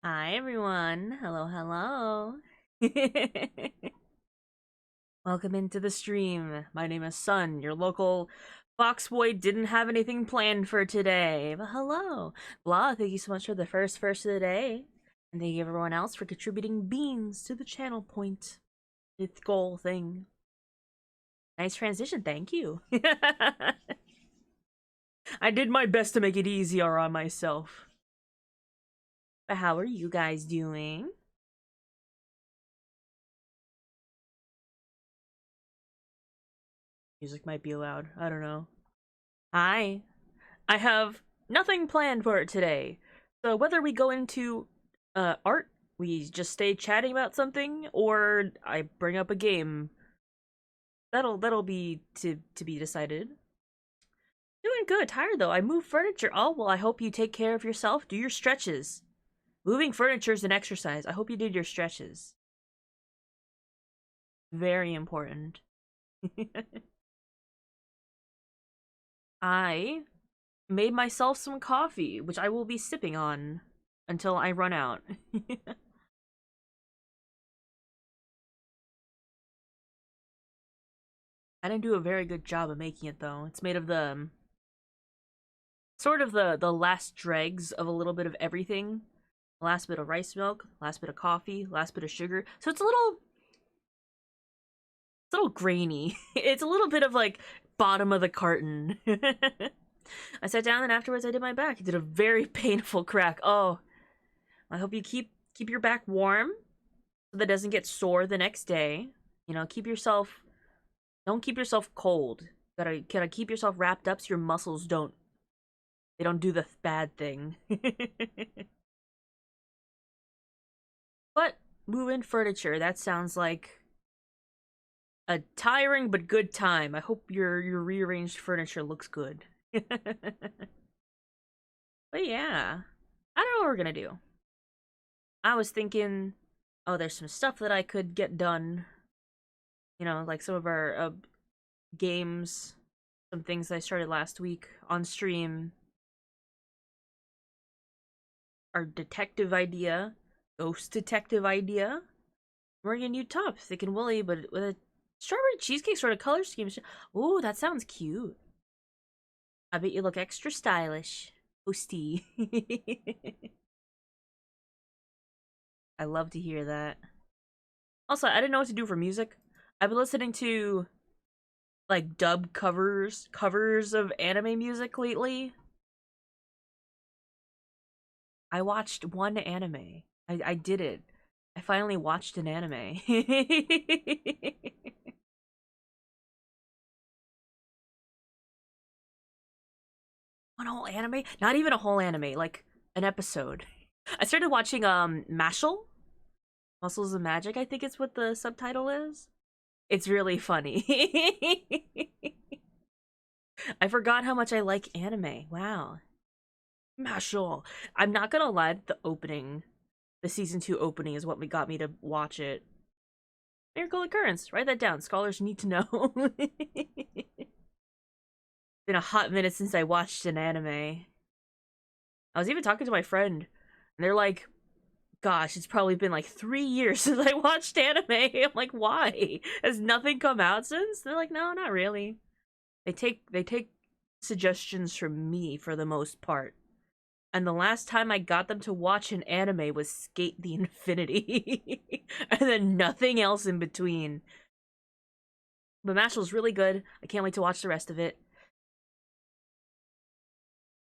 Hi everyone. Hello, hello. Welcome into the stream. My name is Sun. Your local Fox boy didn't have anything planned for today. But hello. Blah, thank you so much for the first of the day. And thank you everyone else for contributing beans to the channel point. Its goal thing. Nice transition, thank you. I did my best to make it easier on myself. But how are you guys doing? Music might be loud. I don't know. Hi. I have nothing planned for it today. So whether we go into art, we just stay chatting about something, or I bring up a game, that'll be to be decided. Doing good, tired though. I moved furniture. Oh, well, I hope you take care of yourself. Do your stretches. Moving furniture is an exercise. I hope you did your stretches. Very important. I made myself some coffee, which I will be sipping on until I run out. I didn't do a very good job of making it though. It's made of the sort of the last dregs of a little bit of everything. Last bit of rice milk, last bit of coffee, last bit of sugar. So it's a little grainy. It's a little bit of like bottom of the carton. I sat down and afterwards I did my back. I did a very painful crack. Oh, I hope you keep your back warm so that it doesn't get sore the next day. You know, don't keep yourself cold. Gotta keep yourself wrapped up so your muscles don't do the bad thing. But move-in furniture, that sounds like a tiring but good time. I hope your rearranged furniture looks good. But yeah, I don't know what we're gonna do. I was thinking, oh, there's some stuff that I could get done. You know, like some of our games, some things I started last week on stream. Our detective idea, ghost detective idea. Wearing a new top, thick and woolly, but with a strawberry cheesecake sort of color scheme. Ooh, that sounds cute. I bet you look extra stylish. Toasty. I love to hear that. Also, I didn't know what to do for music. I've been listening to like dub covers of anime music lately. I watched one anime. I did it. I finally watched an anime. One whole anime? Not even a whole anime, like an episode. I started watching Mashal, Muscles of Magic, I think it's what the subtitle is. It's really funny. I forgot how much I like anime. Wow. Mashal. I'm not gonna lie, the season 2 opening is what got me to watch it. Miracle Occurrence. Write that down. Scholars need to know. Been a hot minute since I watched an anime. I was even talking to my friend, and they're like, gosh, it's probably been like 3 years since I watched anime. I'm like, why? Has nothing come out since? They're like, no, not really. They take suggestions from me for the most part. And the last time I got them to watch an anime was Skate the Infinity. And then nothing else in between. But Mashal's really good. I can't wait to watch the rest of it.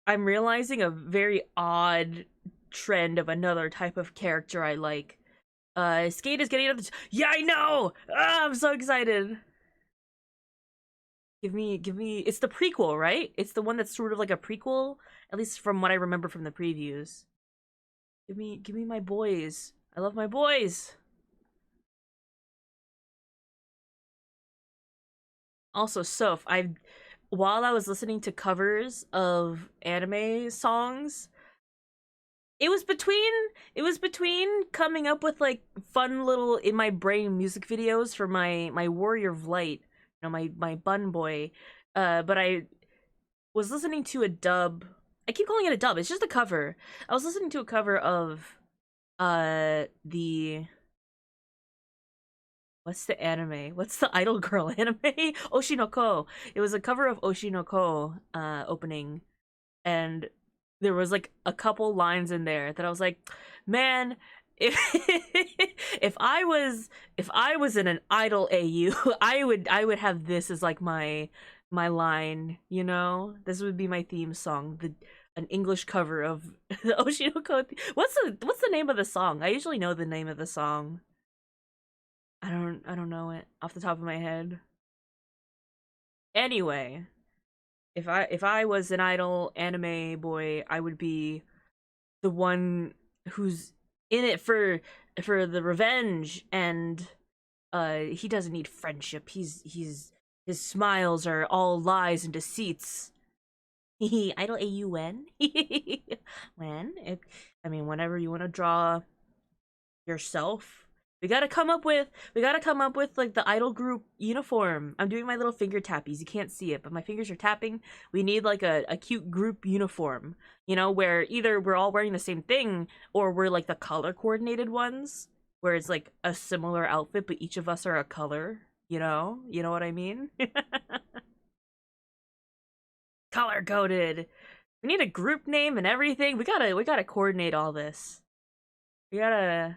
I'm realizing a very odd trend of another type of character I like. Skate is getting another. Yeah, I know. Ah, I'm so excited. Give me. It's the prequel, right? It's the one that's sort of like a prequel, at least from what I remember from the previews. Give me my boys. I love my boys. Also, Soph, while I was listening to covers of anime songs, it was between coming up with like fun little in my brain music videos for my Warrior of Light, my Bun Boy. But I was listening to a dub. I keep calling it a dub. It's just a cover. I was listening to a cover of the what's the anime? What's the idol girl anime? Oshinoko. It was a cover of Oshinoko opening, and there was like a couple lines in there that I was like, man, if if I was in an idol AU, I would have this as like my line, you know? This would be my theme song, the an English cover of the Oshinoko. What's the name of the song? I usually know the name of the song. I don't know it off the top of my head. Anyway, if I was an idol anime boy, I would be the one who's in it for the revenge, and he doesn't need friendship. He's his smiles are all lies and deceits. Idol AUN. When it, I mean, whenever you want to draw yourself, we gotta come up with like the idol group uniform. I'm doing my little finger tappies. You can't see it, but my fingers are tapping. We need like a cute group uniform, you know, where either we're all wearing the same thing or we're like the color coordinated ones, where it's like a similar outfit, but each of us are a color. You know what I mean? Color coded. We need a group name and everything. We gotta coordinate all this. We gotta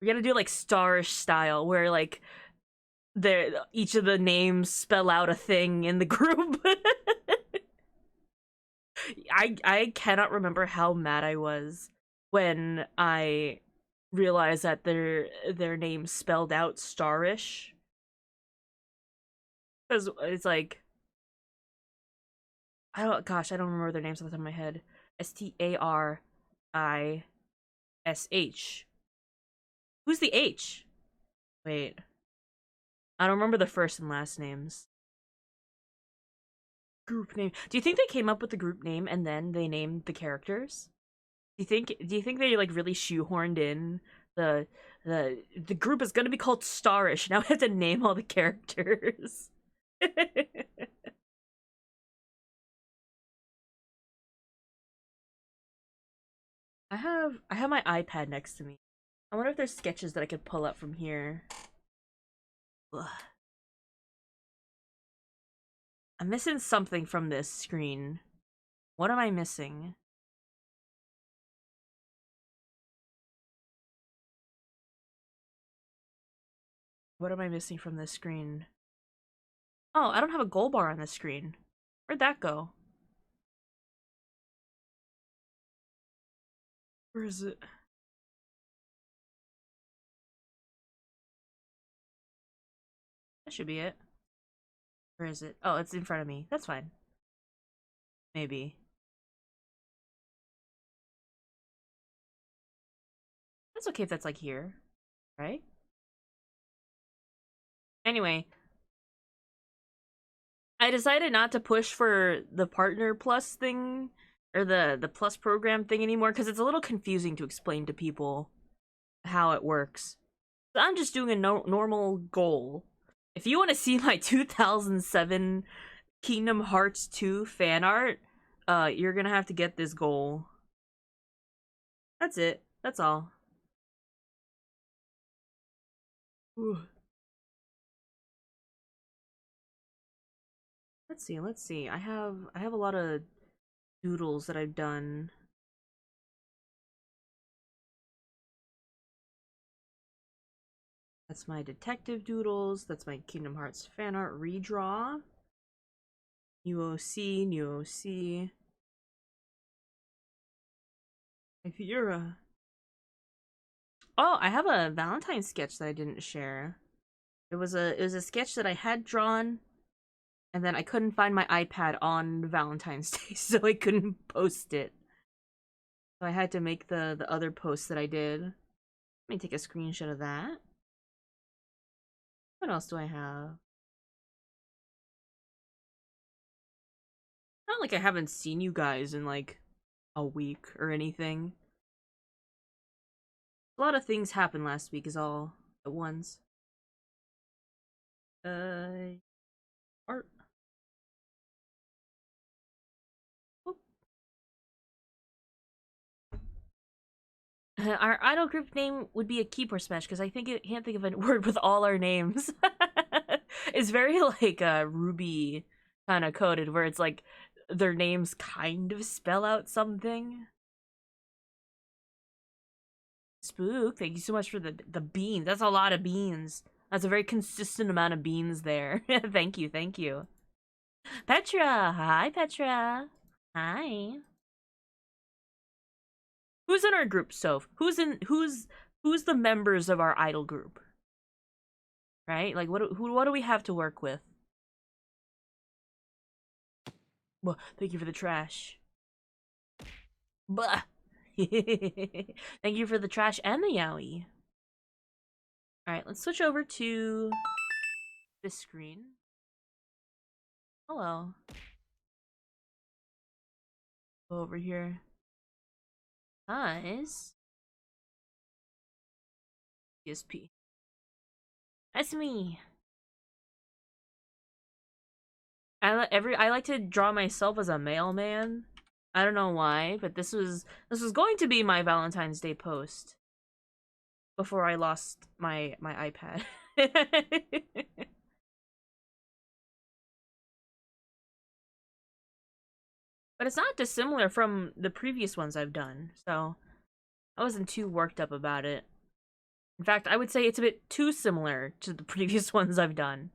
we gotta do like Starish style, where like each of the names spell out a thing in the group. I cannot remember how mad I was when I realized that their names spelled out Starish, because it's like I don't remember their names off the top of my head. Starish. Who's the H? Wait, I don't remember the first and last names. Group name. Do you think they came up with the group name and then they named the characters? Do you think they like really shoehorned in the the group is gonna be called Starish. Now I have to name all the characters. I have my iPad next to me. I wonder if there's sketches that I could pull up from here. Ugh. I'm missing something from this screen. What am I missing? What am I missing from this screen? Oh, I don't have a goal bar on this screen. Where'd that go? Where is it? That should be it. Where is it? Oh, it's in front of me. That's fine. Maybe. That's okay if that's like here, right? Anyway, I decided not to push for the partner plus thing or the plus program thing anymore because it's a little confusing to explain to people how it works. So I'm just doing a normal goal. If you want to see my 2007 Kingdom Hearts 2 fan art, you're gonna have to get this goal. That's it. That's all. Ooh. Let's see. I have a lot of doodles that I've done. That's my detective doodles. That's my Kingdom Hearts fan art redraw. New OC, new OC. If you're a Oh, I have a Valentine sketch that I didn't share. It was a sketch that I had drawn, and then I couldn't find my iPad on Valentine's Day, so I couldn't post it. So I had to make the other post that I did. Let me take a screenshot of that. What else do I have? Not like I haven't seen you guys in like a week or anything. A lot of things happened last week is all at once. Uh art. Our idol group name would be a keyboard smash because I can't think of a word with all our names. It's very like Ruby kind of coded, where it's like their names kind of spell out something. Spook, thank you so much for the beans. That's a lot of beans. That's a very consistent amount of beans there. Thank you, thank you. Petra, hi Petra. Hi. Who's in our group, Soph? Who's the members of our idol group? Right? Like what do we have to work with? Well, thank you for the trash. Bah. Thank you for the trash and the yaoi. Alright, let's switch over to this screen. Hello. Go over here. Nice. ESP. That's me. I like to draw myself as a mailman. I don't know why, but this was going to be my Valentine's Day post before I lost my iPad. But it's not dissimilar from the previous ones I've done, so I wasn't too worked up about it. In fact, I would say it's a bit too similar to the previous ones I've done.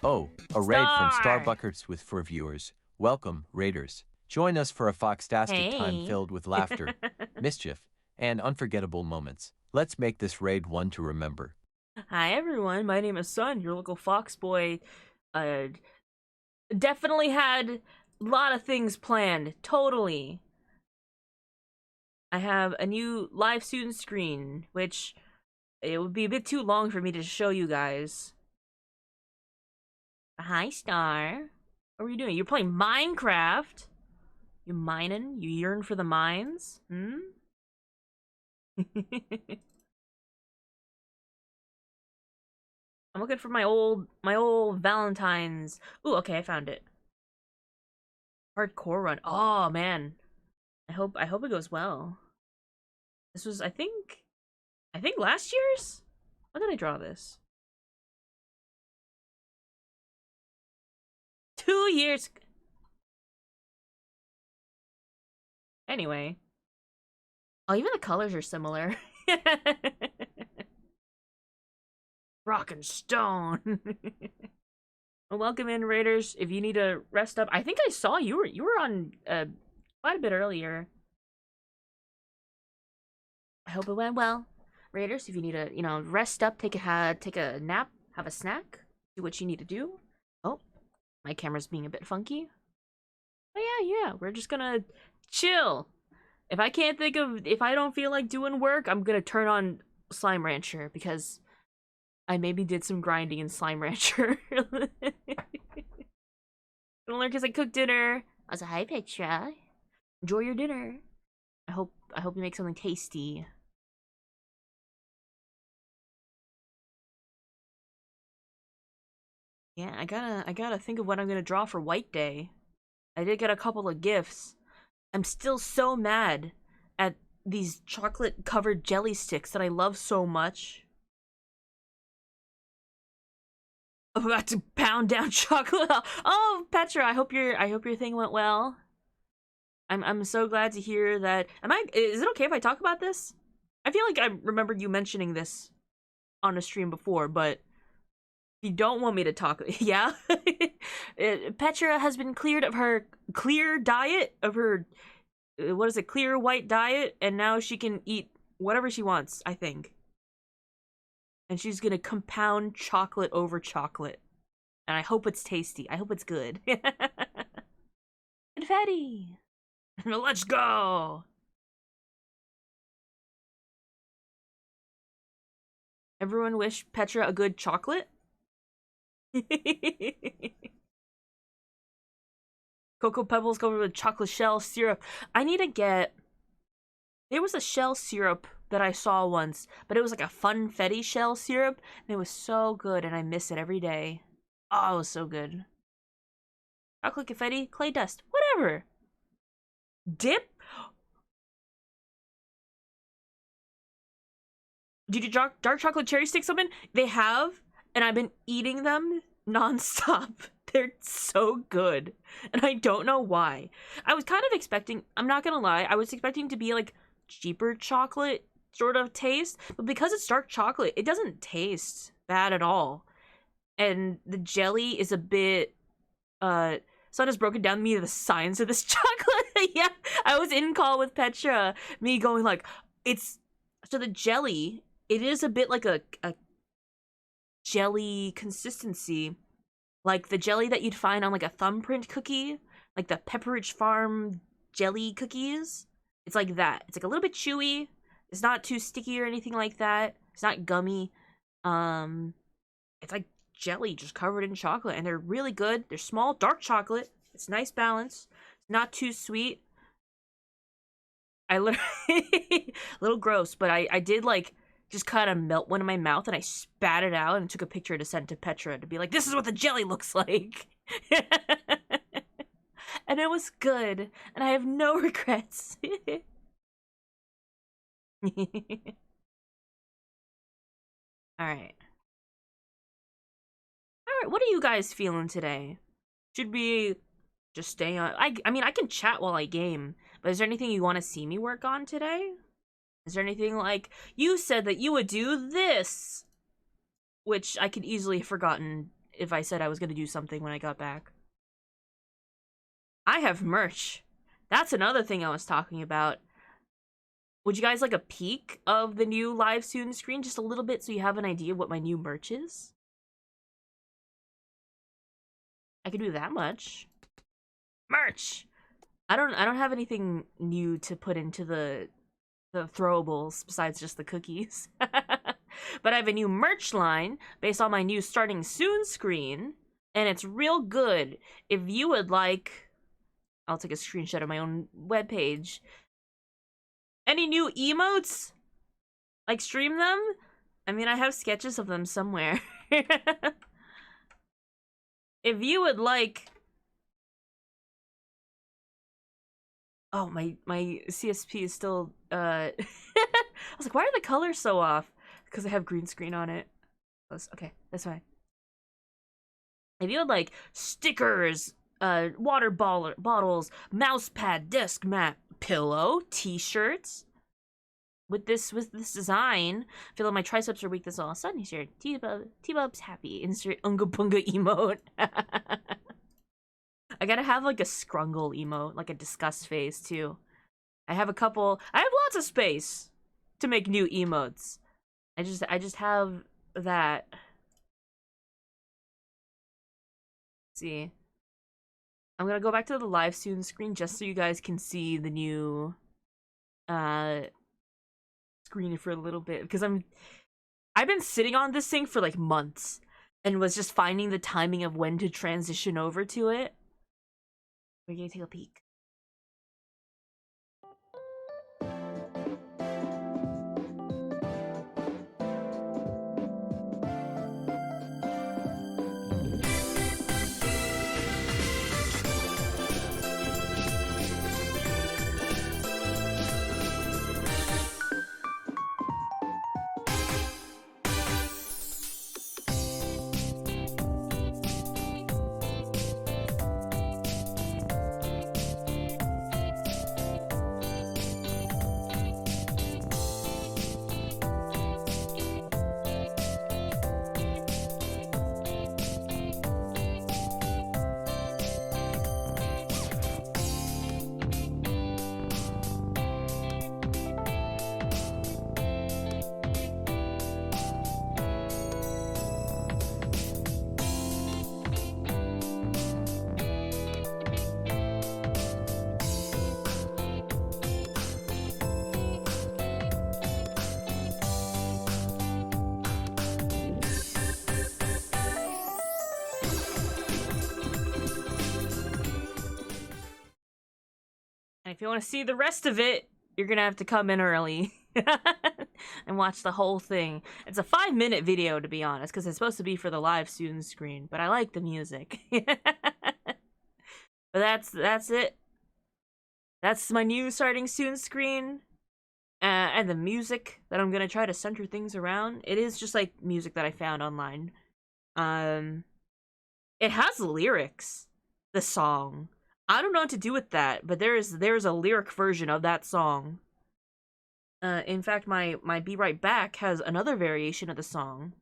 Oh, a raid from Starbuckers with for viewers. Welcome, raiders. Join us for a foxtastic time filled with laughter, mischief, and unforgettable moments. Let's make this raid one to remember. Hi everyone, my name is Sun, your local fox boy. Definitely had a lot of things planned, totally. I have a new live student screen, which it would be a bit too long for me to show you guys. Hi, Star. What are you doing? You're playing Minecraft? You mining? You yearn for the mines? Hmm? I'm looking for my old Valentine's. Ooh, okay, I found it. Hardcore run. Oh man. I hope it goes well. This was I think last year's? When did I draw this? 2 years. Anyway. Oh, even the colors are similar. Rock and stone. Well, welcome in, Raiders. If you need to rest up, I think I saw you were on quite a bit earlier. I hope it went well, Raiders. If you need to, rest up, take a nap, have a snack, do what you need to do. Oh, my camera's being a bit funky. But yeah, we're just gonna chill. If I don't feel like doing work, I'm gonna turn on Slime Rancher because I maybe did some grinding in Slime Rancher. Gonna learn because I cooked dinner. I was like, hi Petra. Enjoy your dinner. I hope you make something tasty. Yeah, I gotta think of what I'm gonna draw for White Day. I did get a couple of gifts. I'm still so mad at these chocolate covered jelly sticks that I love so much. I'm about to pound down chocolate. Oh, Petra, I hope your thing went well. I'm so glad to hear that. Is it okay if I talk about this? I feel like I remember you mentioning this on a stream before, but you don't want me to talk. Yeah? Petra has been cleared of her clear diet, of her, what is it, clear white diet, and now she can eat whatever she wants, I think. And she's gonna compound chocolate over chocolate. And I hope it's tasty. I hope it's good. Confetti! Let's go! Everyone wish Petra a good chocolate? Cocoa Pebbles covered with chocolate shell syrup. I need to get... There was a shell syrup that I saw once, but it was like a funfetti shell syrup, and it was so good, and I miss it every day. Oh, it was so good. Chocolate confetti, clay dust, whatever. Dip? Did you dark chocolate cherry stick something? They have, and I've been eating them nonstop. They're so good, and I don't know why. I was kind of expecting, I'm not gonna lie, I was expecting to be like cheaper chocolate sort of taste, but because it's dark chocolate, it doesn't taste bad at all. And the jelly is a bit, Sun has broken down to me the science of this chocolate. Yeah, I was in call with Petra, me going like, so the jelly, it is a bit like a jelly consistency, like the jelly that you'd find on like a thumbprint cookie, like the Pepperidge Farm jelly cookies. It's like that. It's like a little bit chewy. It's not too sticky or anything like that. It's not gummy. It's like jelly just covered in chocolate, and they're really good. They're small, dark chocolate. It's nice balance. It's not too sweet. I literally a little gross, but I did like just kind of melt one in my mouth, and I spat it out and took a picture to send to Petra to be like, this is what the jelly looks like. And it was good, and I have no regrets. Alright. Alright, what are you guys feeling today? Should we just stay on? I mean, I can chat while I game, but is there anything you want to see me work on today? Is there anything like, you said that you would do this? Which I could easily have forgotten if I said I was going to do something when I got back. I have merch. That's another thing I was talking about. Would you guys like a peek of the new live soon screen? Just a little bit so you have an idea of what my new merch is? I could do that much. Merch! I don't have anything new to put into the throwables besides just the cookies. But I have a new merch line based on my new starting soon screen, and it's real good. If you would like, I'll take a screenshot of my own webpage. Any new emotes? Like, stream them? I mean, I have sketches of them somewhere. If you would like... Oh, my CSP is still, I was like, why are the colors so off? Because I have green screen on it. Okay, that's fine. If you would like stickers, water bottles, mouse pad, desk mat, pillow, t-shirts, with this design, I feel like my triceps are weak this all of a sudden. He's here. T-Bub's happy. Insert Unga Bunga emote. I gotta have like a scrungle emote, like a disgust face too. I have lots of space to make new emotes. I just have that. Let's see. I'm gonna go back to the live soon screen just so you guys can see the new screen for a little bit, because I've been sitting on this thing for like months and was just finding the timing of when to transition over to it. We're gonna take a peek. If you want to see the rest of it, you're gonna have to come in early and watch the whole thing. It's a 5-minute video, to be honest, because it's supposed to be for the live soon screen, but I like the music. But that's it. That's my new starting soon screen. And the music that I'm gonna try to center things around, it is just like music that I found online. It has lyrics, the song. I don't know what to do with that, but there's a lyric version of that song. In fact, my Be Right Back has another variation of the song.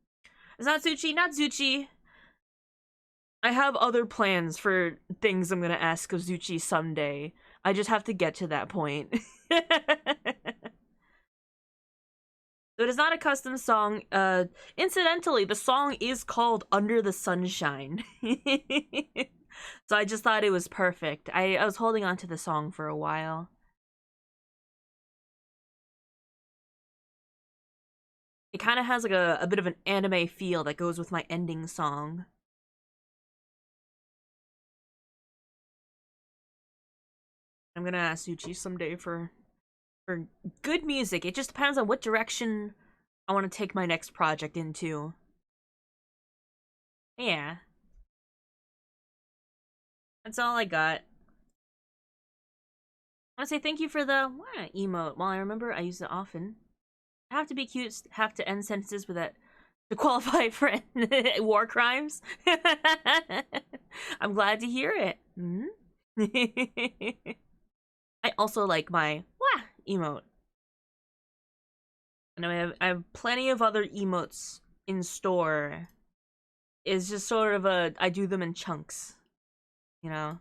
It's not Zuchi, not Zuchi. I have other plans for things I'm gonna ask of Zuchi someday. I just have to get to that point. So it is not a custom song. Incidentally, the song is called Under the Sunshine. So I just thought it was perfect. I was holding on to the song for a while. It kind of has like a bit of an anime feel that goes with my ending song. I'm gonna ask Suchi someday for good music. It just depends on what direction I want to take my next project into. Yeah. That's all I got. I want to say thank you for the emote. While I remember, I use it often. I have to be cute, have to end sentences with that to qualify for war crimes. I'm glad to hear it. I also like my wah emote. And I have plenty of other emotes in store. It's just sort of I do them in chunks, you know.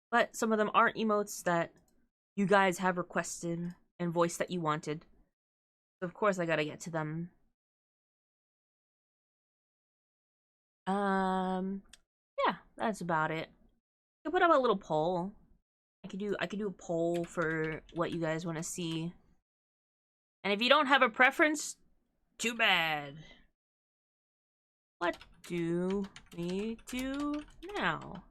But some of them aren't emotes that you guys have requested and voiced that you wanted. So of course I gotta get to them. Yeah, that's about it. I could put up a little poll. I could do a poll for what you guys want to see. And if you don't have a preference, too bad. What do we do now?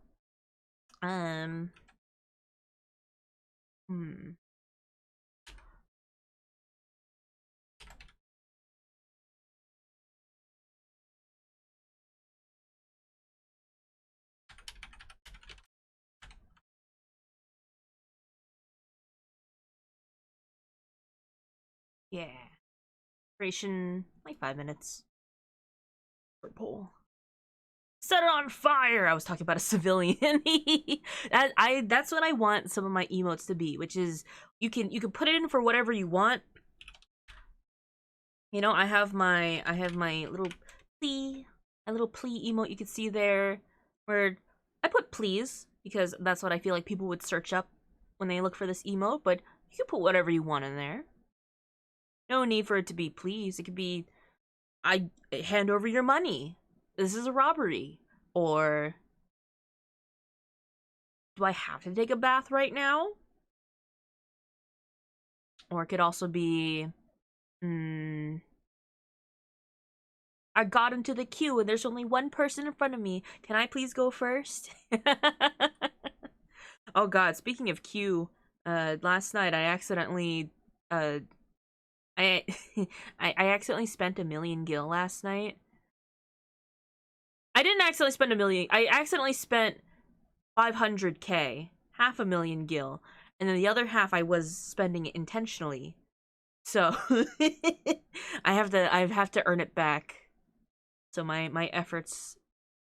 Yeah. Creation, like 5 minutes. For poll. Set it on fire! I was talking about a civilian. That's what I want some of my emotes to be, which is you can put it in for whatever you want. You know, I have my little plea, a little plea emote you can see there, where I put please because that's what I feel like people would search up when they look for this emote, but you can put whatever you want in there. No need for it to be please. It could be I hand over your money. This is a robbery. Or do I have to take a bath right now? Or it could also be I got into the queue and there's only one person in front of me. Can I please go first? Oh god, speaking of queue, last night I accidentally I I accidentally spent 1,000,000 gil last night. I didn't accidentally spend 1,000,000. I accidentally spent 500k, 500,000 gil, and then the other half I was spending it intentionally. So I have to earn it back. So my efforts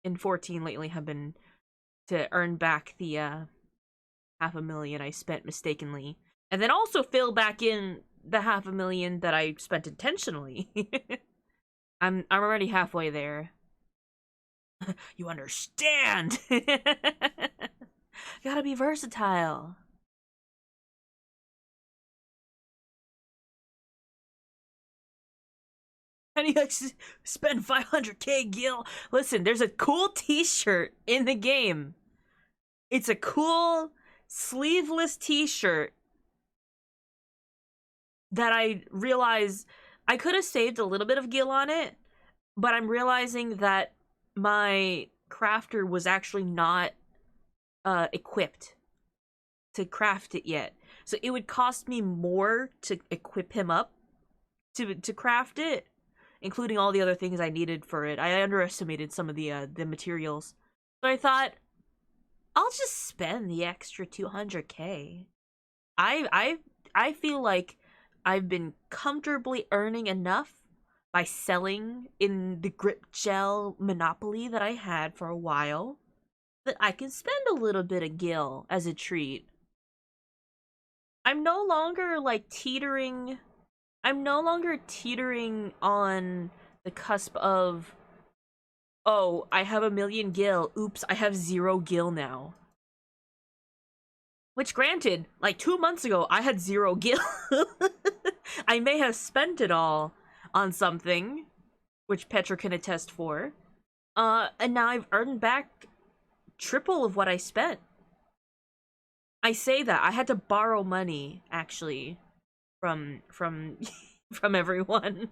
in 14 lately have been to earn back the 500,000 I spent mistakenly, and then also fill back in the 500,000 that I spent intentionally. I'm already halfway there. You understand? Gotta be versatile. And you actually spend 500k gil. Listen, there's a cool t-shirt in the game. It's a cool sleeveless t-shirt that I realize I could have saved a little bit of gil on it, but I'm realizing that my crafter was actually not equipped to craft it yet. So it would cost me more to equip him up to craft it, including all the other things I needed for it. I underestimated some of the materials. So I thought I'll just spend the extra 200k. I feel like I've been comfortably earning enough by selling in the grip gel monopoly that I had for a while that I can spend a little bit of gil as a treat. I'm no longer like teetering. I'm no longer teetering on the cusp of, oh, I have 1,000,000 gil. Oops, I have 0 gil now. Which, granted, like 2 months ago, I had 0 gil. I may have spent it all on something, which Petra can attest for. And now I've earned back triple of what I spent. I say that I had to borrow money, actually, from from everyone.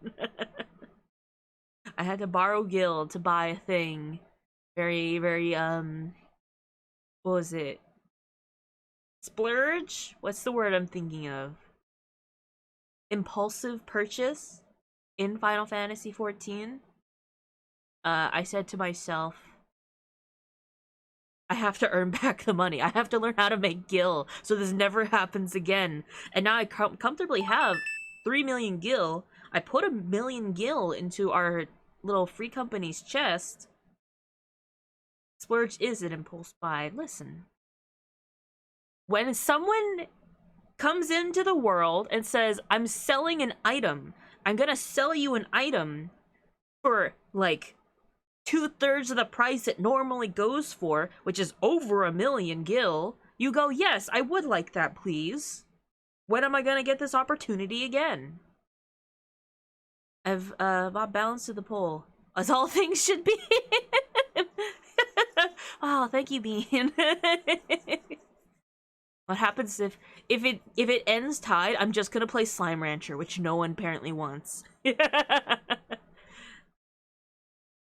I had to borrow gil to buy a thing. Very, what was it? Splurge? What's the word I'm thinking of? Impulsive purchase in Final Fantasy XIV. I said to myself, I have to earn back the money. I have to learn how to make gil so this never happens again. And now I comfortably have 3,000,000 gil. I put 1,000,000 gil into our little free company's chest. Splurge is an impulse buy. Listen. When someone comes into the world and says, I'm selling an item, I'm gonna sell you an item for like 2/3 of the price it normally goes for, which is over 1,000,000 gil, you go, yes, I would like that, please. When am I gonna get this opportunity again? I've bought balance to the pole, as all things should be. Oh, thank you, Bean. What happens if it ends tied? I'm just gonna play Slime Rancher, which no one apparently wants. It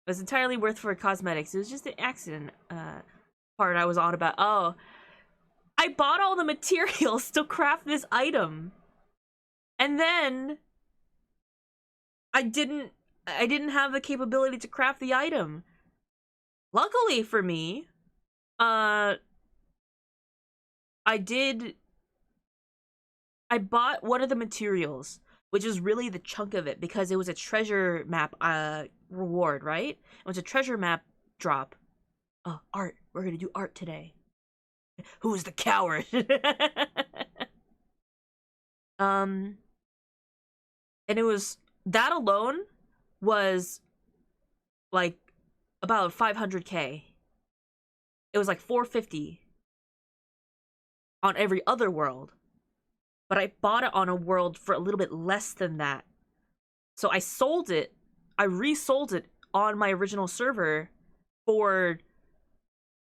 was entirely worth for cosmetics. It was just an accident part I was on about. Oh, I bought all the materials to craft this item. And then I didn't have the capability to craft the item. Luckily for me, I bought one of the materials, which is really the chunk of it, because it was a treasure map reward, right? It was a treasure map drop. Oh, art. We're gonna do art today. Who's the coward? And it was, that alone was like about 500k. It was like 450 on every other world. But I bought it on a world for a little bit less than that. So I sold it, I resold it on my original server for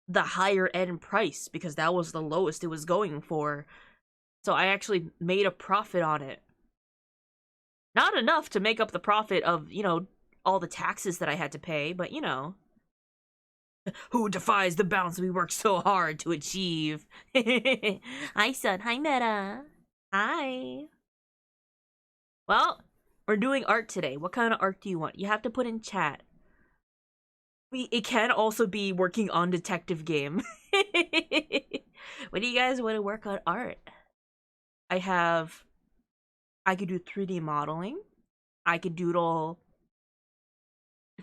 the higher end price, because that was the lowest it was going for. So I actually made a profit on it. Not enough to make up the profit of, you know, all the taxes that I had to pay, but you know. Who defies the bounds we work so hard to achieve? Hi, son. Hi, Meta. Hi. Well, we're doing art today. What kind of art do you want? You have to put in chat. It can also be working on detective game. When do you guys want to work on art? I could do 3D modeling. I could doodle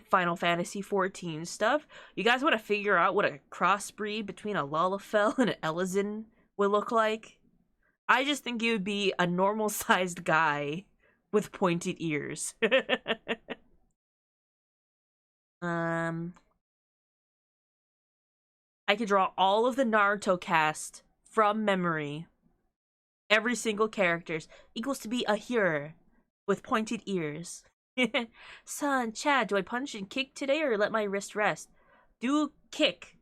Final Fantasy XIV stuff. You guys want to figure out what a crossbreed between a Lalafell and an Elezen would look like? I just think it would be a normal-sized guy with pointed ears. I could draw all of the Naruto cast from memory. Every single characters equals to be a hero with pointed ears. Son, Chad, do I punch and kick today or let my wrist rest? Do kick.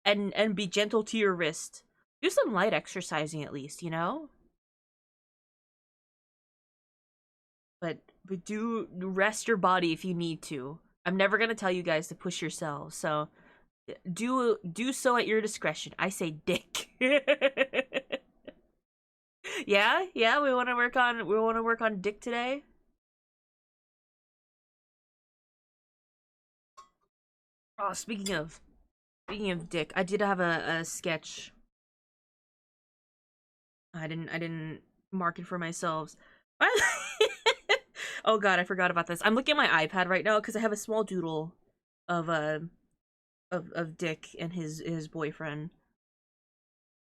And be gentle to your wrist. Do some light exercising at least, you know? But do rest your body if you need to. I'm never gonna tell you guys to push yourselves, so do so at your discretion. I say dick. Yeah, we want to work on dick today. Oh, speaking of dick, I did have a sketch I didn't mark it for myself. Oh god, I forgot about this. I'm looking at my iPad right now because I have a small doodle of of Dick and his boyfriend.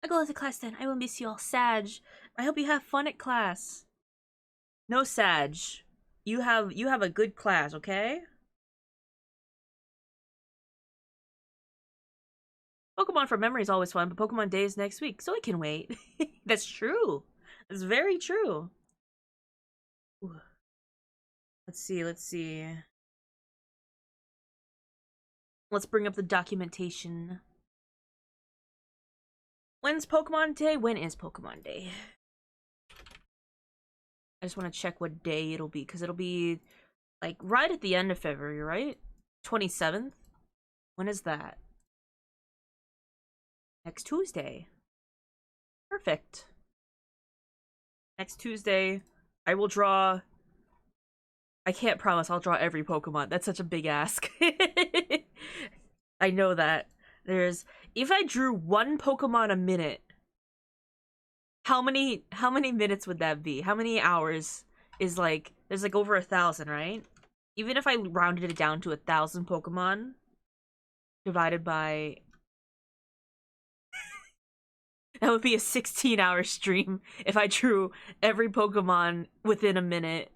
I go to class then. I will miss you all. Sag. I hope you have fun at class. No Sag. You have a good class, okay? Pokemon from memory is always fun, but Pokemon Day is next week, so it can wait. That's true. That's very true. Ooh. Let's see, let's see. Let's bring up the documentation. When's Pokemon Day? When is Pokemon Day? I just want to check what day it'll be, because it'll be, like, right at the end of February, right? 27th? When is that? Next Tuesday. Perfect. Next Tuesday, I will draw... I can't promise I'll draw every Pokemon. That's such a big ask. I know that. If I drew one Pokemon a minute, how many minutes would that be? How many hours is like, there's like over 1,000, right? Even if I rounded it down to 1,000 Pokemon divided by that would be a 16-hour stream if I drew every Pokemon within a minute.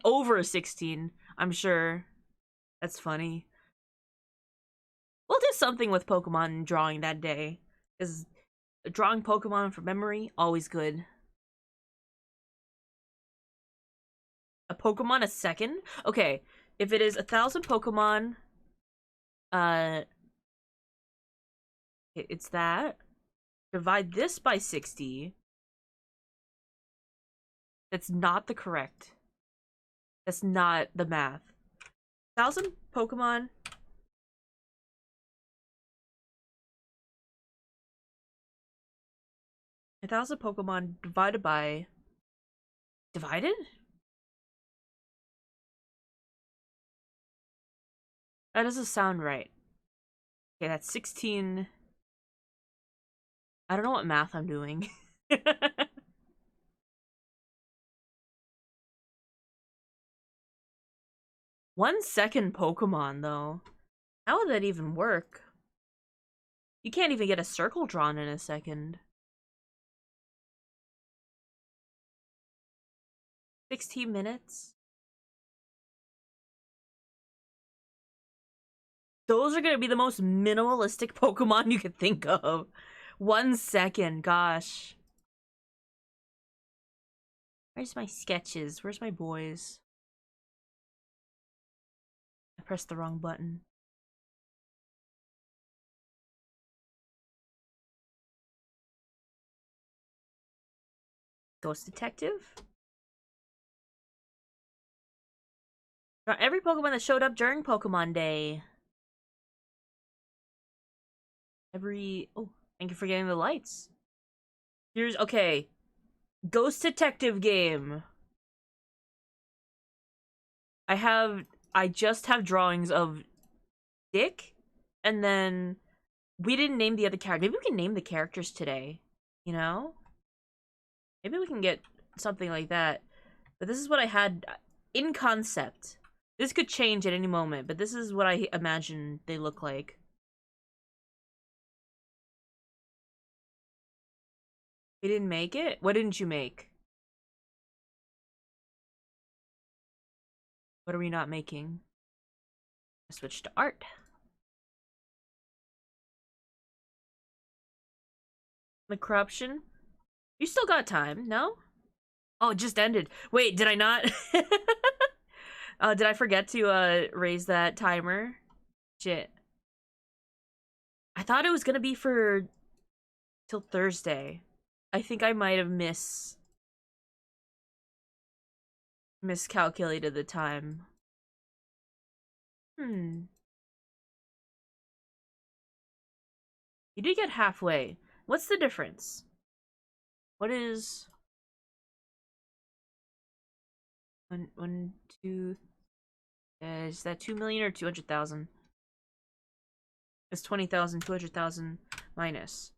Over 16, I'm sure. That's funny. We'll do something with Pokemon drawing that day. Because drawing Pokemon from memory, always good. A Pokemon a second? Okay, if it is 1,000 Pokemon, it's that. Divide this by 60. That's not the correct. That's not the math. 1,000 Pokemon. A 1,000 Pokemon divided by... Divided? That doesn't sound right. Okay, that's 16... I don't know what math I'm doing. 1 second Pokemon, though. How would that even work? You can't even get a circle drawn in a second. 16 minutes? Those are gonna be the most minimalistic Pokemon you could think of. 1 second, gosh. Where's my sketches? Where's my boys? I pressed the wrong button. Ghost Detective? Draw every Pokemon that showed up during Pokemon Day. Oh, thank you for getting the lights. Okay. Ghost Detective game. I just have drawings of Dick, and then we didn't name the other character. Maybe we can name the characters today, you know? Maybe we can get something like that. But this is what I had in concept. This could change at any moment, but this is what I imagine they look like. We didn't make it? What didn't you make? What are we not making? I switch to art. The corruption? You still got time, no? Oh, it just ended. Wait, did I not? Did I forget to raise that timer? Shit. I thought it was gonna be for till Thursday. I think I might have miscalculated the time. You did get halfway. What's the difference? What is... One, two... is that 2 million or 200,000? It's 20,000, 200,000 minus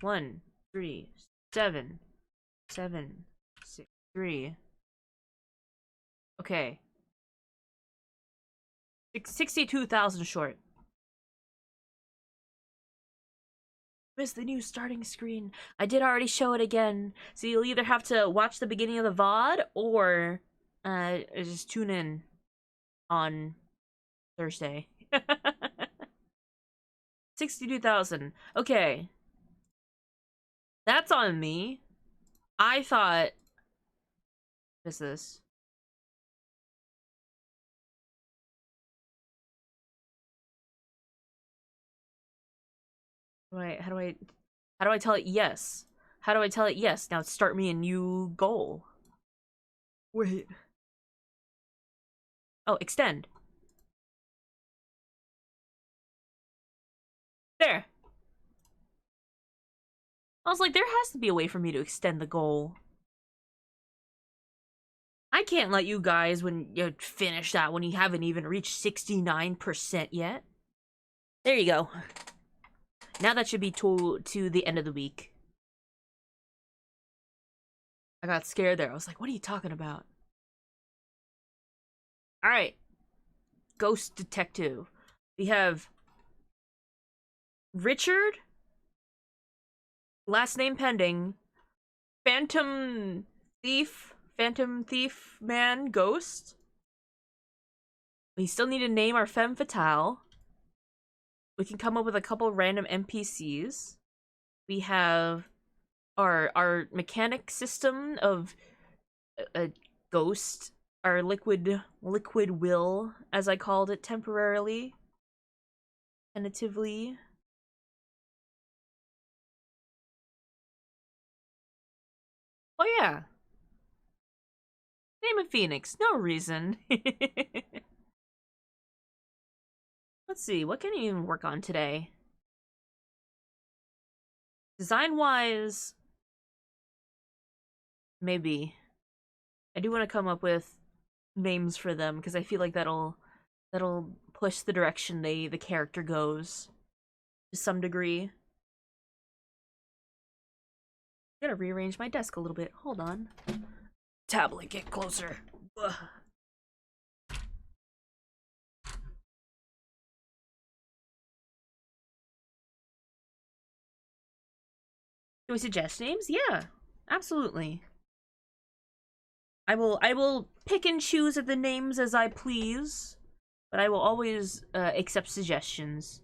1, 3, 7, 7, 6, 3. Okay. 62,000 short. Missed the new starting screen. I did already show it again. So you'll either have to watch the beginning of the VOD or just tune in on Thursday. 62,000. Okay. That's on me. I thought... What is this? How do I tell it yes? How do I tell it yes? Now start me a new goal. Wait. Oh, extend. There. I was like, there has to be a way for me to extend the goal. I can't let you guys when you finish that when you haven't even reached 69% yet. There you go. Now that should be to the end of the week. I got scared there. I was like, what are you talking about? Alright. Ghost Detective. We have Richard. Last name pending. Phantom Thief Man Ghost. We still need to name our femme fatale. We can come up with a couple random NPCs. We have our mechanic system of a ghost. Our liquid will, as I called it temporarily. Tentatively. Oh yeah. Name a phoenix. No reason. Let's see, what can you even work on today? Design-wise, maybe. I do want to come up with names for them, because I feel like that'll push the direction the character goes to some degree. I gotta rearrange my desk a little bit. Hold on. Tablet, get closer. Ugh. Do we suggest names? Yeah, absolutely. I will pick and choose at the names as I please, but I will always accept suggestions.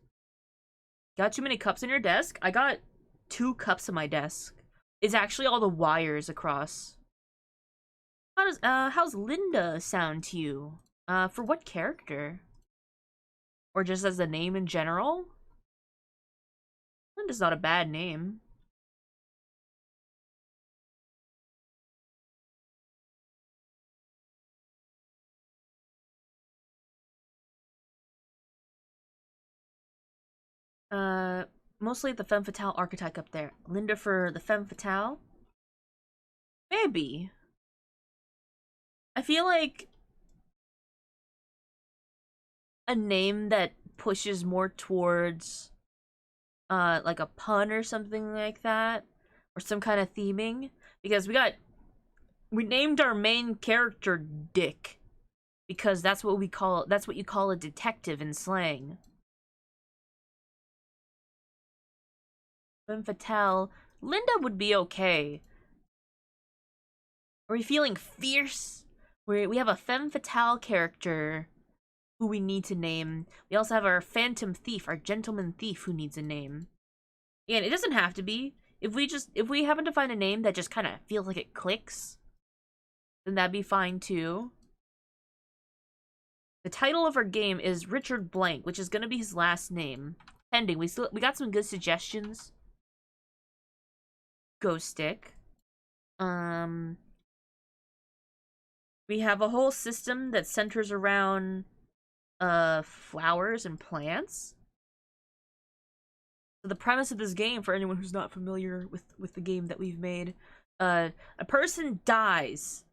Got too many cups on your desk? I got 2 cups on my desk. It's actually all the wires across. How's Linda sound to you? For what character? Or just as a name in general? Linda's not a bad name. Mostly the femme fatale archetype up there. Linda for the femme fatale? Maybe. I feel like a name that pushes more towards like a pun or something like that, or some kind of theming, because we named our main character Dick because that's what you call a detective in slang. Femme fatale. Linda would be okay. Are we feeling fierce? We have a femme fatale character who we need to name. We also have our phantom thief, our gentleman thief who needs a name. And it doesn't have to be. If we happen to find a name that just kind of feels like it clicks, then that'd be fine too. The title of our game is Richard Blank, which is gonna be his last name. Pending. We got some good suggestions. Ghost Stick. We have a whole system that centers around flowers and plants. So the premise of this game, for anyone who's not familiar with the game that we've made, a person dies.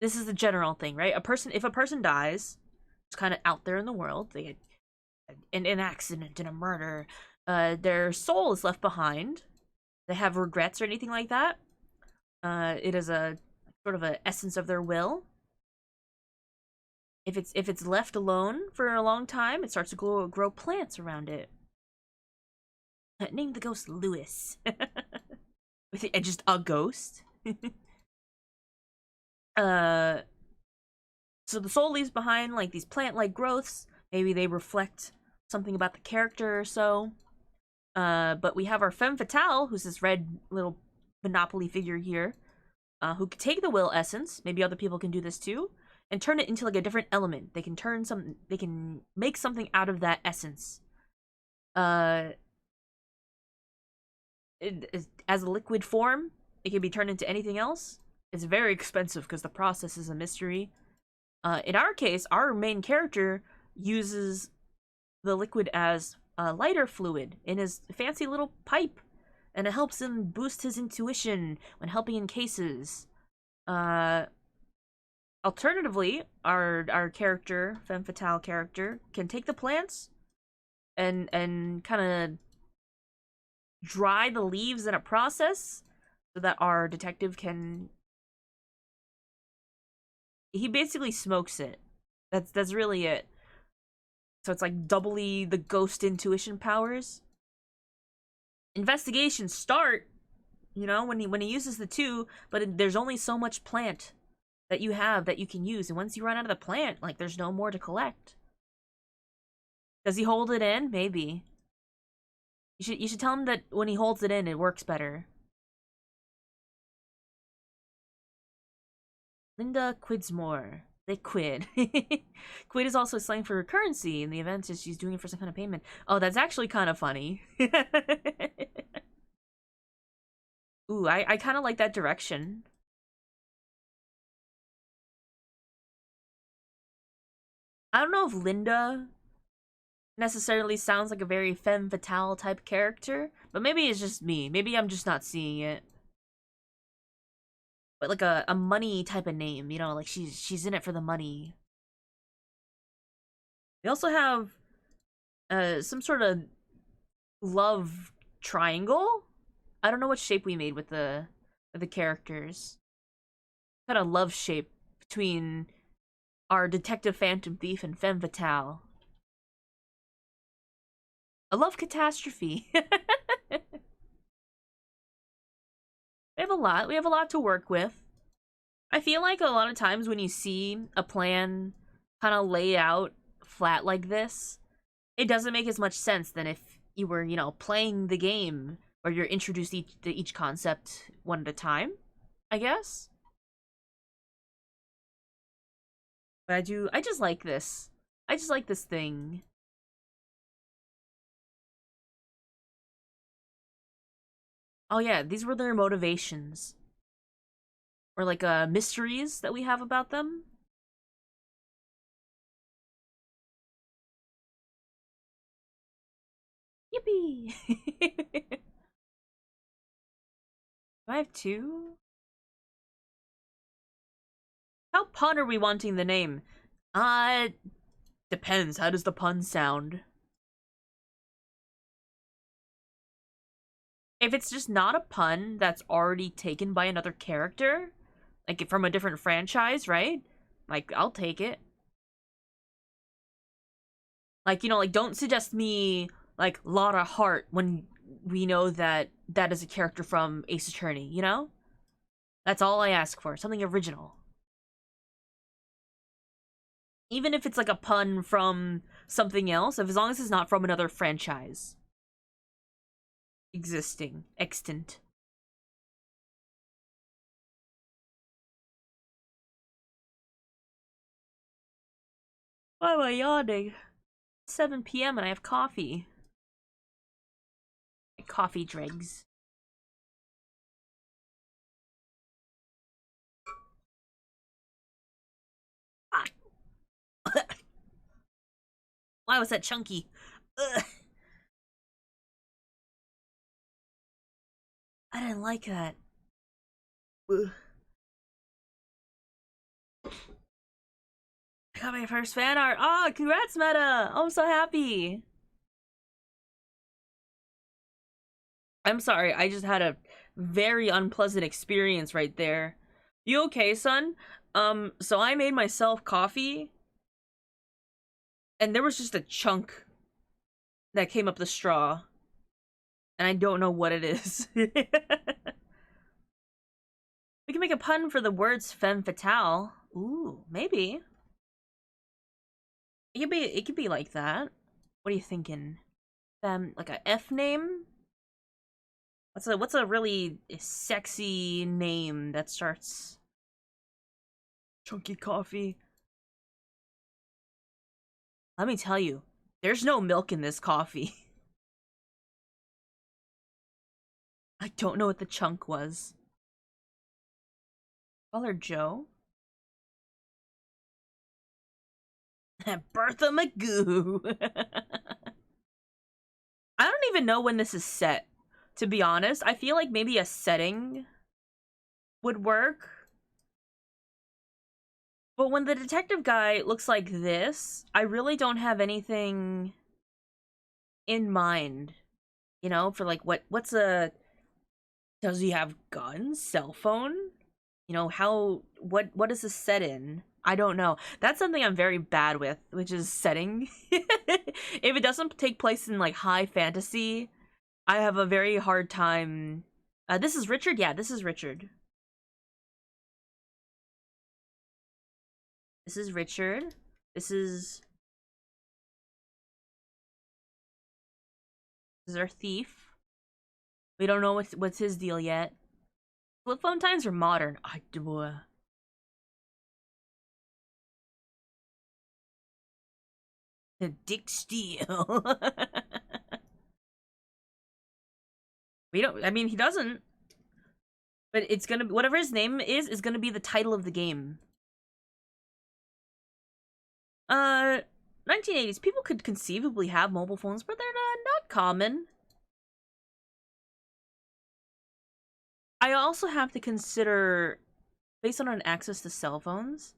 This is the general thing, right? If a person dies, it's kind of out there in the world. They had an accident and a murder. Their soul is left behind, they have regrets or anything like that. It is a sort of a essence of their will. If it's left alone for a long time, it starts to grow plants around it. Name the ghost Lewis. With just a ghost. So the soul leaves behind like these plant-like growths. Maybe they reflect something about the character or so. But we have our femme fatale, who's this red little Monopoly figure here, who can take the will essence. Maybe other people can do this too, and turn it into like a different element. They can make something out of that essence. As a liquid form, it can be turned into anything else. It's very expensive because the process is a mystery. In our case, our main character uses the liquid as a lighter fluid in his fancy little pipe, and it helps him boost his intuition when helping in cases. Alternatively, our character, femme fatale character, can take the plants and kind of dry the leaves in a process so that our detective can. He basically smokes it. That's really it. So it's like doubly the ghost intuition powers. Investigations start, when he uses the two, but there's only so much plant that you have that you can use, and once you run out of the plant, like there's no more to collect. Does he hold it in? Maybe. You should tell him that when he holds it in, it works better. Linda Quidsmore. They quid. Quid is also slang for currency in the event that she's doing it for some kind of payment. Oh, that's actually kind of funny. Ooh, I kind of like that direction. I don't know if Linda necessarily sounds like a very femme fatale type character, but maybe it's just me. Maybe I'm just not seeing it. But like a money type of name, like she's in it for the money. We also have some sort of love triangle. I don't know what shape we made with the characters. Kind of love shape between our detective phantom thief and femme fatale. A love catastrophe. We have a lot. We have a lot to work with. I feel like a lot of times when you see a plan kind of laid out flat like this, it doesn't make as much sense than if you were, playing the game where you're introduced to each concept one at a time, I guess. But I just like this. I just like this thing. Oh yeah, these were their motivations. Or like mysteries that we have about them. Yippee! Do I have two? How pun are we wanting the name? Depends. How does the pun sound? If it's just not a pun that's already taken by another character, like from a different franchise, right? Like, I'll take it. Like, like, don't suggest me, like, Lara Hart when we know that that is a character from Ace Attorney, That's all I ask for. Something original. Even if it's like a pun from something else, as long as it's not from another franchise. Existing. Extant. Why am I yawning? 7 p.m. and I have coffee. My coffee dregs. Ah. Why was that chunky? Ugh. I didn't like that. Ugh. I got my first fan art. Oh, congrats, Meta! Oh, I'm so happy. I'm sorry, I just had a very unpleasant experience right there. You okay, son? So I made myself coffee, and there was just a chunk that came up the straw, and I don't know what it is. We can make a pun for the words femme fatale. Ooh, maybe. It could be like that. What are you thinking? Like a F name? What's a really sexy name that starts chunky coffee? Let me tell you, there's no milk in this coffee. I don't know what the chunk was. Call her Joe. Bertha Magoo. I don't even know when this is set, to be honest. I feel like maybe a setting would work. But when the detective guy looks like this, I really don't have anything in mind. You know, for like what's a does he have guns? Cell phone? You know, what is this set in? I don't know. That's something I'm very bad with, which is setting. If it doesn't take place in like high fantasy, I have a very hard time. This is Richard? Yeah, this is Richard. This is Richard. This is our thief. We don't know what's his deal yet. Flip phone times are modern. I do. Dick Steele. We don't. I mean, he doesn't. But it's gonna be whatever his name is gonna be the title of the game. 1980s. People could conceivably have mobile phones, but they're not common. I also have to consider, based on access to cell phones,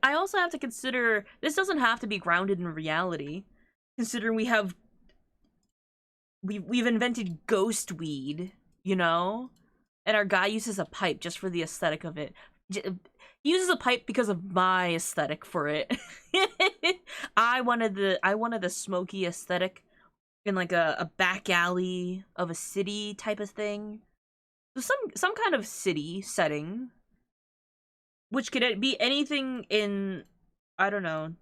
I also have to consider this doesn't have to be grounded in reality. Considering we've invented ghost weed, you know, and our guy uses a pipe just for the aesthetic of it. He uses a pipe because of my aesthetic for it. I wanted the smoky aesthetic in like a back alley of a city type of thing. So some kind of city setting, which could be anything in, I don't know,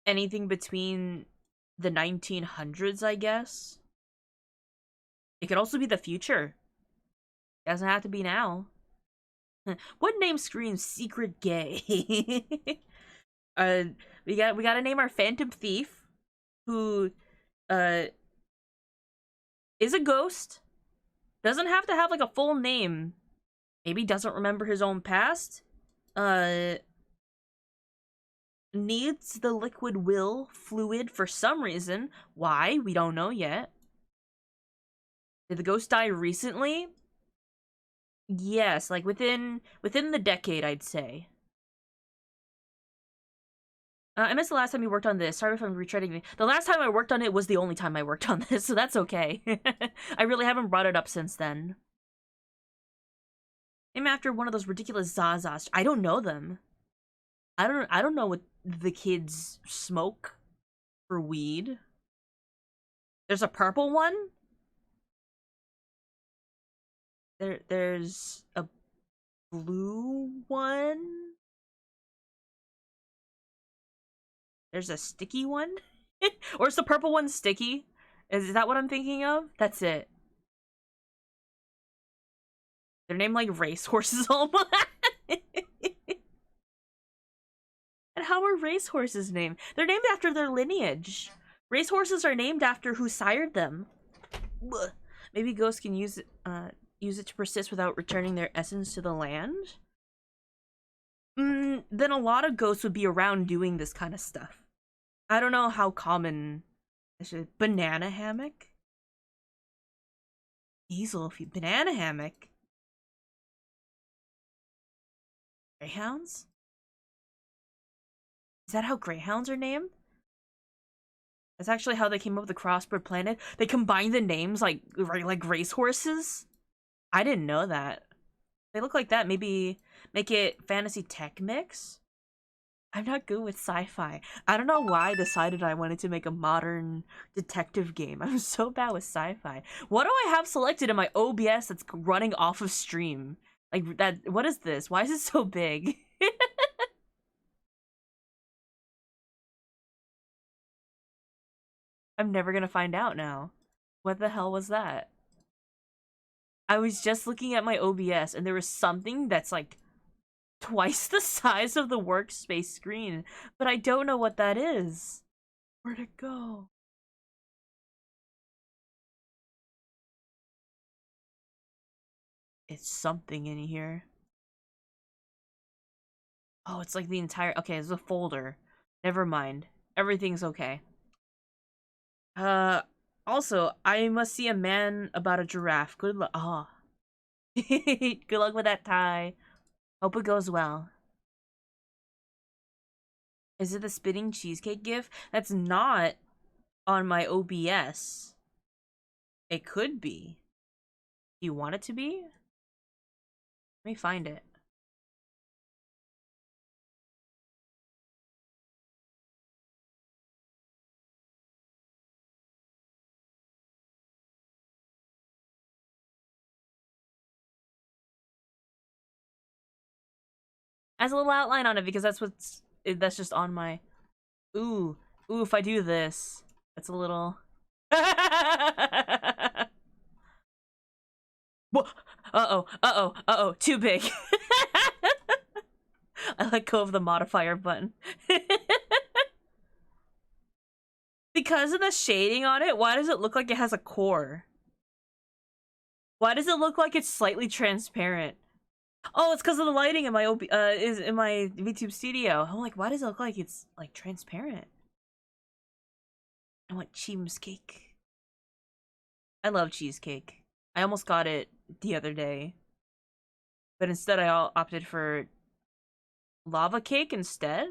anything between the 1900s, I guess. It could also be the future. It doesn't have to be now. What name screams secret gay? uh, we gotta name our phantom thief, who uh is a ghost. Doesn't have to have like a full name. Maybe doesn't remember his own past. Needs the liquid will fluid for some reason. Why? We don't know yet. Did the ghost die recently? Yes, like within the decade, I'd say. I missed the last time you worked on this. Sorry if I'm retreading. The last time I worked on it was the only time I worked on this, so that's okay. I really haven't brought it up since then. Name after one of those ridiculous Zazas. I don't know them. I don't know what the kids smoke for weed. There's a purple one? There's a blue one? There's a sticky one? Or is the purple one sticky? Is that what I'm thinking of? That's it. They're named like racehorses almost. And how are racehorses named? They're named after their lineage. Racehorses are named after who sired them. Maybe ghosts can use it to persist without returning their essence to the land? Then a lot of ghosts would be around doing this kind of stuff. I don't know how common this is. Banana hammock? Diesel, banana hammock. Greyhounds? Is that how greyhounds are named? That's actually how they came up with the Crossbred Planet. They combined the names like racehorses. I didn't know that. They look like that. Maybe make it fantasy tech mix. I'm not good with sci-fi. I don't know why I decided I wanted to make a modern detective game. I'm so bad with sci-fi. What do I have selected in my OBS that's running off of stream? Like that, what is this? Why is it so big? I'm never gonna find out now. What the hell was that? I was just looking at my OBS and there was something that's like twice the size of the workspace screen, but I don't know what that is. Where'd it go? It's something in here. Oh, it's like the entire... Okay, it's a folder. Never mind. Everything's okay. Also, I must see a man about a giraffe. Good luck. Oh. Good luck with that tie. Hope it goes well. Is it the spitting cheesecake gif? That's not on my OBS. It could be. Do you want it to be? Let me find it. As a little outline on it because that's just on my... Ooh, if I do this, it's a little... Too big. I let go of the modifier button. Because of the shading on it, why does it look like it has a core? Why does it look like it's slightly transparent? Oh, it's because of the lighting in my is in my VTube studio. I'm like, why does it look like it's like transparent? I want cheesecake. I love cheesecake. I almost got it the other day, but instead I opted for lava cake instead.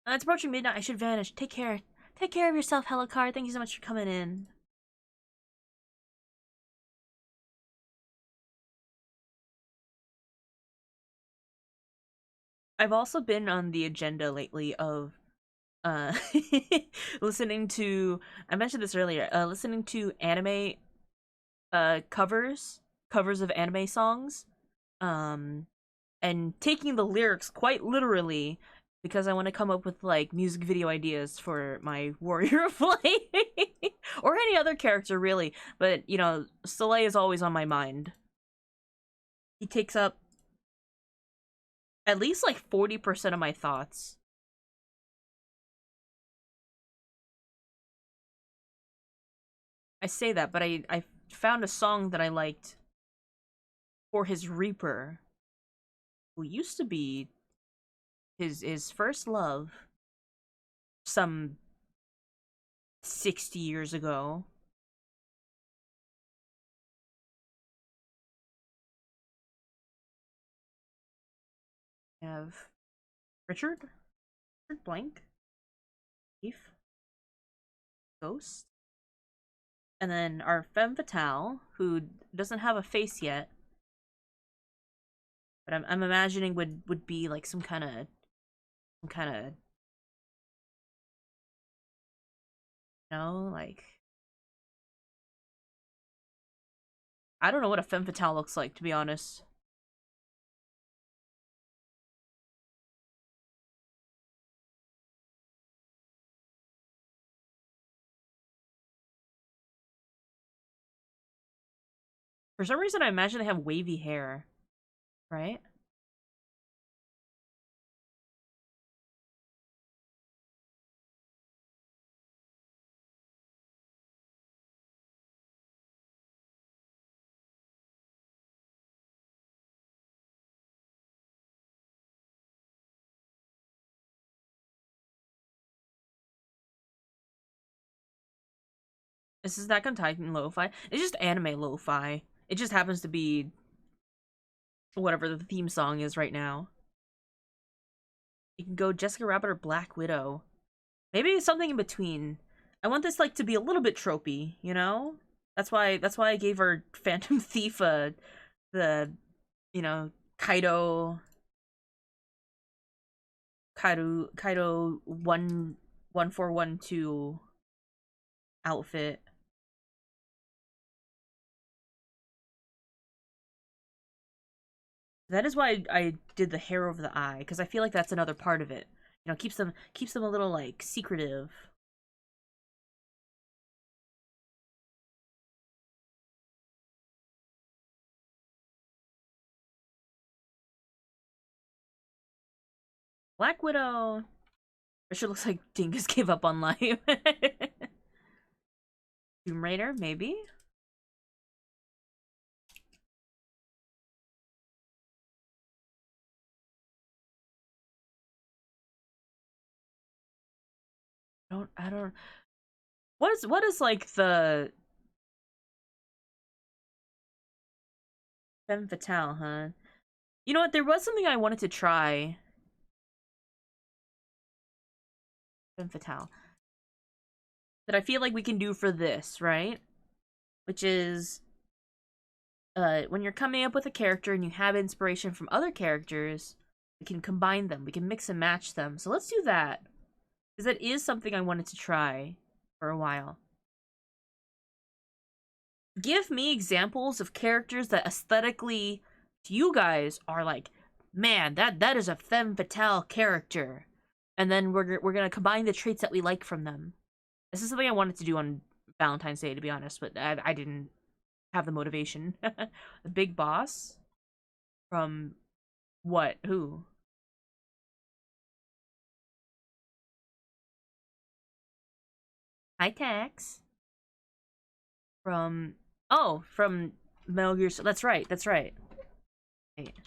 It's approaching midnight. I should vanish. Take care. Take care of yourself, Helicard. Thank you so much for coming in. I've also been on the agenda lately of uh listening to... I mentioned this earlier, listening to anime covers of anime songs, and taking the lyrics quite literally because I want to come up with like music video ideas for my Warrior of Light or any other character really, but you know, Soleil is always on my mind. He takes up at least like 40% of my thoughts. I say that, but I found a song that I liked for his Reaper, who used to be his first love some 60 years ago. I have Richard Blank, Thief, Ghost, and then our femme fatale, who doesn't have a face yet, but I'm imagining would be like some kind of you know, like, I don't know what a femme fatale looks like, to be honest. For some reason, I imagine they have wavy hair, right? This is Attack on Titan lo-fi. It's just anime lo-fi. It just happens to be whatever the theme song is right now. You can go Jessica Rabbit or Black Widow. Maybe something in between. I want this like to be a little bit tropey, you know? That's why I gave her Phantom Thief the Kaido 1412 outfit. That is why I did the hair over the eye, because I feel like that's another part of it. You know, keeps them a little like secretive. Black Widow. It sure looks like Dingus gave up on life. Tomb Raider, maybe? I don't what is like the femme fatale, huh? You know what, there was something I wanted to try. Femme fatale. That I feel like we can do for this, right? Which is when you're coming up with a character and you have inspiration from other characters, we can combine them. We can mix and match them. So let's do that. Because that is something I wanted to try for a while. Give me examples of characters that aesthetically to you guys are like, man, that is a femme fatale character. And then we're gonna combine the traits that we like from them. This is something I wanted to do on Valentine's Day, to be honest, but I didn't have the motivation. The Big Boss? From what? Who? Hi, Tex. From from Metal Gear. That's right. That's right. Wait.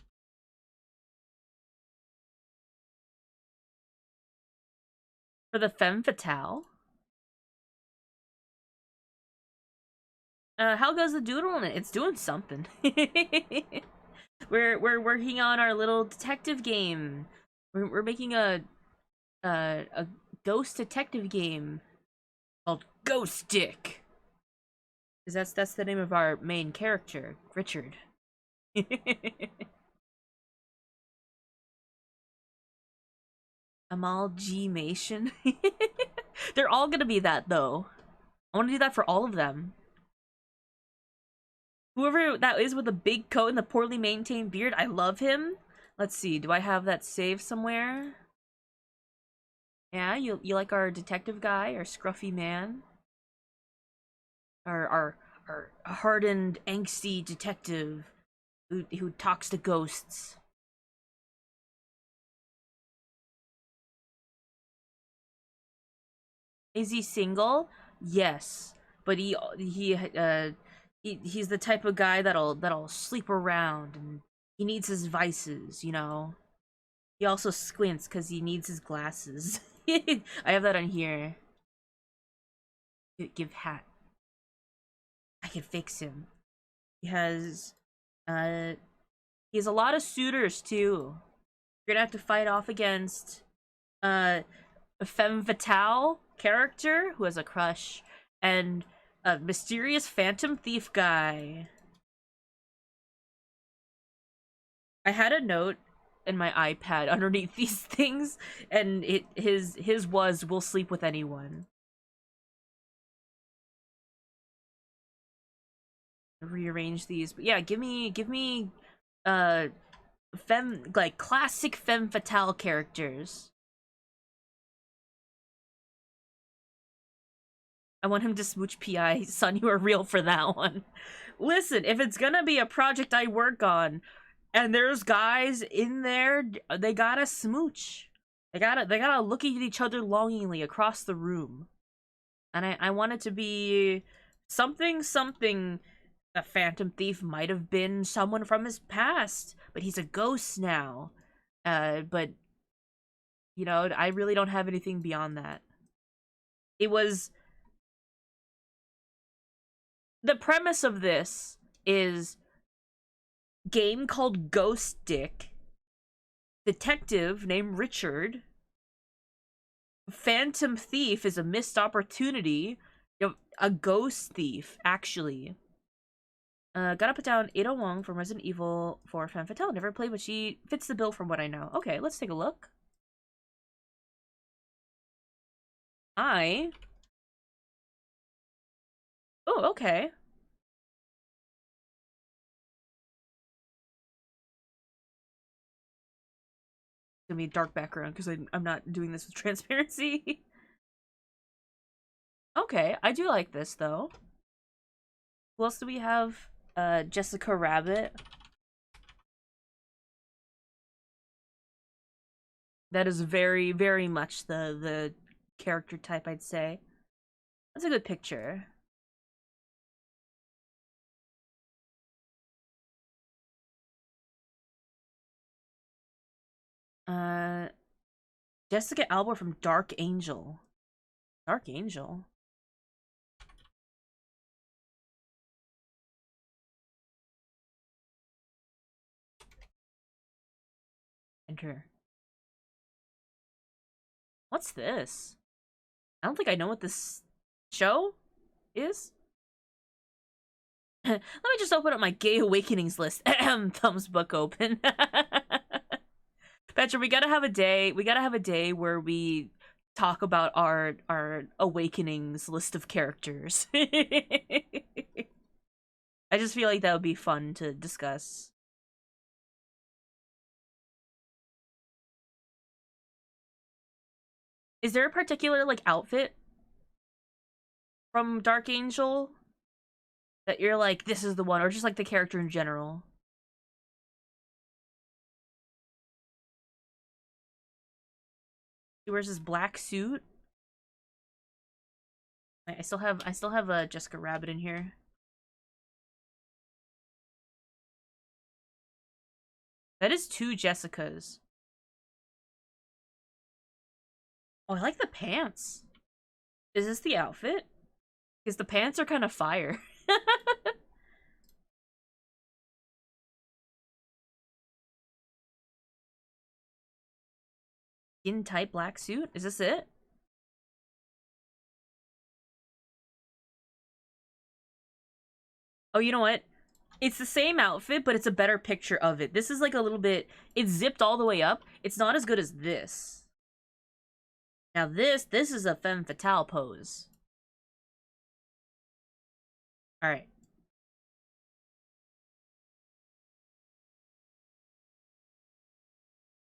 For the femme fatale. How goes the doodle in it? It's doing something. We're working on our little detective game. We're making a ghost detective game called Ghost Dick. Because that's the name of our main character, Richard. Amal G Mation. They're all gonna be that though. I want to do that for all of them. Whoever that is with the big coat and the poorly maintained beard, I love him. Let's see, do I have that saved somewhere? Yeah, you like our detective guy, our scruffy man? Our hardened, angsty detective who talks to ghosts. Is he single? Yes, but he's the type of guy that'll sleep around, and he needs his vices, you know. He also squints because he needs his glasses. I have that on here. Give hat. I can fix him. He has, uh, he has a lot of suitors too. You're gonna have to fight off against, a femme fatale character who has a crush, and a mysterious phantom thief guy. I had a note in my iPad underneath these things, and his was "We'll sleep with anyone." Rearrange these, but yeah, give me femme, like classic femme fatale characters. I want him to smooch PI. Son, you are real for that one. Listen, if it's gonna be a project I work on, and there's guys in there, they gotta smooch. They gotta look at each other longingly across the room. And I want it to be something a phantom thief might have been someone from his past, but he's a ghost now. But you know, I really don't have anything beyond that. It was the premise of this is game called Ghost Dick. detective named Richard. Phantom thief is a missed opportunity. You know, a ghost thief, actually. Gotta put down Ada Wong from Resident Evil 4 Femme Fatale. Never played, but she fits the bill from what I know. Okay, let's take a look. Oh, okay. It's gonna be a dark background because I'm not doing this with transparency. Okay, I do like this, though. Who else do we have? Jessica Rabbit. That is very, very much the character type, I'd say. That's a good picture. Uh, Jessica Alba from Dark Angel. Dark Angel? Enter. What's this? I don't think I know what this show is. Let me just open up my Gay Awakenings list. Thumbs book open. Petra, we gotta have a day. We gotta have a day where we talk about our awakenings list of characters. I just feel like that would be fun to discuss. Is there a particular like outfit from Dark Angel that you're like, this is the one, or just like the character in general? He wears his black suit. I still have a Jessica Rabbit in here. That is two Jessicas. Oh, I like the pants. Is this the outfit? Because the pants are kind of fire. Skin tight black suit? Is this it? Oh, you know what? It's the same outfit, but it's a better picture of it. This is like a little bit... It's zipped all the way up. It's not as good as this. Now this is a femme fatale pose. Alright.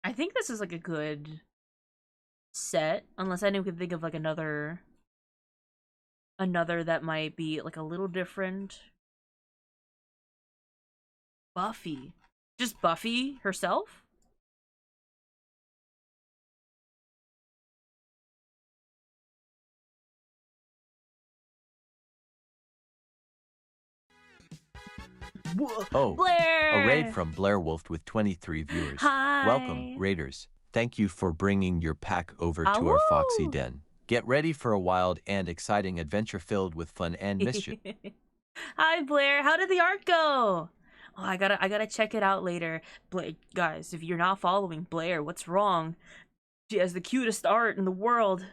I think this is like a good set. Unless anyone can think of like another that might be like a little different. Buffy. Just Buffy herself? Oh, Blair! a raid from Blair Wolf with 23 viewers. Hi! Welcome, raiders. Thank you for bringing your pack over to our Foxy Den. Get ready for a wild and exciting adventure filled with fun and mischief. Hi, Blair. How did the art go? Oh, I gotta check it out later. Blair, guys, if you're not following Blair, what's wrong? She has the cutest art in the world.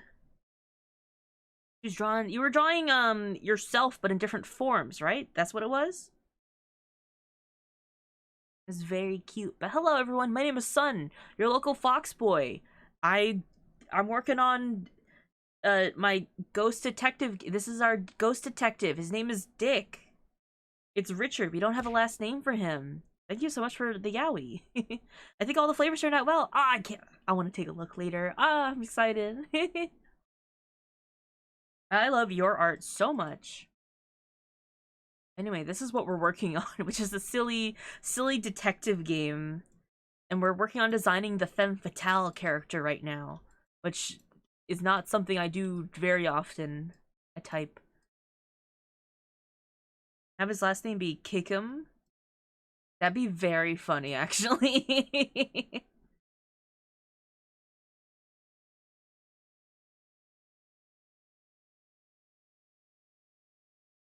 She's drawing. You were drawing yourself, but in different forms, right? That's what it was. It's very cute. But hello, everyone. My name is Sun, your local fox boy. I'm working on my ghost detective. This is our ghost detective. His name is Dick. It's Richard. We don't have a last name for him. Thank you so much for the yowie. I think all the flavors turned out well. Ah, I can't. I want to take a look later. Ah, I'm excited. I love your art so much. Anyway, this is what we're working on, which is a silly detective game. And we're working on designing the femme fatale character right now, which is not something I do very often. I type. Have his last name be Kickham. That'd be very funny, actually.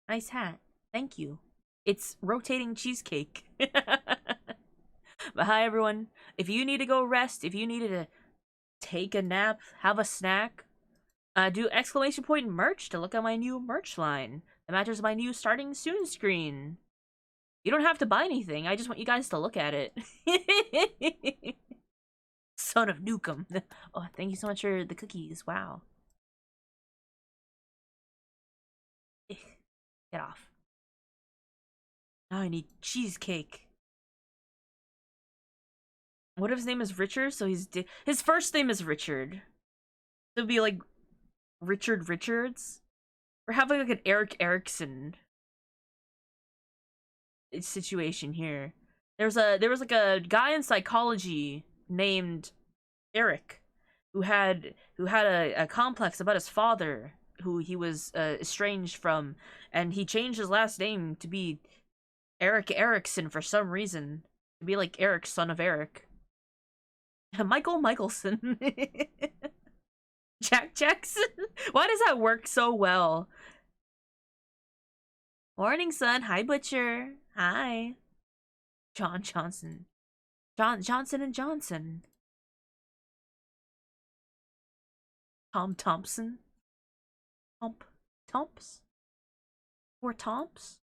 Nice hat. Thank you. It's rotating cheesecake. But hi, everyone. If you need to go rest, if you needed to take a nap, have a snack, do exclamation point merch to look at my new merch line that matches my new starting soon screen. You don't have to buy anything. I just want you guys to look at it. Son of Nukem. Oh, thank you so much for the cookies. Wow. Get off. Now I need cheesecake. What if his name is Richard? So his first name is Richard. So it'd be like Richard Richards. We're having like an Eric Erickson situation here. There was like a guy in psychology named Eric who had a complex about his father who he was estranged from, and he changed his last name to be Eric Erickson for some reason, to be like Eric, son of Eric. Michael Michelson. Jack Jackson. Why does that work so well? Morning, son. Hi, Butcher. Hi. John Johnson. Johnson and Johnson. Tom Thompson. Tomps? Or Tomps?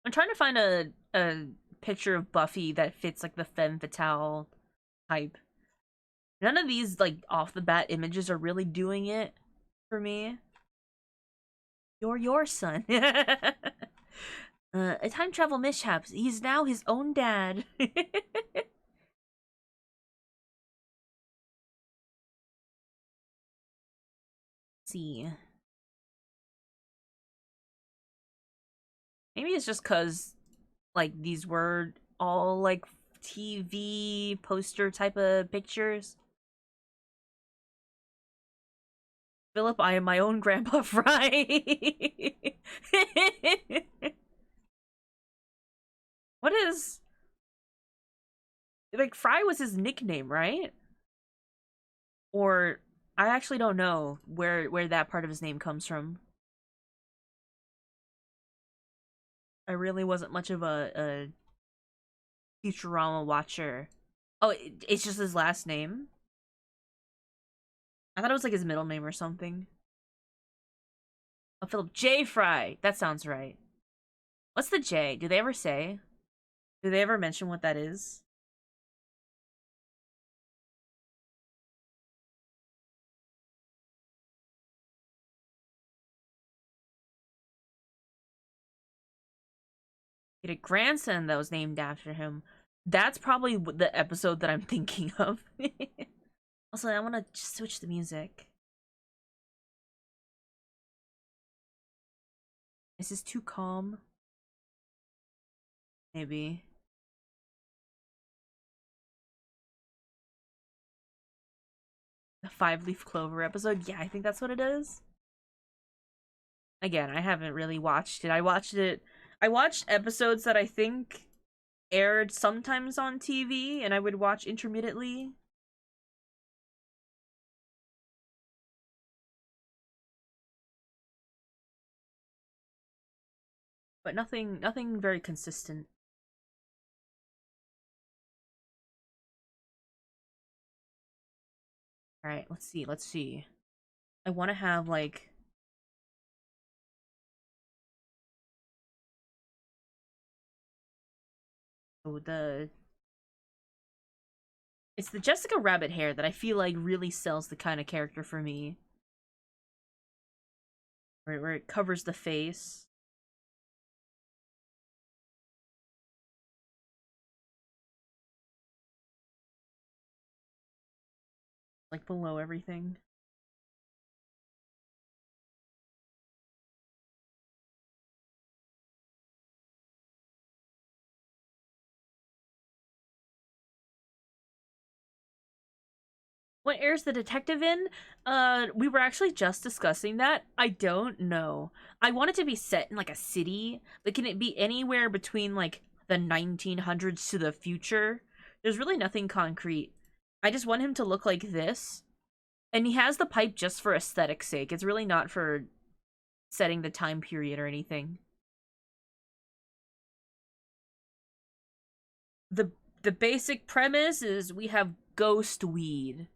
I'm trying to find a picture of Buffy that fits like the femme fatale type. None of these like off the bat images are really doing it for me. You're your son. A time travel mishaps. He's now his own dad. See. Maybe it's just cause like these were all like TV poster type of pictures. Philip, I am my own Grandpa Fry. What is... Like, Fry was his nickname, right? Or... I actually don't know where that part of his name comes from. I really wasn't much of a Futurama watcher. Oh, it's just his last name? I thought it was like his middle name or something. Oh, Philip J. Fry. That sounds right. What's the J? Do they ever say? Do they ever mention what that is? He had a grandson that was named after him. That's probably the episode that I'm thinking of. Also, I want to switch the music. Is this too calm? Maybe. The 5-leaf clover episode? Yeah, I think that's what it is. Again, I haven't really watched it. I watched episodes that I think aired sometimes on TV, and I would watch intermittently. But nothing very consistent. Alright, let's see. I want to have, like... Oh, it's the Jessica Rabbit hair that I feel like really sells the kind of character for me. Where it covers the face. Like below everything. What airs the detective in? We were actually just discussing that. I don't know. I want it to be set in like a city, but can it be anywhere between like the 1900s to the future? There's really nothing concrete. I just want him to look like this. And he has the pipe just for aesthetic's sake. It's really not for setting the time period or anything. the the basic premise is we have ghost weed.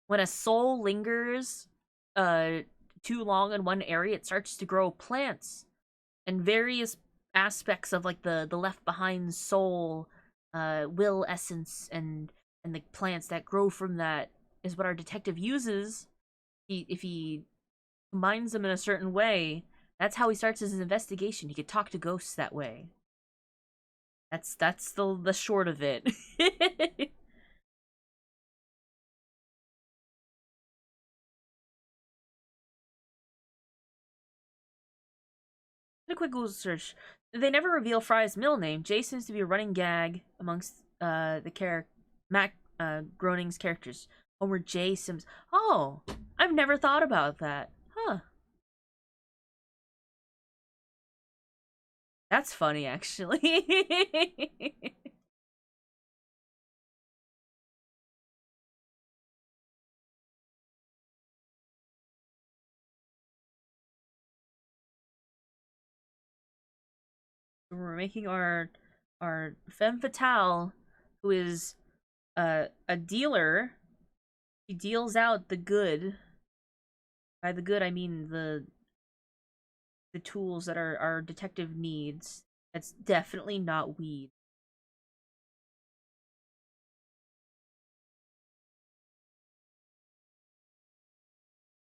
When a soul lingers uh too long in one area, it starts to grow plants and various aspects of like the left behind soul will essence and the plants that grow from that is what our detective uses. If he combines them in a certain way, that's how he starts his investigation. He could talk to ghosts that way. That's the short of it. A quick Google search. They never reveal Fry's middle name. Jay seems to be a running gag amongst Matt Groening's characters. Homer J. Sims. Oh, I've never thought about that. Huh. That's funny, actually. We're making our femme fatale, who is a dealer. She deals out the good. By the good, I mean the tools that our detective needs. That's definitely not weed.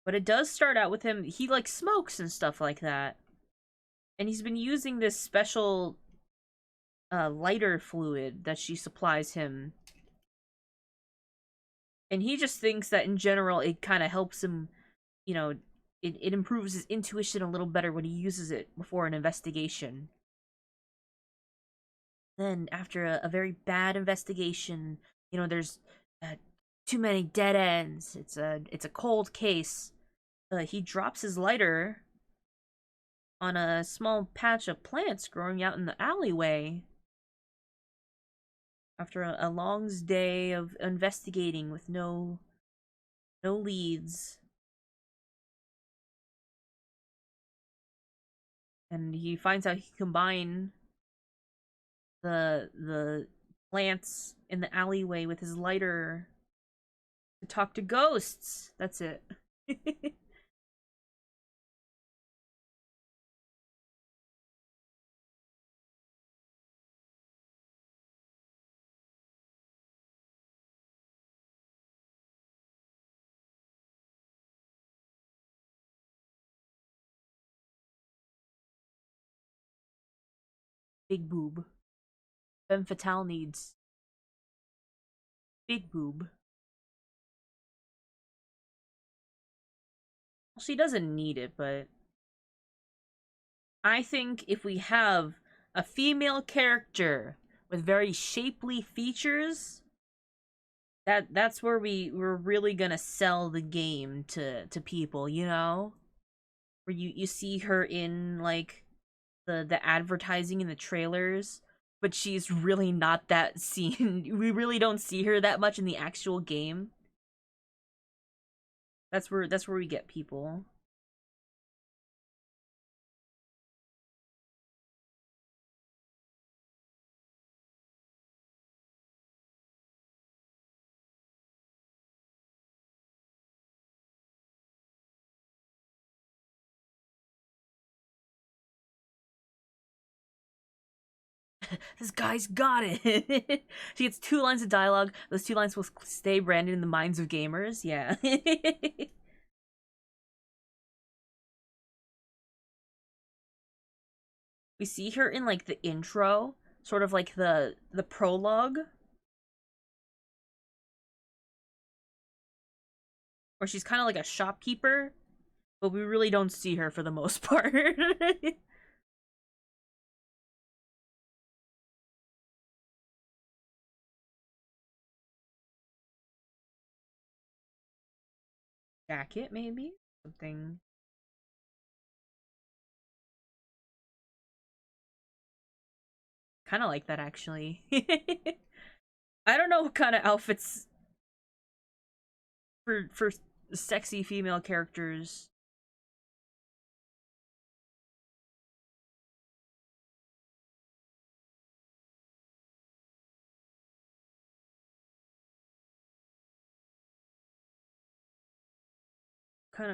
But it does start out with him. He like smokes and stuff like that, and he's been using this special lighter fluid that she supplies him, and he just thinks that in general it kind of helps him, you know, it improves his intuition a little better when he uses it before an investigation. Then after a very bad investigation, there's uh, too many dead ends. It's a cold case. He drops his lighter on a small patch of plants growing out in the alleyway after a long day of investigating with no leads. And he finds out he can combine the plants in the alleyway with his lighter to talk to ghosts. That's it. Big boob. Femme fatale needs big boob. Well, she doesn't need it, but I think if we have a female character with very shapely features, that's where we're really gonna sell the game to people, where you see her in like the advertising and the trailers, but she's really not that seen. We really don't see her that much in the actual game. That's where we get people. This guy's got it. She gets 2 lines of dialogue. Those 2 lines will stay branded in the minds of gamers. Yeah. We see her in like the intro, sort of like the prologue, where she's kind of like a shopkeeper, but we really don't see her for the most part. Jacket, maybe something. Kind of like that actually. I don't know what kind of outfits for sexy female characters.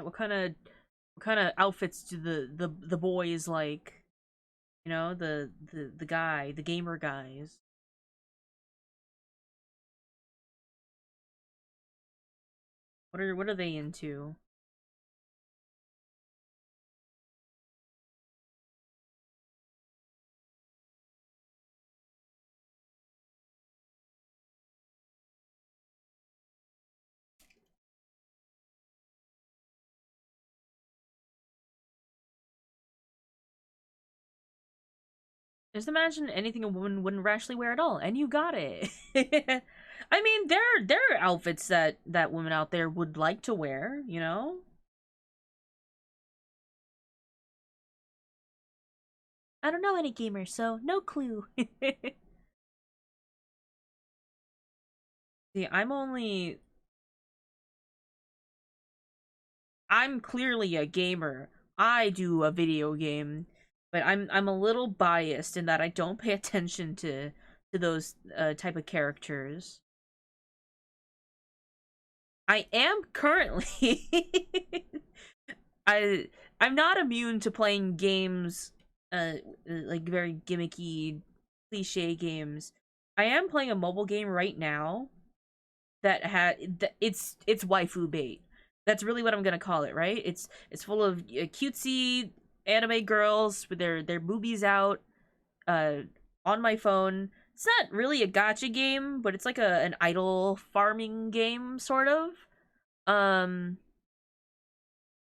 what kind of outfits do the boys like? You know, the gamer guys. What are they into? Just imagine anything a woman wouldn't rashly wear at all, and you got it. I mean, there are outfits that women out there would like to wear, you know? I don't know any gamers, so no clue. See, I'm clearly a gamer. I do a video game, but I'm a little biased in that I don't pay attention to those type of characters. I am currently I I'm not immune to playing games like very gimmicky cliche games. I am playing a mobile game right now that it's waifu bait. That's really what I'm gonna call it, right? It's full of cutesy anime girls with their boobies out uh on my phone. It's not really a gacha game, but it's like an idol farming game sort of. Um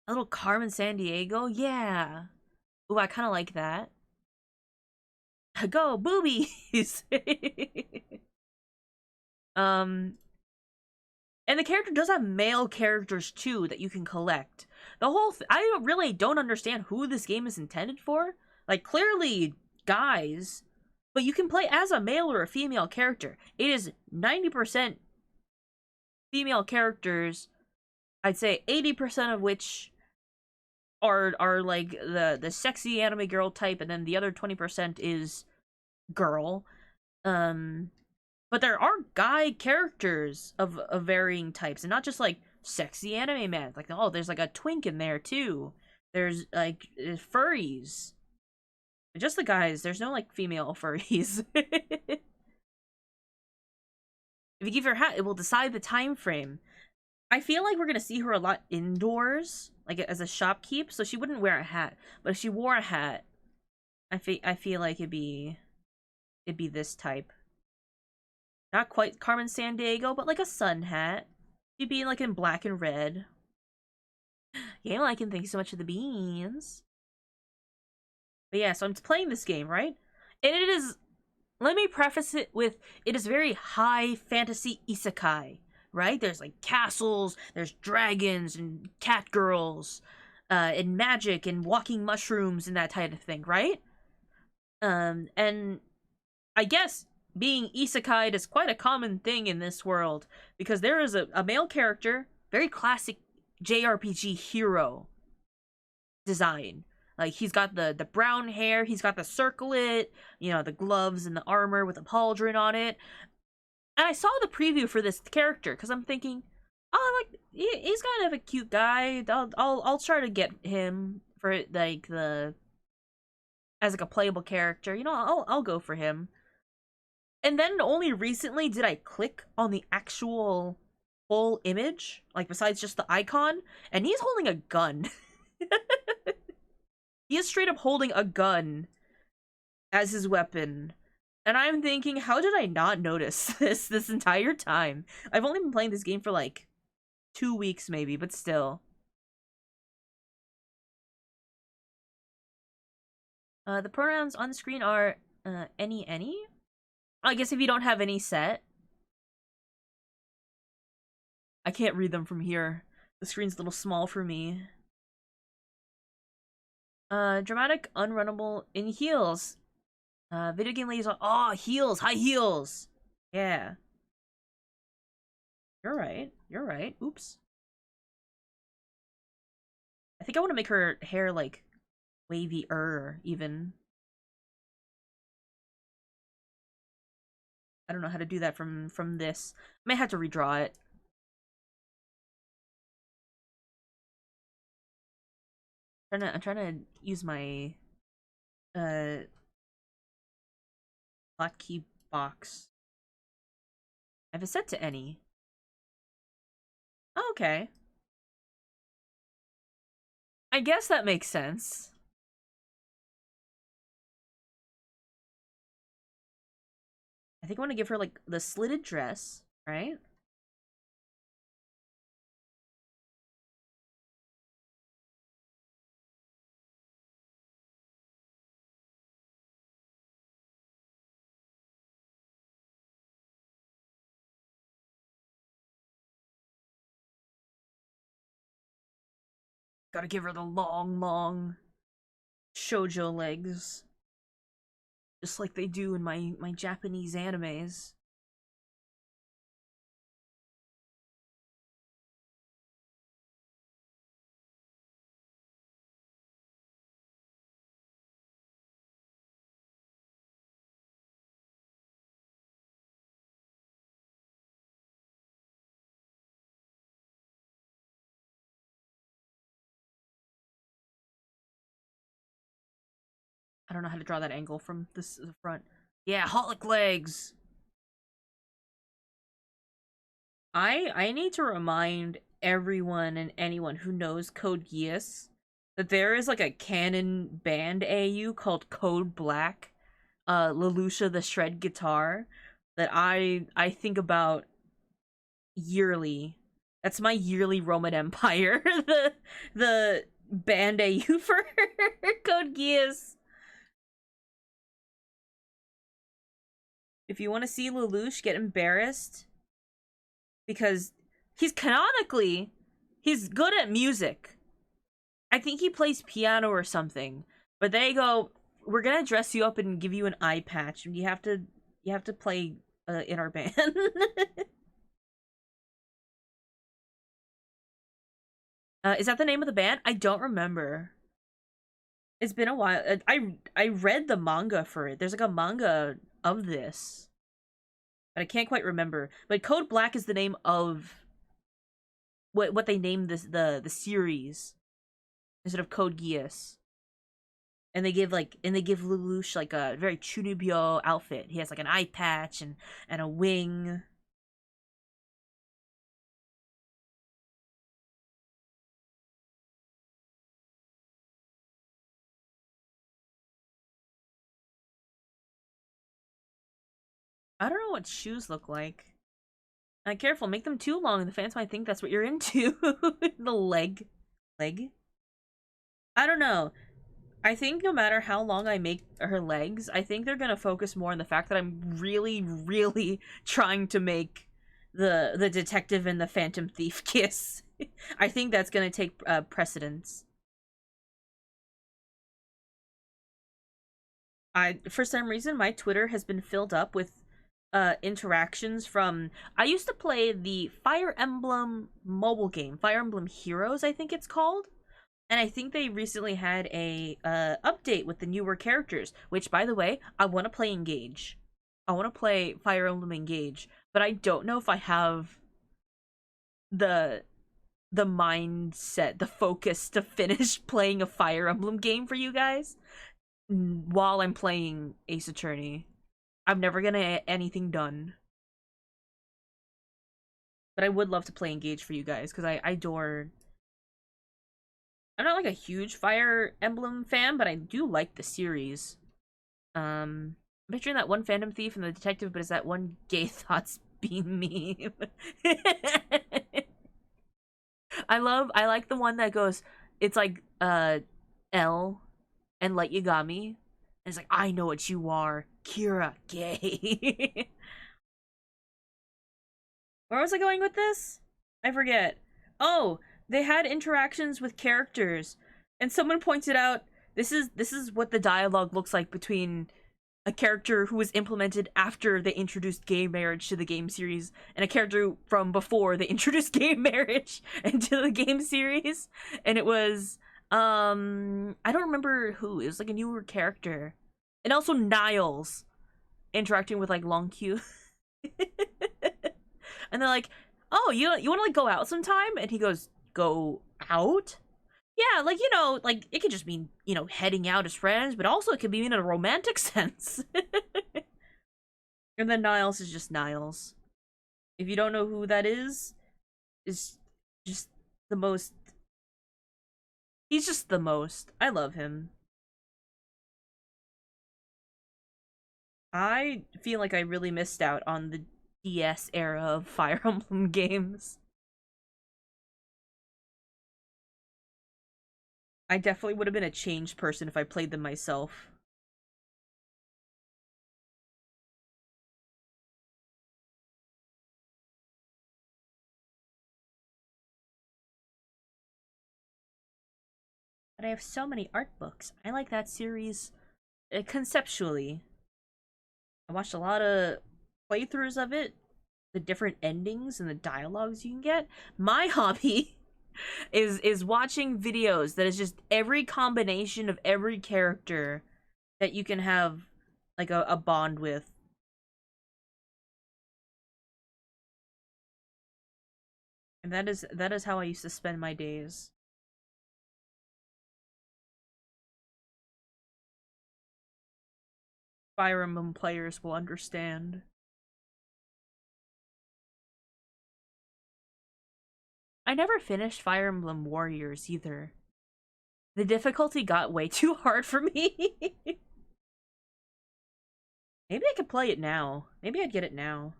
a little Carmen Sandiego, yeah. Ooh, I kind of like that. Go boobies. um And the character does have male characters too that you can collect. I really don't understand who this game is intended for. Like clearly guys, but you can play as a male or a female character. It is 90% female characters. I'd say 80% of which are like the sexy anime girl type, and then the other 20% is girl. Um But there are guy characters of varying types, and not just like sexy anime men. Like, oh, there's like a twink in there too. There's like furries. Just the guys. There's no like female furries. If you give her a hat, it will decide the time frame. I feel like we're gonna see her a lot indoors, like as a shopkeep. So she wouldn't wear a hat. But if she wore a hat, I feel like it'd be this type. Not quite Carmen Sandiego, but like a sun hat. She'd be like in black and red. Game liking, thank you so much for the beans. But yeah, so I'm playing this game, right? And it is, let me preface it with, it is very high fantasy isekai, right? There's like castles, there's dragons and cat girls, and magic and walking mushrooms and that type of thing, right? And I guess being isekai is quite a common thing in this world because there is a male character, very classic JRPG hero design. Like he's got the brown hair, he's got the circlet, the gloves and the armor with a pauldron on it. And I saw the preview for this character because I'm thinking, oh, like he's kind of a cute guy. I'll try to get him for like the as like a playable character. I'll go for him. And then only recently did I click on the actual full image, like besides just the icon, and he's holding a gun. He is straight up holding a gun as his weapon. And I'm thinking, how did I not notice this entire time? I've only been playing this game for like 2 weeks maybe, but still. The pronouns on screen are any. I guess if you don't have any set. I can't read them from here. The screen's a little small for me. Dramatic, unrunnable in heels. Video game ladies are heels, high heels. Yeah. You're right. You're right. Oops. I think I want to make her hair like wavy-er even. I don't know how to do that from this. I may have to redraw it. I'm trying to use my hotkey box. I have it set to any. Oh, okay. I guess that makes sense. I think I want to give her like the slitted dress, right? Gotta give her the long shoujo legs. Just like they do in my Japanese animes. I don't know how to draw that angle from the front. Yeah, Holic legs! I need to remind everyone and anyone who knows Code Geass that there is like a canon band AU called Code Black, Lelouch the Shred Guitar, that I think about yearly. That's my yearly Roman Empire. The band AU for Code Geass. If you want to see Lelouch get embarrassed, because he's canonically, he's good at music. I think he plays piano or something. But they go, we're gonna dress you up and give you an eye patch, and you have to play in our band. Is that the name of the band? I don't remember. It's been a while. I read the manga for it. There's like a manga of this, but I can't quite remember. But Code Black is the name of what they named the series instead of Code Geass. And they give Lelouch like a very Chunibyo outfit. He has like an eye patch and a wing. I don't know what shoes look like. Careful, make them too long. The fans might think that's what you're into. The leg. I don't know. I think no matter how long I make her legs, I think they're gonna focus more on the fact that I'm really, really trying to make the detective and the Phantom Thief kiss. I think that's gonna take precedence. For some reason, my Twitter has been filled up with interactions from. I used to play the Fire Emblem mobile game, Fire Emblem Heroes, I think it's called. And I think they recently had a update with the newer characters, which, by the way, I want to play Engage. I want to play Fire Emblem Engage, but I don't know if I have the mindset, the focus to finish playing a Fire Emblem game for you guys while I'm playing Ace Attorney. I'm never gonna get anything done. But I would love to play Engage for you guys, because I adore. I'm not like a huge Fire Emblem fan, but I do like the series. I'm picturing that one Phantom Thief and the detective, but is that one gay thoughts being meme? I like the one that goes, it's like L and Light Yagami. And it's like, I know what you are, Kira, gay. Where was I going with this? I forget. Oh, they had interactions with characters, and someone pointed out this is what the dialogue looks like between a character who was implemented after they introduced gay marriage to the game series and a character from before they introduced gay marriage into the game series. And it was I don't remember who. It was like a newer character. And also Niles interacting with like Long Q. And they're like, "Oh, you want to like go out sometime?" And he goes, "Go out? Yeah, like, you know, like, it could just mean, you know, heading out as friends, but also it could mean in a romantic sense. And then Niles is just Niles. If you don't know who that is just the most. He's just the most. I love him. I feel like I really missed out on the DS era of Fire Emblem games. I definitely would have been a changed person if I played them myself. But I have so many art books. I like that series conceptually. I watched a lot of playthroughs of it, the different endings and the dialogues you can get. My hobby is watching videos that is just every combination of every character that you can have like a bond with. And that is how I used to spend my days. Fire Emblem players will understand. I never finished Fire Emblem Warriors either. The difficulty got way too hard for me. Maybe I could play it now. Maybe I'd get it now.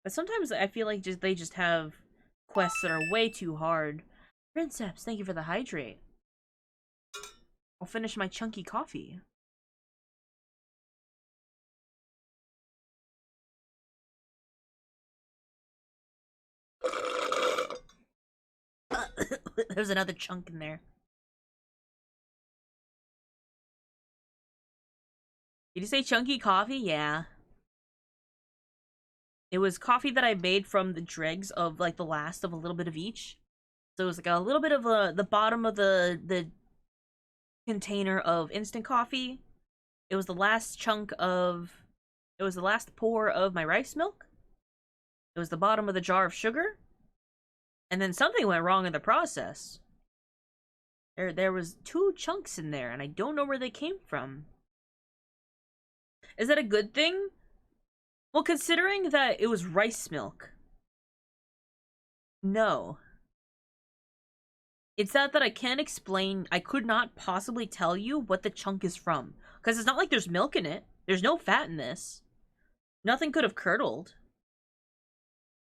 But sometimes I feel like they just have quests that are way too hard. Princeps, thank you for the hydrate. I'll finish my chunky coffee. There's another chunk in there. Did you say chunky coffee? Yeah. It was coffee that I made from the dregs of like the last of a little bit of each. So it was like a little bit of the bottom of the container of instant coffee. It was the last chunk of it was the last pour of my rice milk. It was the bottom of the jar of sugar. And then something went wrong in the process. There was two chunks in there and I don't know where they came from. Is that a good thing? Well, considering that it was rice milk. No. It's that I can't explain. I could not possibly tell you what the chunk is from. Because it's not like there's milk in it. There's no fat in this. Nothing could have curdled.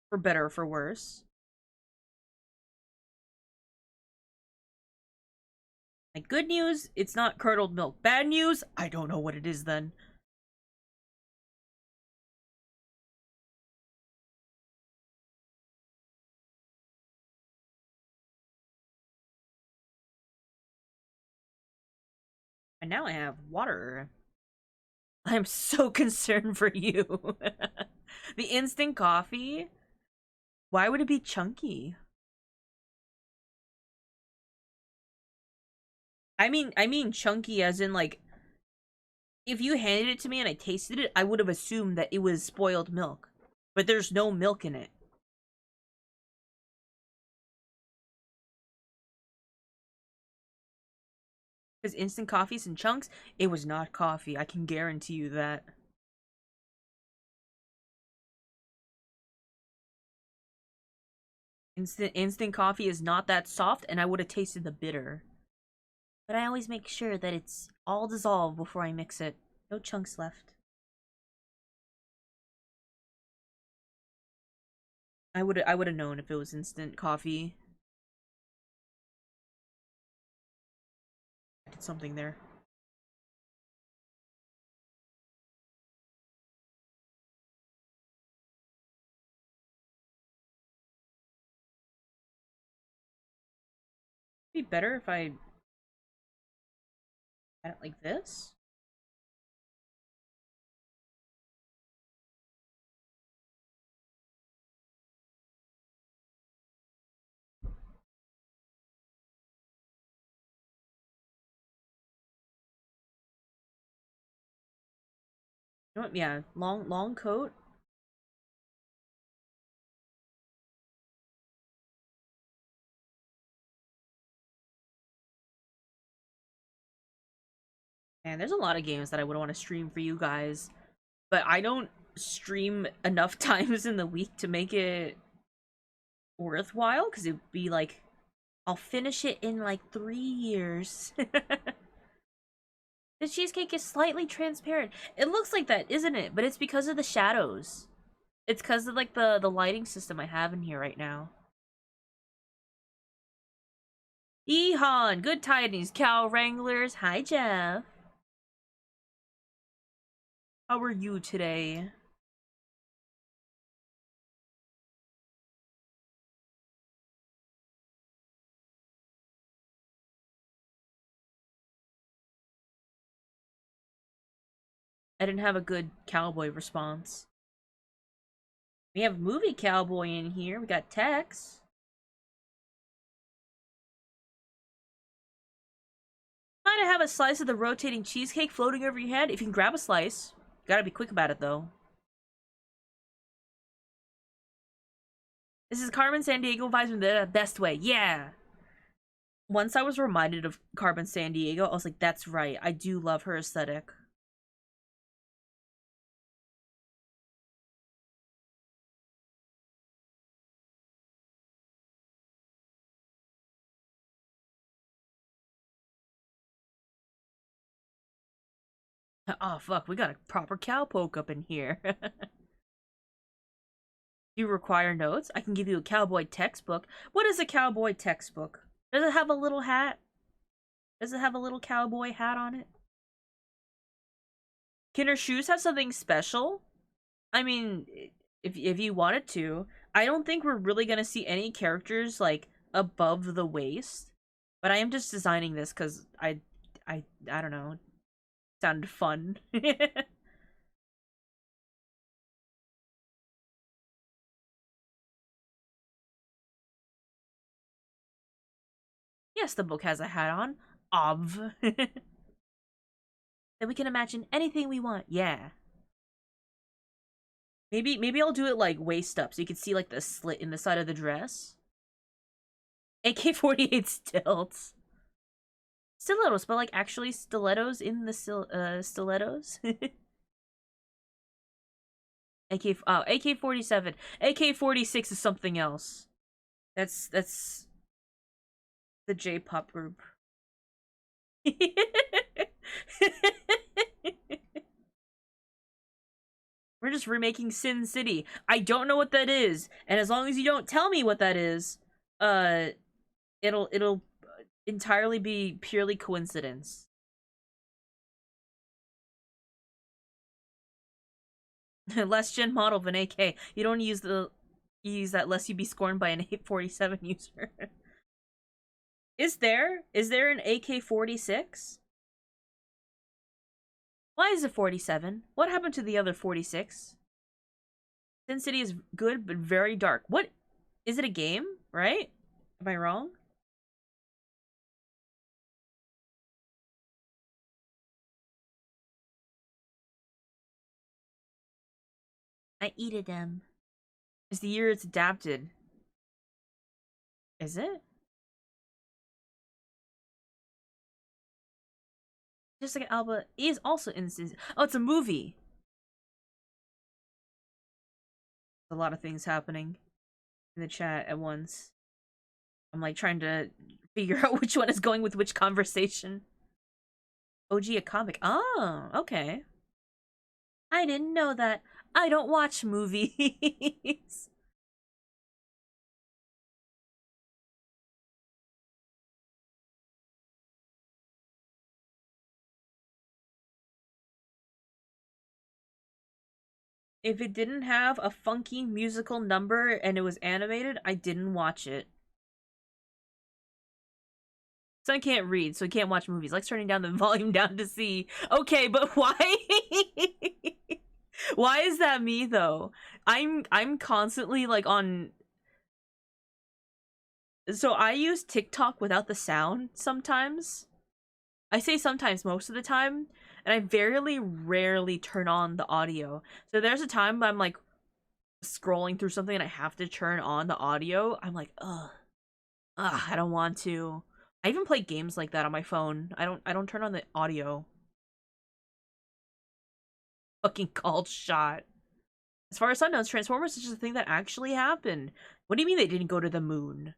For better or for worse. Like, good news, it's not curdled milk. Bad news, I don't know what it is then. And now I have water. I'm so concerned for you. The instant coffee? Why would it be chunky? I mean chunky as in like if you handed it to me and I tasted it, I would have assumed that it was spoiled milk. But there's no milk in it. Because instant coffee's in chunks, it was not coffee. I can guarantee you that. Instant coffee is not that soft, and I would have tasted the bitter. But I always make sure that it's all dissolved before I mix it. No chunks left. I would have known if it was instant coffee. I did something there. It'd be better if I had it like this. You know what? Yeah, long coat. And there's a lot of games that I would want to stream for you guys, but I don't stream enough times in the week to make it worthwhile, because it'd be like, I'll finish it in like 3 years. The cheesecake is slightly transparent. It looks like that, isn't it? But it's because of the shadows. It's because of like the lighting system I have in here right now. Ehan, good tidings, cow wranglers. Hi, Jeff. How are you today? I didn't have a good cowboy response. We have movie cowboy in here. We got Tex. Might I have a slice of the rotating cheesecake floating over your head? If you can grab a slice. Gotta be quick about it, though. This is Carmen Sandiego vibes in the best way. Yeah! Once I was reminded of Carmen Sandiego, I was like, that's right. I do love her aesthetic. Oh, fuck. We got a proper cowpoke up in here. Do you require notes? I can give you a cowboy textbook. What is a cowboy textbook? Does it have a little hat? Does it have a little cowboy hat on it? Can her shoes have something special? I mean, if you wanted to. I don't think we're really gonna see any characters, like, above the waist. But I am just designing this because I don't know. Sounded fun. Yes, the book has a hat on. Of. Then we can imagine anything we want. Yeah. Maybe I'll do it like waist up so you can see like the slit in the side of the dress. AK-48 stilts. Stilettos, but like actually stilettos in the stilettos. AK-47. AK-46 is something else. That's the J-pop group. We're just remaking Sin City. I don't know what that is, and as long as you don't tell me what that is, it'll entirely be purely coincidence. Less gen model of an AK. You don't use that lest you be scorned by an 847 user. Is there an AK-46? Why is it 47? What happened to the other 46? Sin City is good, but very dark. What? Is it a game, right? Am I wrong? I eated them. It's the year it's adapted. Is it? Jessica Alba is also in Sin City. Oh, it's a movie. A lot of things happening in the chat at once. I'm like trying to figure out which one is going with which conversation. OG a comic. Oh, okay. I didn't know that. I don't watch movies. If it didn't have a funky musical number and it was animated, I didn't watch it. Son can't read, so he can't watch movies. Likes turning down the volume down to see. Okay, but why? Why is that me though? I'm constantly like on. So I use TikTok without the sound sometimes. I say sometimes, most of the time, and I very rarely turn on the audio. So there's a time I'm like scrolling through something and I have to turn on the audio. I'm like, ugh, I don't want to. I even play games like that on my phone. I don't turn on the audio. fucking called shot. As far as I know, Transformers is just a thing that actually happened. What do you mean they didn't go to the moon?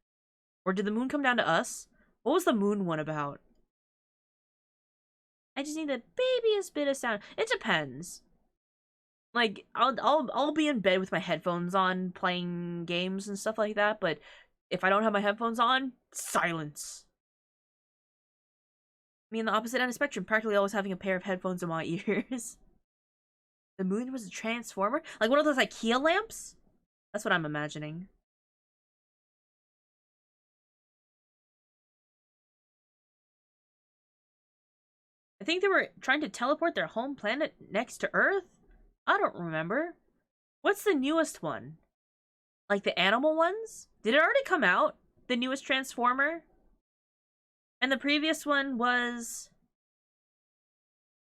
Or did the moon come down to us? What was the moon one about? I just need the babyest bit of sound. It depends. Like, I'll be in bed with my headphones on, playing games and stuff like that, but if I don't have my headphones on, silence. Me on the opposite end of the spectrum, practically always having a pair of headphones in my ears. The moon was a transformer? Like one of those IKEA lamps? That's what I'm imagining. I think they were trying to teleport their home planet next to Earth? I don't remember. What's the newest one? Like the animal ones? Did it already come out? The newest Transformer? And the previous one was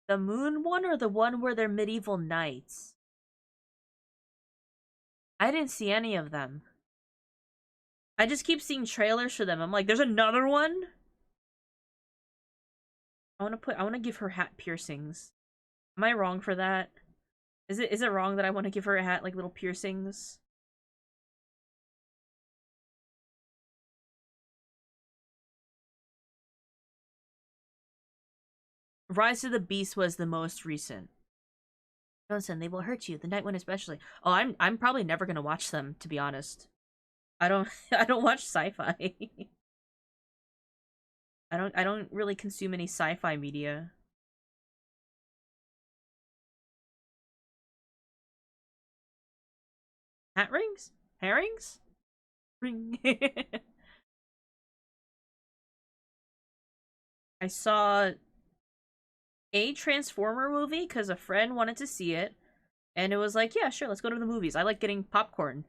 the moon one or the one where they're medieval knights? I didn't see any of them. I just keep seeing trailers for them. I'm like, there's another one? I want to give her hat piercings. Am I wrong for that? Is it wrong that I want to give her a hat like little piercings? Rise of the Beast was the most recent. Listen, they will hurt you. The night one especially. Oh, I'm probably never gonna watch them, to be honest. I don't I don't watch sci-fi. I don't really consume any sci-fi media. Hat rings? Herrings? Ring. I saw a Transformer movie because a friend wanted to see it, and it was like, yeah, sure, let's go to the movies. I like getting popcorn.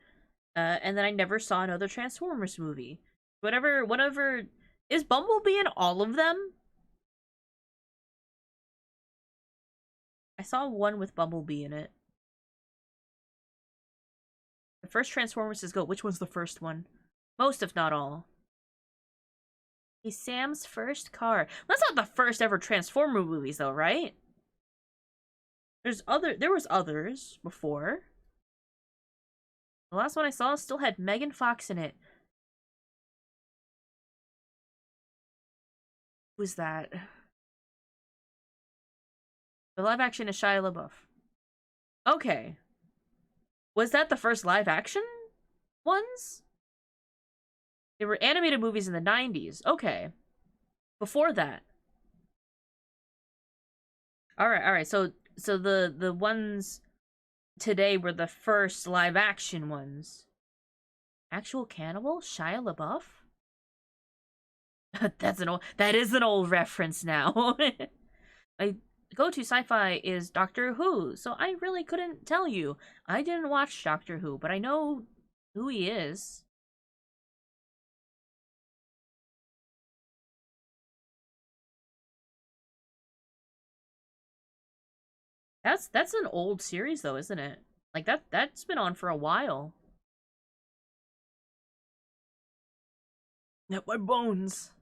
And then I never saw another Transformers movie. Whatever. Is Bumblebee in all of them? I saw one with Bumblebee in it. The first Transformers is Go. Which one's the first one? Most, if not all. He's Sam's first car. That's not the first ever Transformer movies, though, right? There was others before. The last one I saw still had Megan Fox in it. Who was that? The live action is Shia LaBeouf. Okay. Was that the first live action ones? They were animated movies in the 90s. Okay. Before that. Alright. So the ones today were the first live action ones. Actual Cannibal? Shia LaBeouf? That is an old reference now. My go-to sci-fi is Doctor Who, so I really couldn't tell you. I didn't watch Doctor Who, but I know who he is. That's an old series though, isn't it? Like that's been on for a while. Not my bones.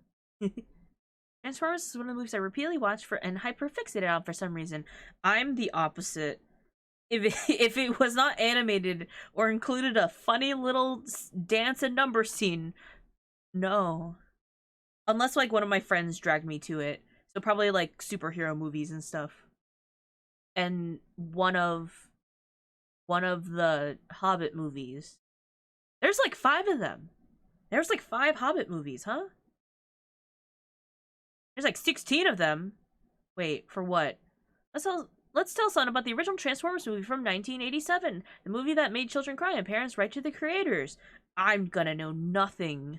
Transformers is one of the movies I repeatedly watch for and hyperfixated on for some reason. I'm the opposite. If it was not animated or included a funny little dance and number scene, no. Unless like one of my friends dragged me to it. So probably like superhero movies and stuff. And one of the Hobbit movies. There's like 5 of them. There's like 5 Hobbit movies, huh? There's like 16 of them. Wait, for what? Let's tell someone about the original Transformers movie from 1987. The movie that made children cry and parents write to the creators. I'm gonna know nothing.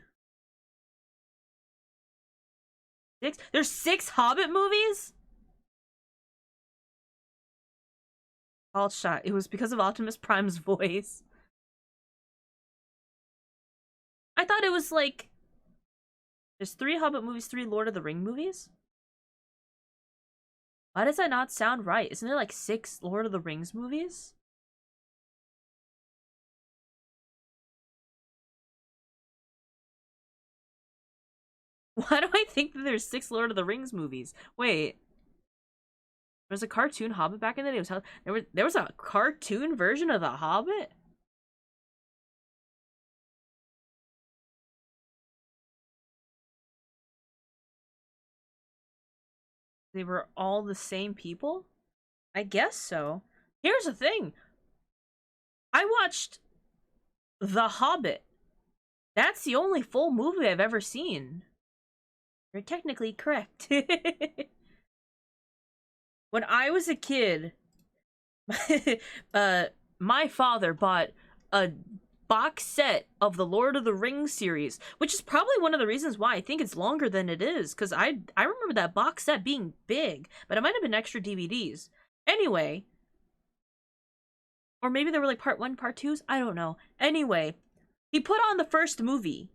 There's 6 Hobbit movies? All shot. It was because of Optimus Prime's voice. I thought it was like there's 3 Hobbit movies, 3 Lord of the Ring movies? Why does that not sound right? Isn't there like 6 Lord of the Rings movies? Why do I think that there's 6 Lord of the Rings movies? Wait. There was a cartoon Hobbit back in the day. There was a cartoon version of the Hobbit? They were all the same people? I guess so. Here's the thing. I watched The Hobbit. That's the only full movie I've ever seen. You're technically correct. When I was a kid, my father bought a box set of the Lord of the Rings series, which is probably one of the reasons why I think it's longer than it is, because I remember that box set being big, but it might have been extra DVDs. Anyway, or maybe they were like part 1, part 2s, I don't know. Anyway, he put on the first movie.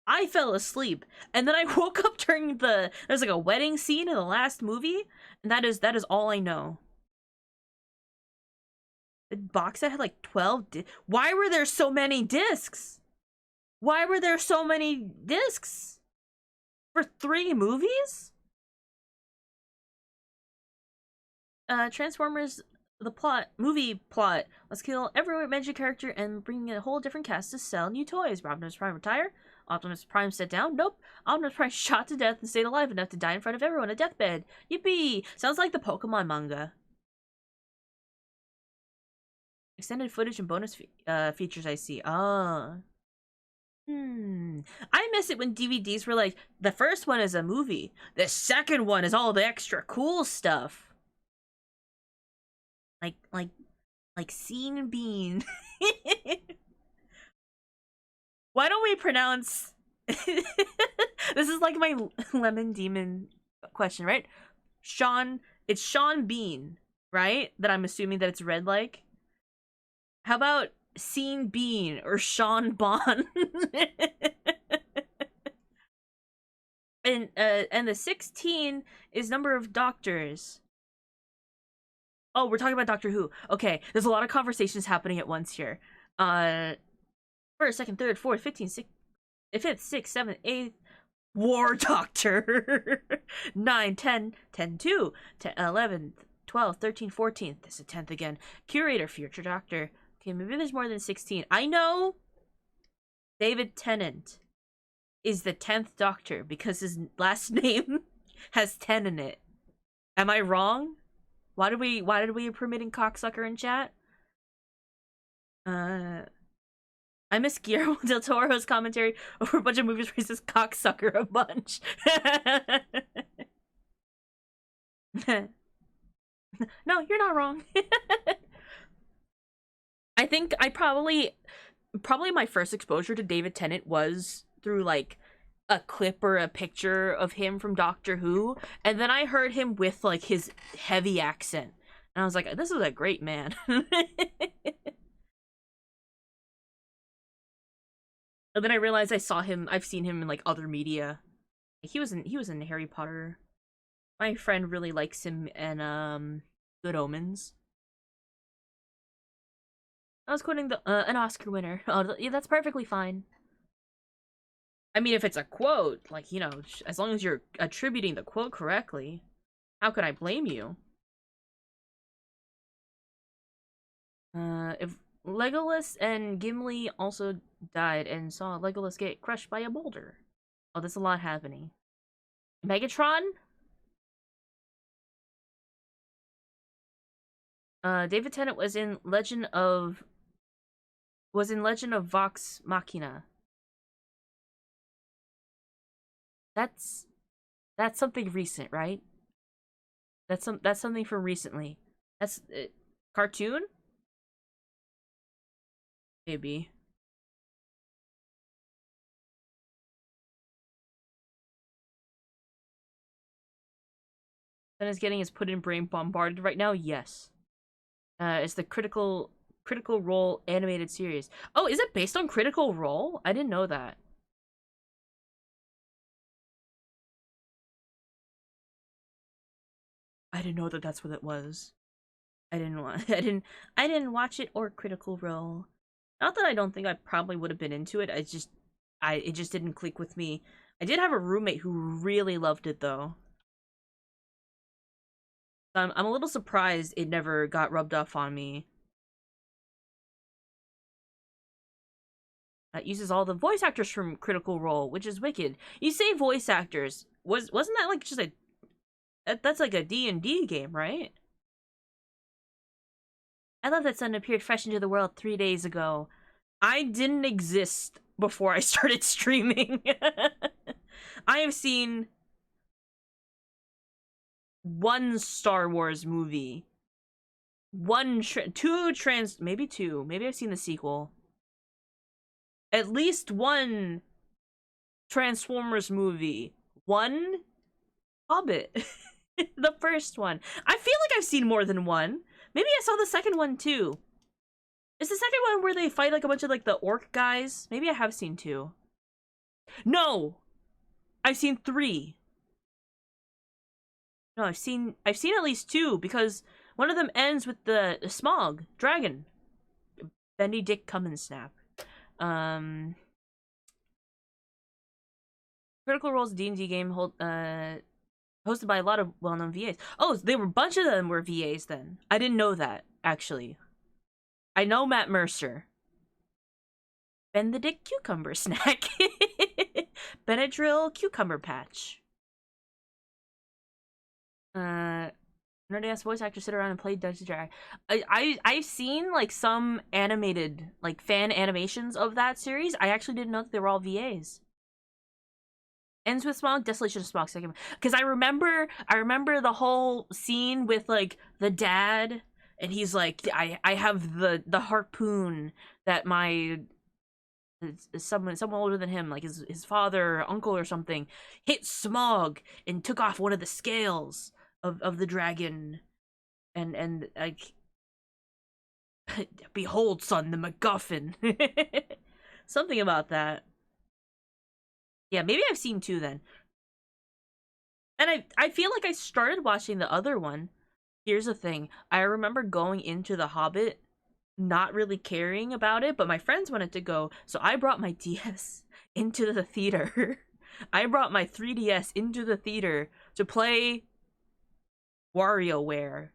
I fell asleep, and then I woke up during there's like a wedding scene in the last movie, and that is all I know. The box set had like 12 Why were there so many discs? Why were there so many discs? For 3 movies? Transformers, movie plot. Let's kill every major character and bring in a whole different cast to sell new toys. Optimus Prime retire? Optimus Prime sit down? Nope. Optimus Prime shot to death and stayed alive enough to die in front of everyone on a deathbed. Yippee! Sounds like the Pokemon manga. Extended footage and bonus features I see. Ah. I miss it when DVDs were like, the first one is a movie. The second one is all the extra cool stuff. Like Scene Bean. Why don't we pronounce... This is like my Lemon Demon question, right? It's Sean Bean, right? That I'm assuming that it's read like. How about Scene Bean or Sean Bon? And the 16 is number of doctors. Oh, we're talking about Doctor Who. Okay, there's a lot of conversations happening at once here. First, second, third, fourth, 15, 6, fifth, sixth, seventh, eighth, War Doctor. 9, 10, 10, 2, 10, 11, 12, 13, 14. This is 10th again. Curator, Future Doctor. Okay, maybe there's more than 16. I know David Tennant is the 10th Doctor because his last name has 10 in it. Am I wrong? Why did we permitting cocksucker in chat? I miss Guillermo del Toro's commentary over a bunch of movies where he says cocksucker a bunch. No, you're not wrong. I think I probably my first exposure to David Tennant was through like a clip or a picture of him from Doctor Who, and then I heard him with like his heavy accent, and I was like, this is a great man. And then I realized I've seen him in like other media. He was in Harry Potter. My friend really likes him in Good Omens. I was quoting an Oscar winner. Oh, yeah, that's perfectly fine. I mean, if it's a quote, like, you know, as long as you're attributing the quote correctly, how could I blame you? If Legolas and Gimli also died and saw Legolas get crushed by a boulder. Oh, there's a lot happening. Megatron? David Tennant was in Legend of Vox Machina. That's something recent, right? That's something from recently. That's cartoon? Maybe. Then is getting his put in brain bombarded right now? Yes. It's the Critical Role animated series. Oh, is it based on Critical Role? I didn't know that. I didn't know that that's what it was. I didn't watch it or Critical Role. Not that I don't think I probably would have been into it. It just didn't click with me. I did have a roommate who really loved it though. I'm a little surprised it never got rubbed off on me. It uses all the voice actors from Critical Role, which is wicked. You say voice actors. Wasn't that like just a... That's like a D&D game, right? I love that Sun appeared fresh into the world 3 days ago. I didn't exist before I started streaming. I have seen one Star Wars movie. Maybe two. Maybe I've seen the sequel. At least one Transformers movie. One Hobbit. The first one. I feel like I've seen more than one. Maybe I saw the second one too. Is the second one where they fight like a bunch of like the orc guys? Maybe I have seen two. No! I've seen three. No, I've seen at least two, because one of them ends with the Smog dragon. Bendy Dick Cummins snap. Critical Role's D&D game hosted by a lot of well-known VAs. Oh, they were a bunch of them were VAs then. I didn't know that, actually. I know Matt Mercer. Ben the Dick Cucumber Snack. Benadryl Cucumber Patch. Nerdy-ass voice actors sit around and play Dungeons & Dragons. I've seen like some animated, like fan animations of that series. I actually didn't know that they were all VAs. Ends with Smog, Desolation of Smog, second. Because I remember the whole scene with like the dad, and he's like, I have the harpoon that my someone older than him, like his father or uncle or something, hit Smog and took off one of the scales of the dragon, and like, behold, son, the MacGuffin. Something about that. Yeah, maybe I've seen two then. And I feel like I started watching the other one. Here's the thing. I remember going into The Hobbit, not really caring about it, but my friends wanted to go, so I brought my DS into the theater. I brought my 3DS into the theater to play WarioWare,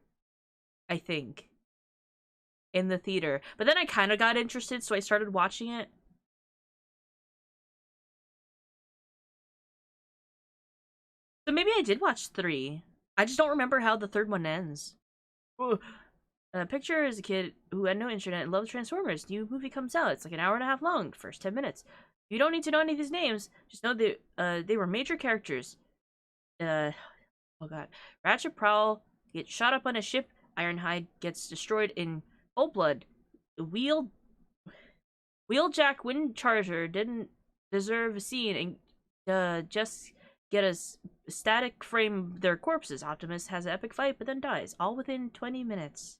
I think, in the theater. But then I kind of got interested, so I started watching it. So maybe I did watch 3. I just don't remember how the third one ends. Picture is a kid who had no internet and loved Transformers. New movie comes out. It's like an hour and a half long. First 10 minutes. You don't need to know any of these names. Just know that they were major characters. Oh god. Ratchet Prowl gets shot up on a ship. Ironhide gets destroyed in Cold Blood. Wheeljack Windcharger didn't deserve a scene and just get a static frame their corpses. Optimus has an epic fight but then dies, all within 20 minutes.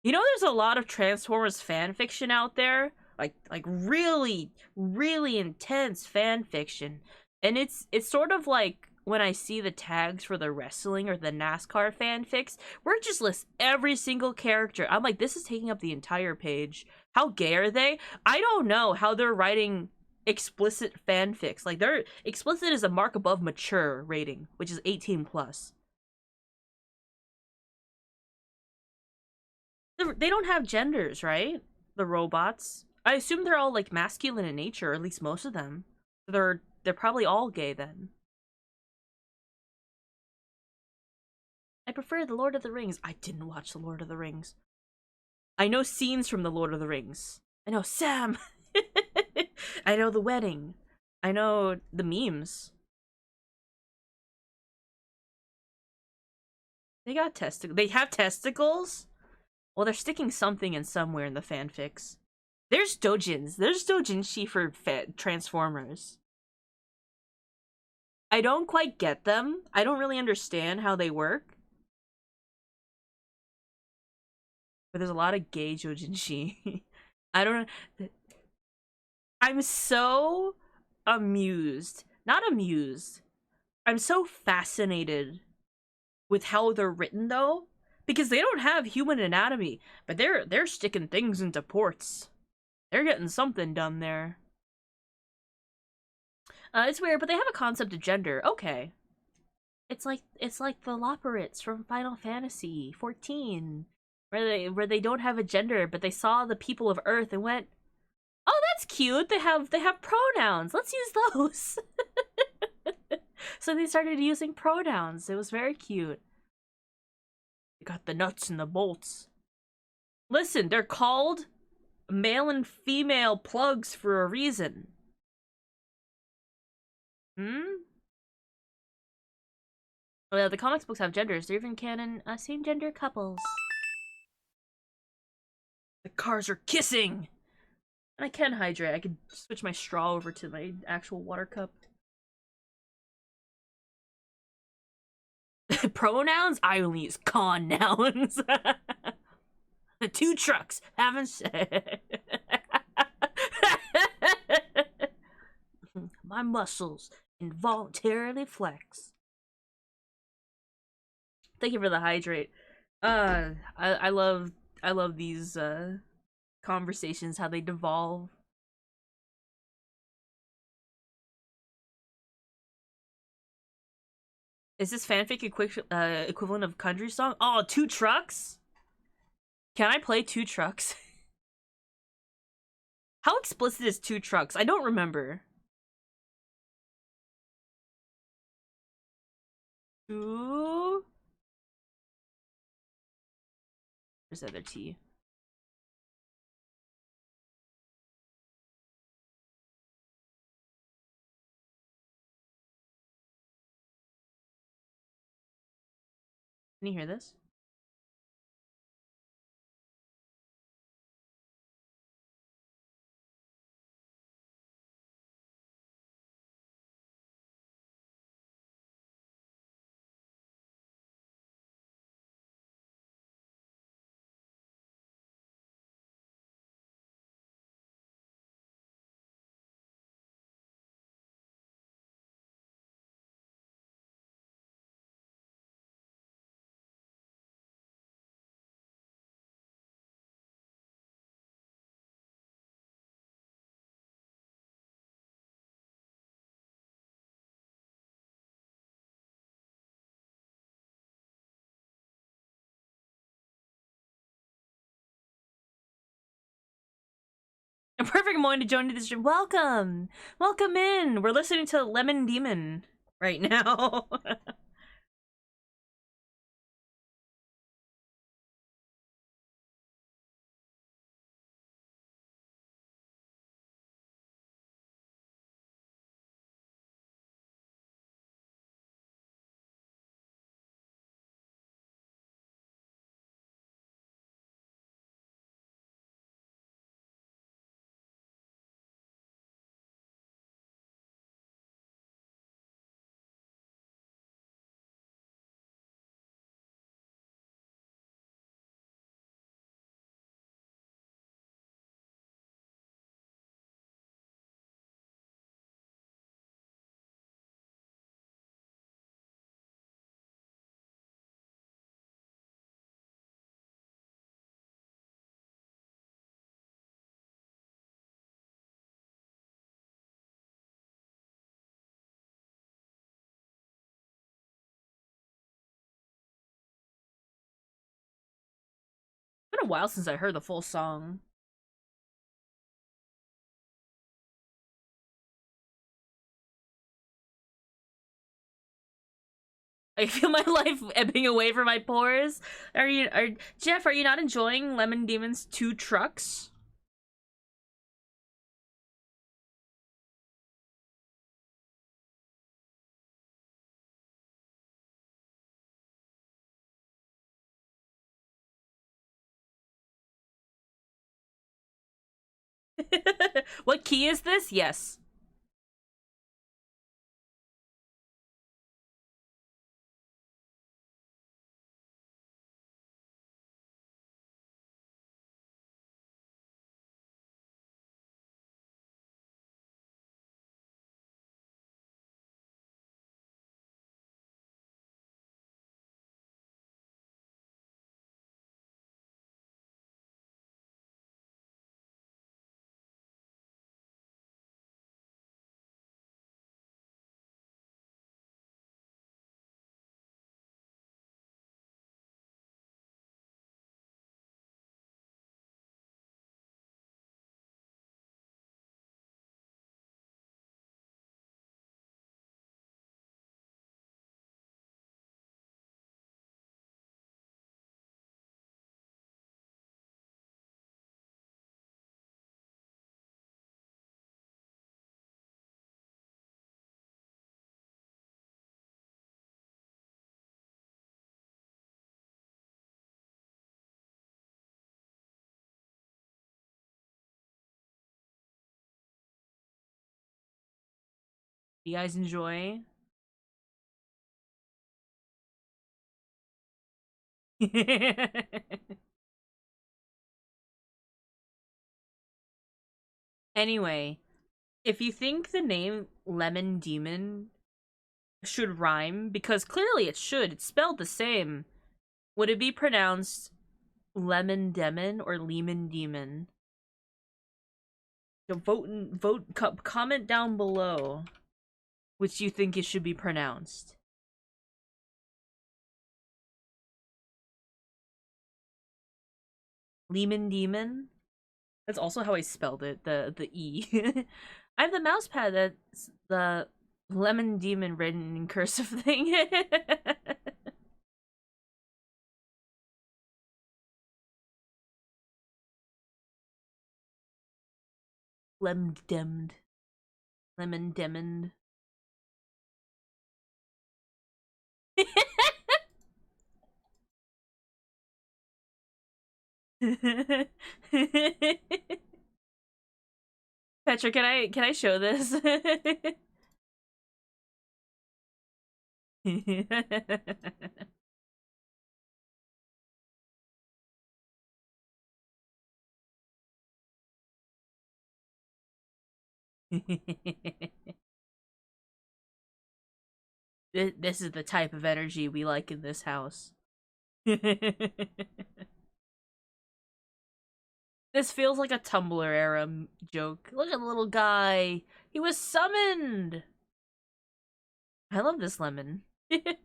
You know, there's a lot of Transformers fan fiction out there, like really intense fan fiction, and it's sort of like when I see the tags for the wrestling or the NASCAR fanfics, where it just lists every single character. I'm like, this is taking up the entire page. How gay are they? I don't know how they're writing explicit fanfics. Like, they're explicit is a mark above mature rating, which is 18 plus. They don't have genders, right? The robots. I assume they're all like masculine in nature, or at least most of them. They're probably all gay then. I prefer The Lord of the Rings. I didn't watch The Lord of the Rings. I know scenes from The Lord of the Rings. I know Sam. I know the wedding. I know the memes. They got testicles. They have testicles? Well, they're sticking something in somewhere in the fanfics. There's dojins. There's dojinshi for Transformers. I don't quite get them. I don't really understand how they work. But there's a lot of gay dojinshi. I don't know. I'm so amused. Not amused. I'm so fascinated with how they're written, though. Because they don't have human anatomy, but they're sticking things into ports. They're getting something done there. It's weird, but they have a concept of gender. Okay. it's like the Loporrits from Final Fantasy 14, where they don't have a gender, but they saw the people of Earth and went, "Oh, that's cute. They have pronouns. Let's use those." So they started using pronouns. It was very cute. They got the nuts and the bolts. Listen, they're called male and female plugs for a reason. Hmm? Oh yeah, the comics books have genders. They're even canon same-gender couples. The cars are kissing! And I can hydrate. I could switch my straw over to my actual water cup. Pronouns? I only use con nouns. The two trucks haven't said. My muscles involuntarily flex. Thank you for the hydrate. I love these conversations, how they devolve. Is this fanfic equivalent of country song? Oh, two trucks? Can I play two trucks? How explicit is two trucks? I don't remember. Two. Where's the other T? Can you hear this? A perfect moment to join the stream. Welcome! Welcome in! We're listening to Lemon Demon right now. It's been a while since I heard the full song. I feel my life ebbing away from my pores. Jeff, are you not enjoying Lemon Demon's Two Trucks? What key is this? Yes. You guys enjoy? Anyway, if you think the name Lemon Demon should rhyme, because clearly it should, it's spelled the same, would it be pronounced Lemon Demon or Lemon Demon? So comment down below which you think it should be pronounced. Lemon Demon? That's also how I spelled it, the E. I have the mouse pad that's the Lemon Demon written in cursive thing. Lemon Demmed. Lemon Demon. Petra, can I show this? This is the type of energy we like in this house. This feels like a Tumblr era joke. Look at the little guy. He was summoned. I love this lemon. This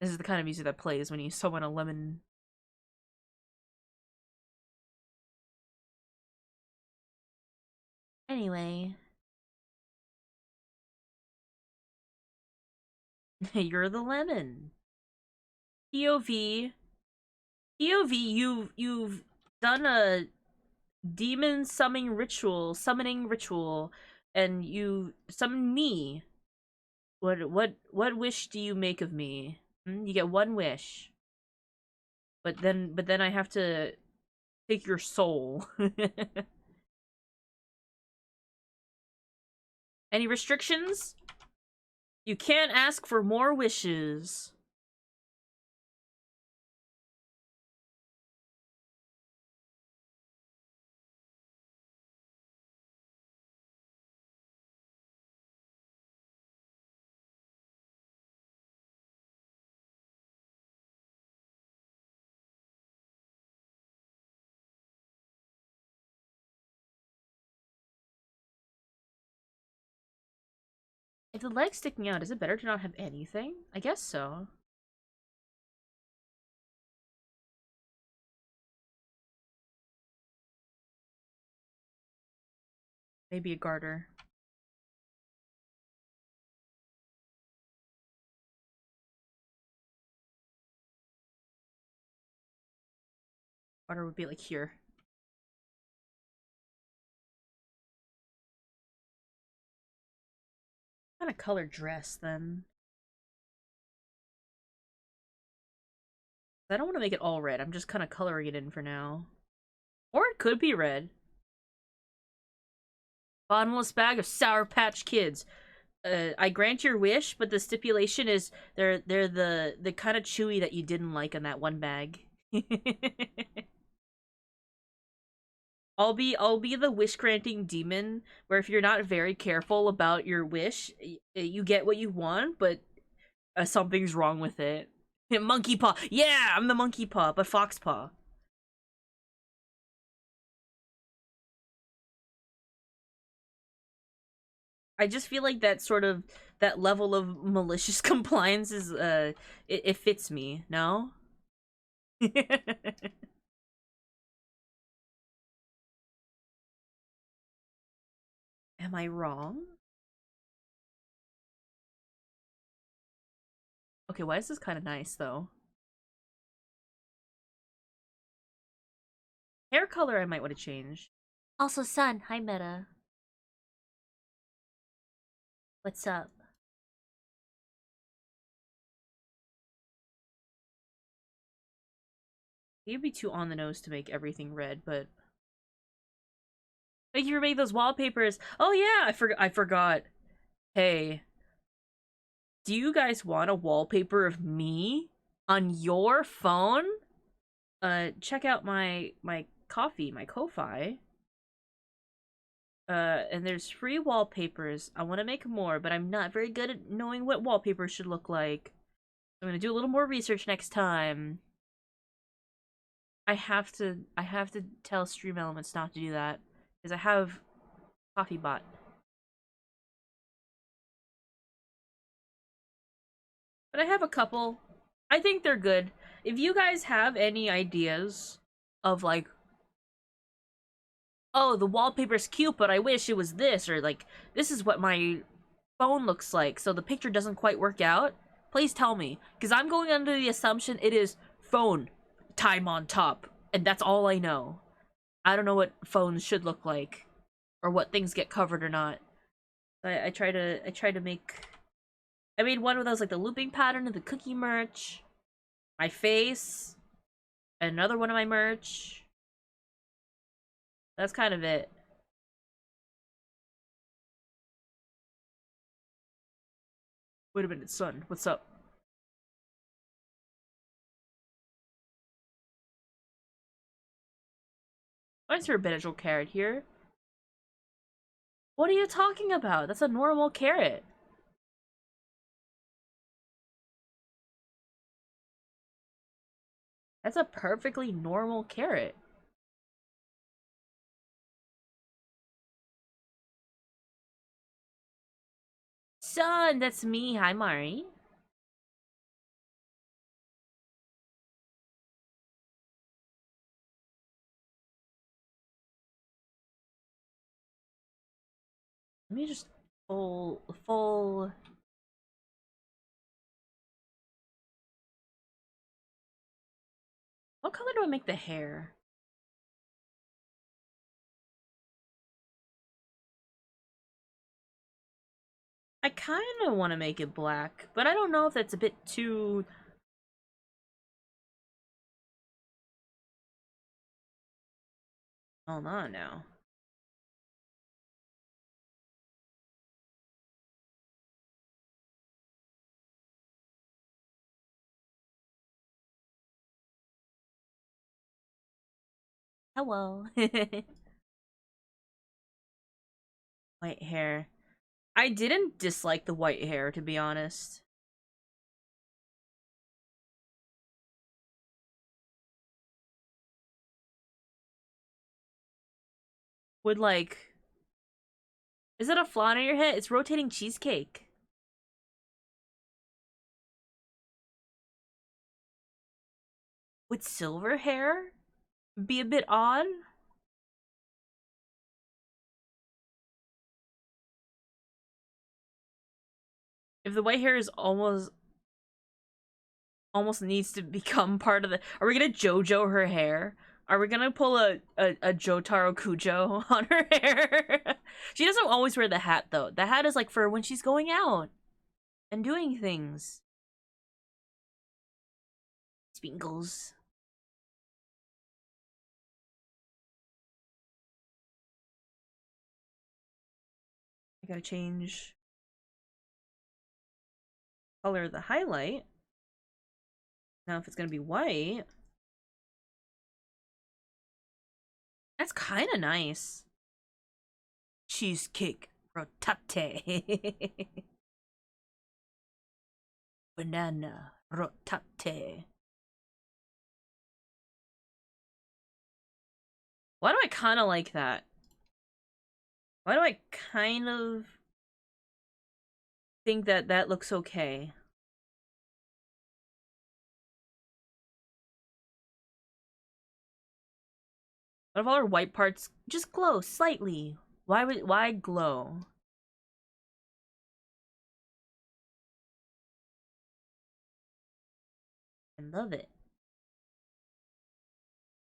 is the kind of music that plays when you summon a lemon. Anyway. You're the lemon. POV. POV, you've done a demon summoning ritual, and you summon me. What wish do you make of me? You get one wish. But then I have to take your soul. Any restrictions? You can't ask for more wishes. If the leg's sticking out, is it better to not have anything? I guess so. Maybe a garter. Garter would be like here. What kind of color dress then? I don't want to make it all red. I'm just kind of coloring it in for now. Or it could be red. Bottomless bag of Sour Patch Kids. I grant your wish, but the stipulation is they're the kind of chewy that you didn't like on that one bag. I'll be the wish granting demon where if you're not very careful about your wish, you get what you want, but something's wrong with it. Monkey paw. Yeah, I'm the monkey paw, but fox paw. I just feel like that level of malicious compliance is it fits me, no? Am I wrong? Okay, why is this kind of nice though? Hair color I might want to change. Also, Sun, hi Meta. What's up? It'd be too on the nose to make everything red, but Thank you for making those wallpapers. Oh yeah, I forgot. Hey, do you guys want a wallpaper of me on your phone? Check out my coffee, my Ko-fi. And there's free wallpapers. I want to make more, but I'm not very good at knowing what wallpapers should look like. I'm gonna do a little more research next time. I have to tell Stream Elements not to do that because I have Coffee Bot. But I have a couple. I think they're good. If you guys have any ideas of like, oh, the wallpaper's cute, but I wish it was this, or like, this is what my phone looks like, so the picture doesn't quite work out, please tell me. Because I'm going under the assumption it is phone time on top, and that's all I know. I don't know what phones should look like, or what things get covered or not. I try to make. I made one with like the looping pattern of the cookie merch, my face, and another one of my merch. That's kind of it. Wait a minute, son. What's up? Why is there a Benadryl carrot here? What are you talking about? That's a normal carrot. That's a perfectly normal carrot. Son, that's me. Hi, Mari. Let me just full. What color do I make the hair? I kind of want to make it black, but I don't know if that's a bit too. Hold on now. Hello. White hair. I didn't dislike the white hair, to be honest. Would like. Is it a fly on your head? It's rotating cheesecake. Would silver hair be a bit odd? If the white hair is almost needs to become part of the. Are we gonna JoJo her hair? Are we gonna pull a Jotaro Kujo on her hair? She doesn't always wear the hat though. The hat is like for when she's going out and doing things. Spinkles. I gotta change color of the highlight. Now if it's gonna be white. That's kind of nice. Cheesecake rotate. Banana rotate. Why do I kind of like that? Why do I kind of think that that looks okay? What if all our white parts just glow slightly? Why glow? I love it.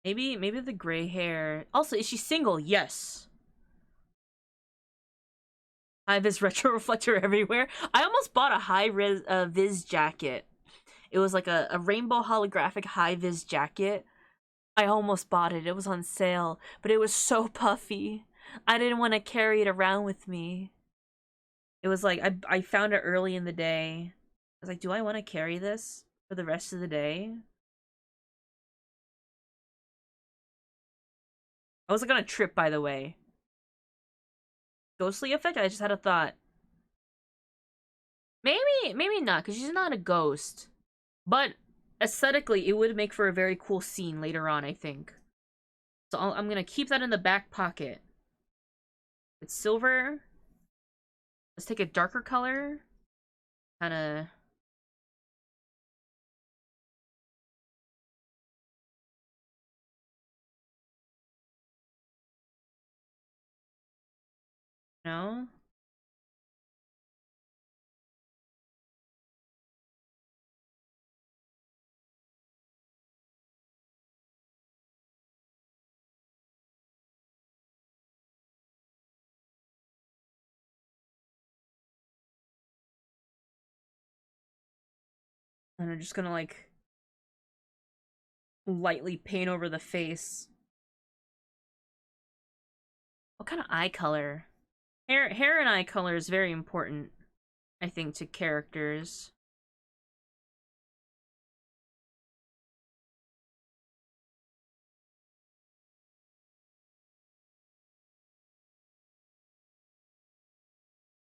Maybe the gray hair. Also, is she single? Yes. High vis retro reflector everywhere. I almost bought a high vis jacket. It was like a rainbow holographic high vis jacket. I almost bought it. It was on sale, but it was so puffy. I didn't want to carry it around with me. It was like I found it early in the day. I was like, do I want to carry this for the rest of the day? I was like on a trip, by the way. Ghostly effect? I just had a thought. Maybe not, because she's not a ghost. But aesthetically, it would make for a very cool scene later on, I think. So I'm gonna keep that in the back pocket. It's silver. Let's take a darker color. Kinda... No? And I'm just gonna, like, lightly paint over the face. What kind of eye color? Hair and eye color is very important, I think, to characters.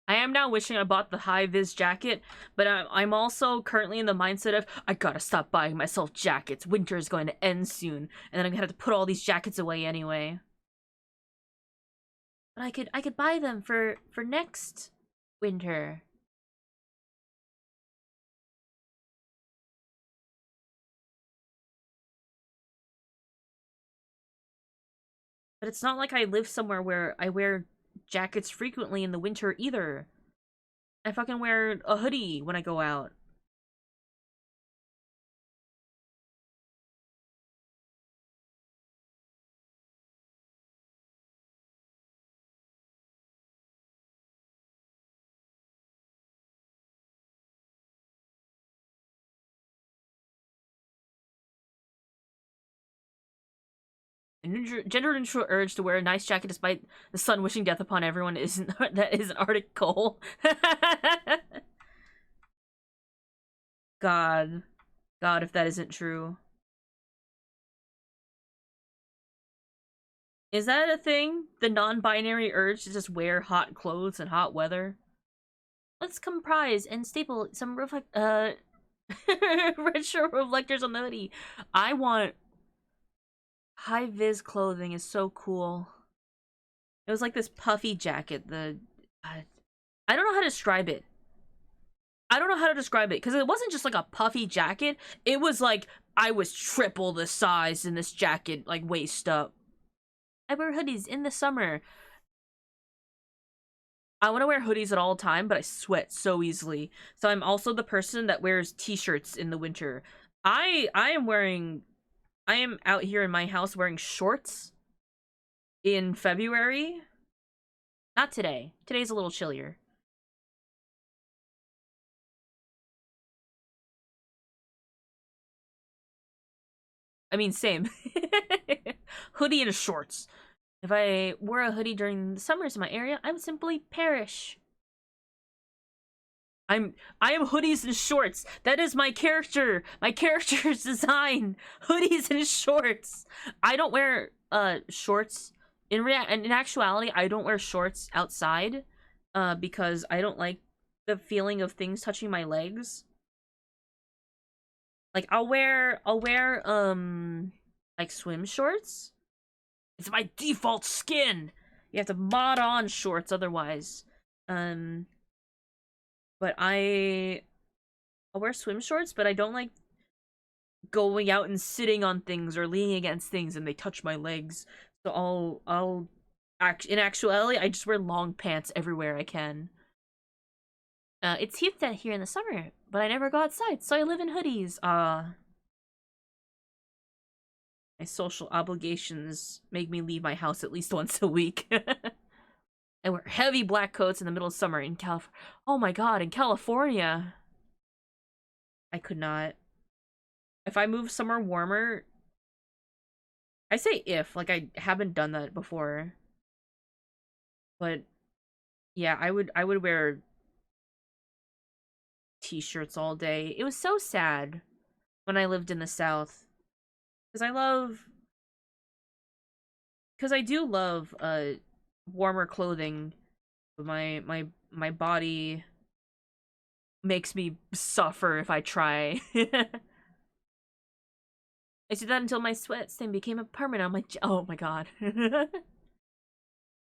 I am now wishing I bought the high-vis jacket, but I'm also currently in the mindset of, I gotta stop buying myself jackets. Winter is going to end soon, and then I'm gonna have to put all these jackets away anyway. But I could buy them for next winter. But it's not like I live somewhere where I wear jackets frequently in the winter either. I fucking wear a hoodie when I go out. A gender-neutral urge to wear a nice jacket despite the sun wishing death upon everyone isn't that is an Arctic coal. God. God, if that isn't true. Is that a thing? The non-binary urge to just wear hot clothes in hot weather? Let's comprise and staple some retro reflectors on the hoodie. I want high-vis clothing is so cool. It was like this puffy jacket. I don't know how to describe it. I don't know how to describe it because it wasn't just like a puffy jacket. It was like I was triple the size in this jacket, like waist up. I wear hoodies in the summer. I want to wear hoodies at all time, but I sweat so easily. So I'm also the person that wears t-shirts in the winter. I am out here in my house wearing shorts in February. Not today. Today's a little chillier. I mean, same. Hoodie and shorts. If I wore a hoodie during the summers in my area, I would simply perish. I am hoodies and shorts. That is my character. My character's design. Hoodies and shorts. I don't wear shorts in actuality, I don't wear shorts outside because I don't like the feeling of things touching my legs. Like I'll wear like swim shorts. It's my default skin. You have to mod on shorts otherwise. Um but I'll wear swim shorts, but I don't like going out and sitting on things or leaning against things and they touch my legs. So I'll in actuality, I just wear long pants everywhere I can. It's heat that here in the summer, but I never go outside, so I live in hoodies. My social obligations make me leave my house at least once a week. I wear heavy black coats in the middle of summer in California. Oh my god, in California. I could not. If I move somewhere warmer, I say if, like I haven't done that before. But yeah, I would wear t-shirts all day. It was so sad when I lived in the South because I do love warmer clothing, but my body makes me suffer if I try. I did that until my sweat stain became a permanent on my oh my god.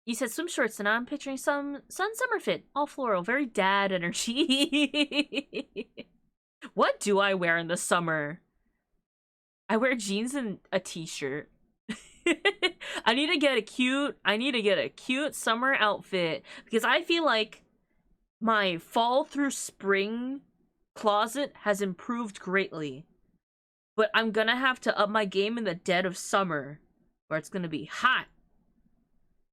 You said swim shorts, and now I'm picturing some summer fit, all floral, very dad energy. What do I wear in the summer? I wear jeans and a t-shirt. I need to get a cute summer outfit because I feel like my fall through spring closet has improved greatly. But I'm gonna have to up my game in the dead of summer where it's gonna be hot.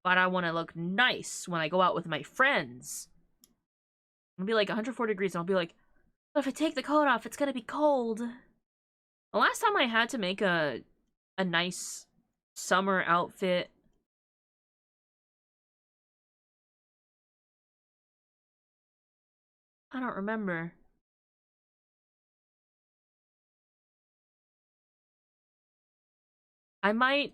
But I want to look nice when I go out with my friends. It'll be like 104 degrees and I'll be like, but if I take the coat off, it's gonna be cold. The last time I had to make a nice summer outfit, I don't remember. I might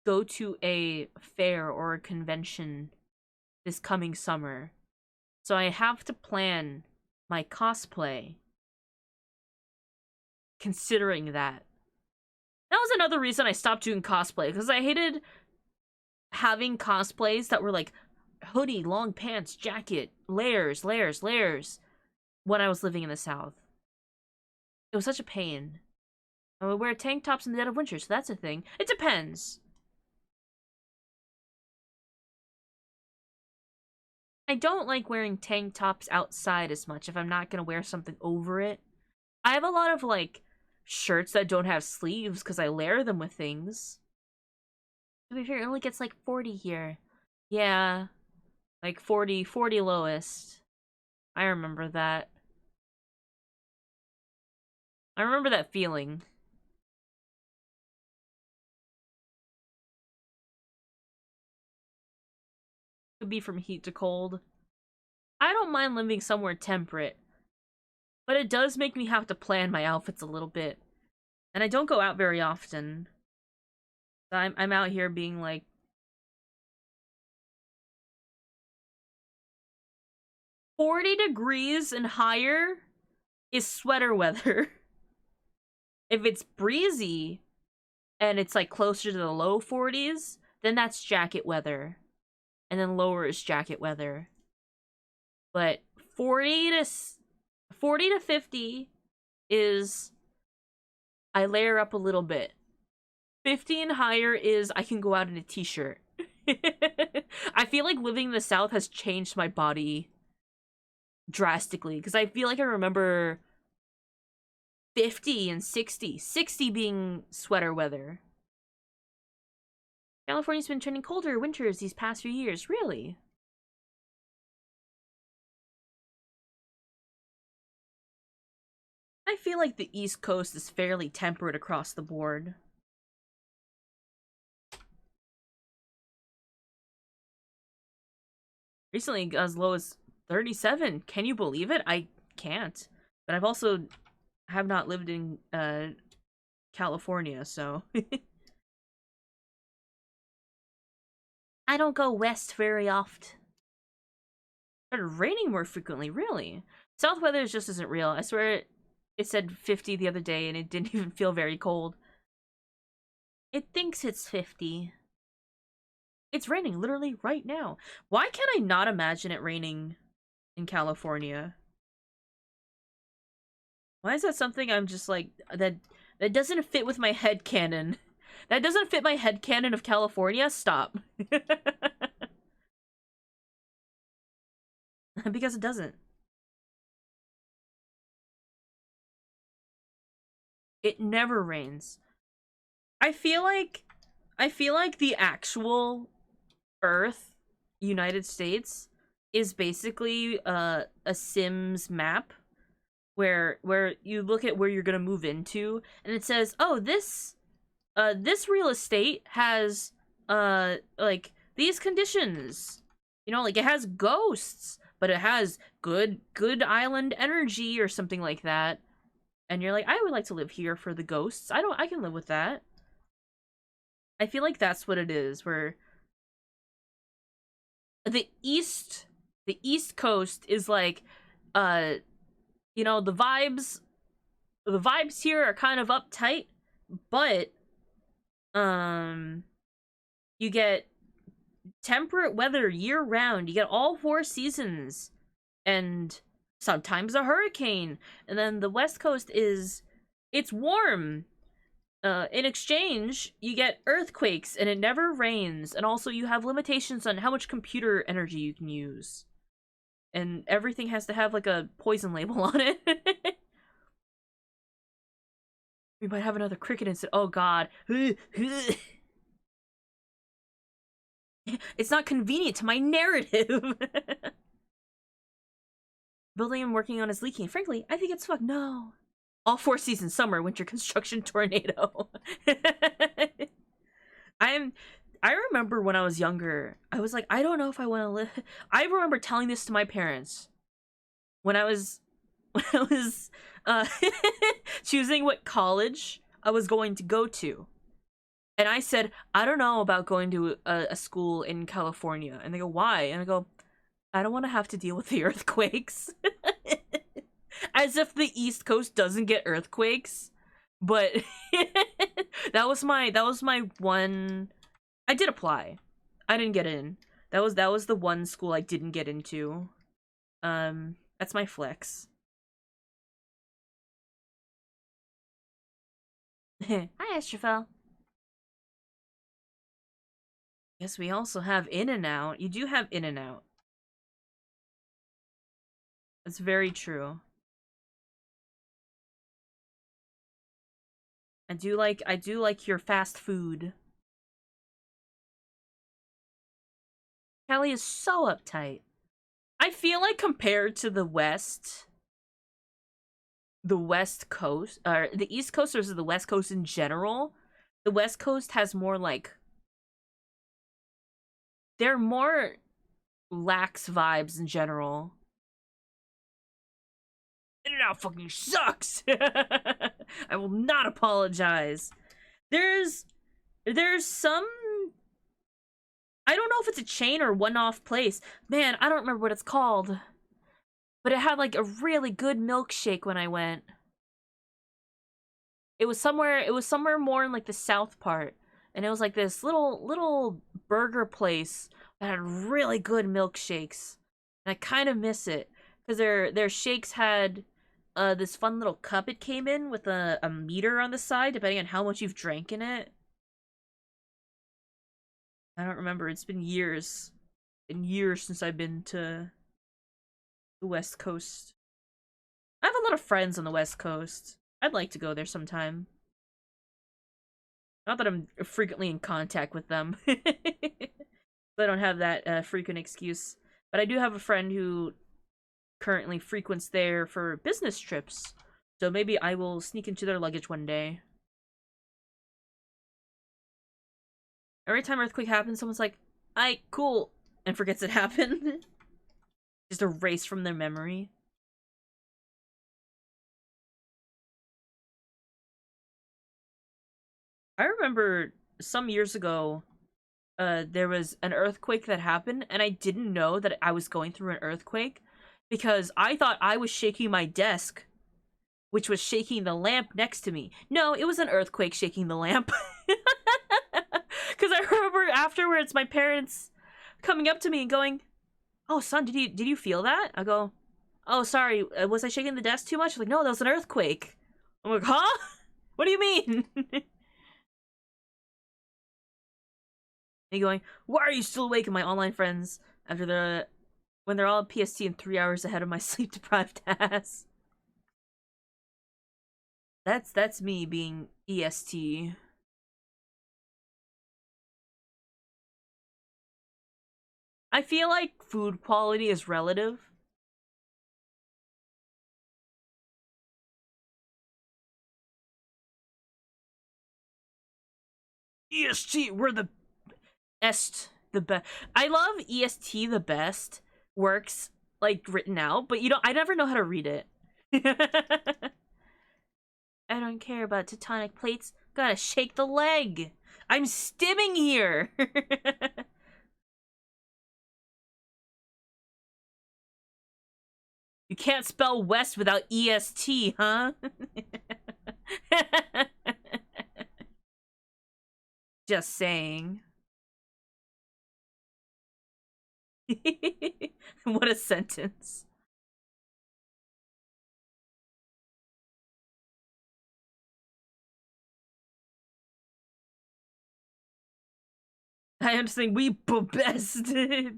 go to a fair or a convention this coming summer. So I have to plan my cosplay considering that. That was another reason I stopped doing cosplay, because I hated having cosplays that were like hoodie, long pants, jacket, layers, layers, layers when I was living in the South. It was such a pain. I would wear tank tops in the dead of winter, so that's a thing. It depends. I don't like wearing tank tops outside as much if I'm not gonna wear something over it. I have a lot of, like, shirts that don't have sleeves because I layer them with things. To be fair, it only gets like 40 here. Yeah. Like 40 lowest. I remember that. I remember that feeling. Could be from heat to cold. I don't mind living somewhere temperate, but it does make me have to plan my outfits a little bit. And I don't go out very often. I'm out here being like 40 degrees and higher is sweater weather. If it's breezy and it's like closer to the low 40s, then that's jacket weather. And then lower is jacket weather. But 40 to 50 is I layer up a little bit. 50 and higher is I can go out in a t-shirt. I feel like living in the South has changed my body drastically, because I feel like I remember 50 and 60 being sweater weather. California's been turning colder winters these past few years, really? I feel like the East Coast is fairly temperate across the board. Recently, as low as 37. Can you believe it? I can't. But I've also have not lived in California, so I don't go west very often. It started raining more frequently, really. South weather just isn't real. I swear it said 50 the other day and it didn't even feel very cold. It thinks it's 50. It's raining literally right now. Why can't I not imagine it raining in California? Why is that something I'm just like, that doesn't fit with my headcanon? That doesn't fit my headcanon of California? Stop. Because it doesn't. It never rains. I feel like the actual Earth, United States, is basically a Sims map where you look at where you're gonna move into, and it says, oh, this real estate has like these conditions. You know, like it has ghosts, but it has good island energy or something like that. And you're like, I would like to live here for the ghosts. I can live with that. I feel like that's what it is, where the east coast is like, you know, the vibes here are kind of uptight, but you get temperate weather year round. You get all 4 seasons and sometimes a hurricane. And then the west coast it's warm. In exchange, you get earthquakes and it never rains, and also you have limitations on how much computer energy you can use. And everything has to have like a poison label on it. We might have another cricket incident. Oh god. It's not convenient to my narrative. Building I'm working on is leaking. Frankly, I think it's fucked. No. All 4 seasons: summer, winter, construction, tornado. I remember when I was younger, I was like, I don't know if I want to live. I remember telling this to my parents when I was uh, choosing what college I was going to go to. And I said, I don't know about going to a school in California. And they go, why? And I go, I don't want to have to deal with the earthquakes. As if the East Coast doesn't get earthquakes. But that was my one. I did apply. I didn't get in. That was the one school I didn't get into. That's my flex. Hi, Astrophel. Yes, we also have In-N-Out. You do have In-N-Out. That's very true. I do like your fast food. Callie is so uptight. I feel like compared to the West Coast, or the East Coast versus the West Coast in general, the West Coast has more like, they're more lax vibes in general. In-N-Out fucking sucks. I will not apologize. There's some, I don't know if it's a chain or one-off place. Man, I don't remember what it's called. But it had like a really good milkshake when I went. It was somewhere more in like the south part. And it was like this little burger place that had really good milkshakes. And I kind of miss it because their shakes had this fun little cup it came in with a meter on the side depending on how much you've drank in it. I don't remember. It's been years. Since I've been to the West Coast. I have a lot of friends on the West Coast. I'd like to go there sometime. Not that I'm frequently in contact with them. I don't have that frequent excuse. But I do have a friend who currently frequents there for business trips. So maybe I will sneak into their luggage one day. Every time earthquake happens, someone's like, "Aight, cool," and forgets it happened. Just erased from their memory. I remember some years ago, there was an earthquake that happened, and I didn't know that I was going through an earthquake because I thought I was shaking my desk, which was shaking the lamp next to me. No, it was an earthquake shaking the lamp. Because I remember afterwards my parents coming up to me and going, "Oh, son, did you feel that?" I go, "Oh, sorry, was I shaking the desk too much?" Like, "No, that was an earthquake." I'm like, "Huh? What do you mean?" And going, "Why are you still awake?" And my online friends, when they're all at PST and 3 hours ahead of my sleep deprived ass. That's me being EST. I feel like food quality is relative. EST, we're the est. the best. I love EST the best works like written out, but I never know how to read it. I don't care about tectonic plates. Gotta shake the leg. I'm stimming here. You can't spell West without EST, huh? Just saying. What a sentence. I understand we best.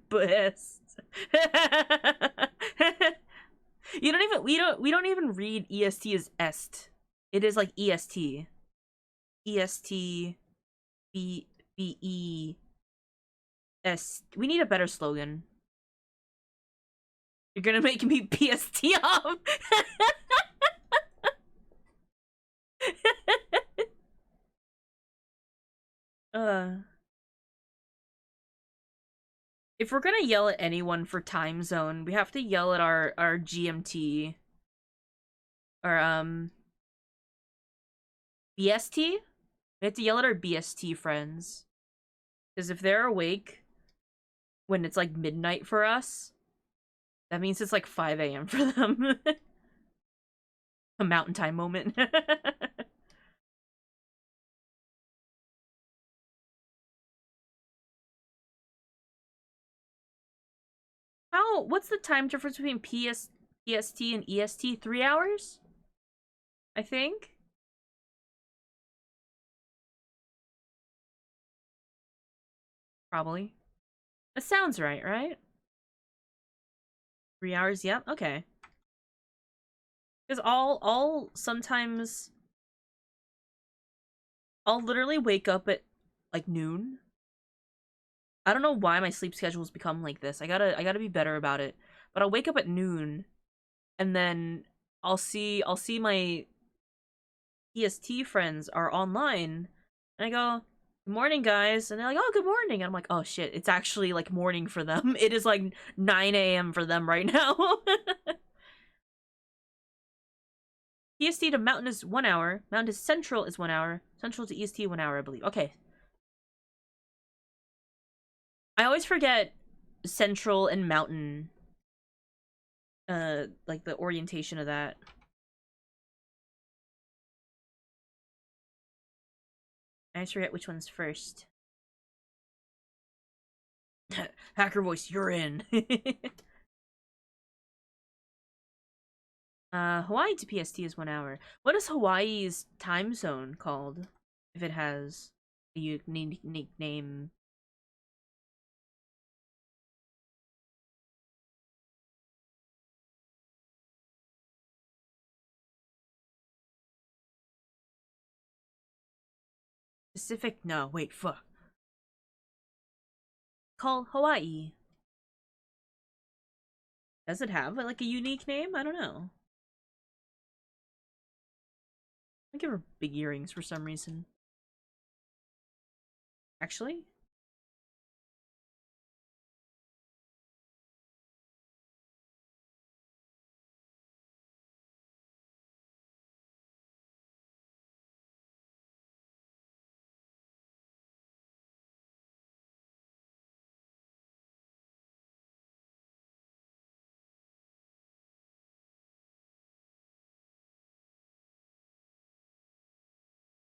Best. We don't even read EST as est. It is like EST. EST B S. We need a better slogan. You're gonna make me PST off. uh if we're gonna yell at anyone for time zone, we have to yell at our GMT or BST. We have to yell at our BST friends, because if they're awake when it's like midnight for us, that means it's like 5 a.m. for them. A mountain time moment. What's the time difference between PST and EST? 3 hours? I think? Probably. That sounds right? 3 hours, yep, okay. Because I'll sometimes... I'll literally wake up at, like, noon. I don't know why my sleep schedule's become like this. I gotta be better about it. But I'll wake up at noon, and then I'll see my PST friends are online, and I go, "Good morning, guys," and they're like, "Oh, good morning." And I'm like, "Oh shit, it's actually like morning for them. It is like 9 a.m. for them right now." PST to Mountain is 1 hour. Mountain to Central is 1 hour. Central to EST 1 hour, I believe. Okay. I always forget Central and Mountain. Like the orientation of that. I always forget which one's first. Hacker voice, you're in. Hawaii to PST is 1 hour. What is Hawaii's time zone called? If it has a unique name. Pacific? No, wait, fuck. Call Hawaii. Does it have like a unique name? I don't know. I give her big earrings for some reason. Actually?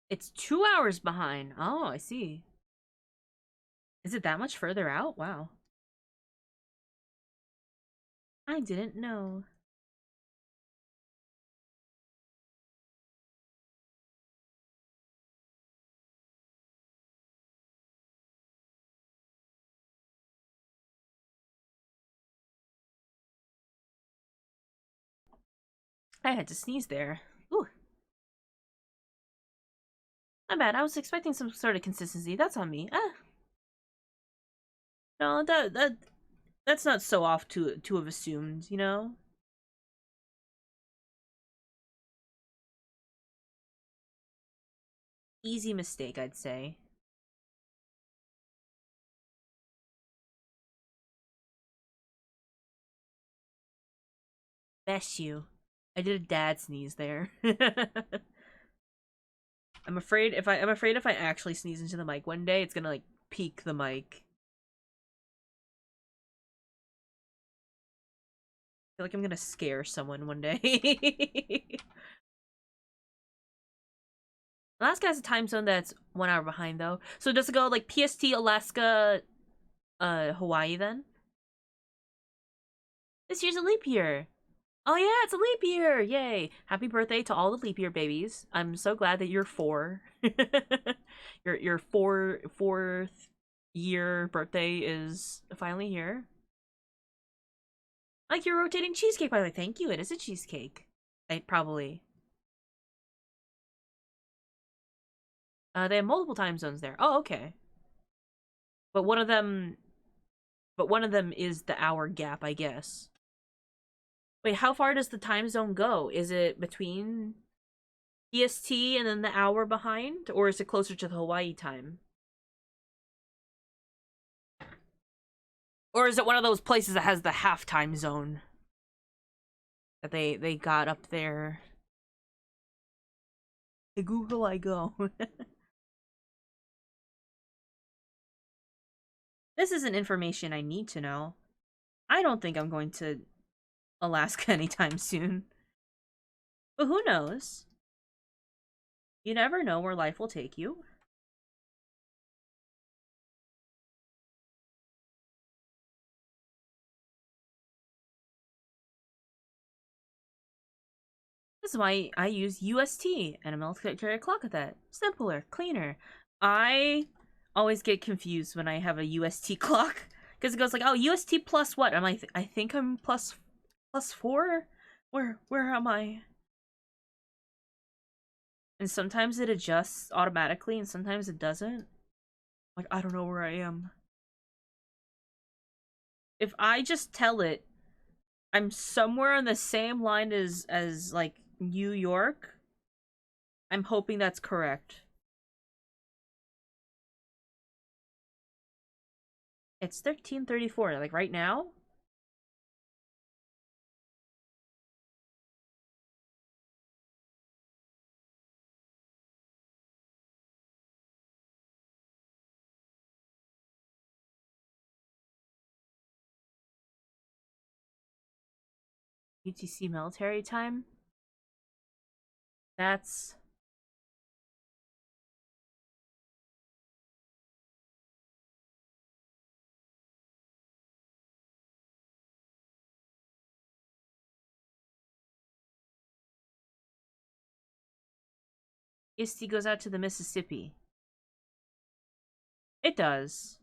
It's 2 hours behind. Oh, I see. Is it that much further out? Wow. I didn't know. I had to sneeze there. Ooh. Not bad. I was expecting some sort of consistency. That's on me. Ah. No, that's not so off to have assumed, you know? Easy mistake, I'd say. Bless you. I did a dad sneeze there. I'm afraid if I actually sneeze into the mic one day, it's gonna like peak the mic. I feel like I'm gonna scare someone one day. Alaska has a time zone that's 1 hour behind though. So does it go like PST, Alaska, Hawaii then? This year's a leap year. Oh yeah, it's a leap year! Yay! Happy birthday to all the leap year babies. I'm so glad that you're 4. Your fourth year birthday is finally here. Like your rotating cheesecake, by the way. Thank you. It is a cheesecake. Probably. They have multiple time zones there. Oh, okay. But one of them is the hour gap, I guess. Wait, how far does the time zone go? Is it between EST and then the hour behind? Or is it closer to the Hawaii time? Or is it one of those places that has the half time zone? That they got up there. To Google I go. This isn't information I need to know. I don't think I'm going to Alaska anytime soon. But who knows? You never know where life will take you. This is why I use UST and a military clock at that. Simpler, cleaner. I always get confused when I have a UST clock. Because it goes like, oh, UST plus what? I'm like, I think I'm plus 4? Where am I? And sometimes it adjusts automatically and sometimes it doesn't. Like, I don't know where I am. If I just tell it I'm somewhere on the same line as like New York, I'm hoping that's correct. It's 13:34, like right now? UTC military time? That's... ISTI goes out to the Mississippi. It does.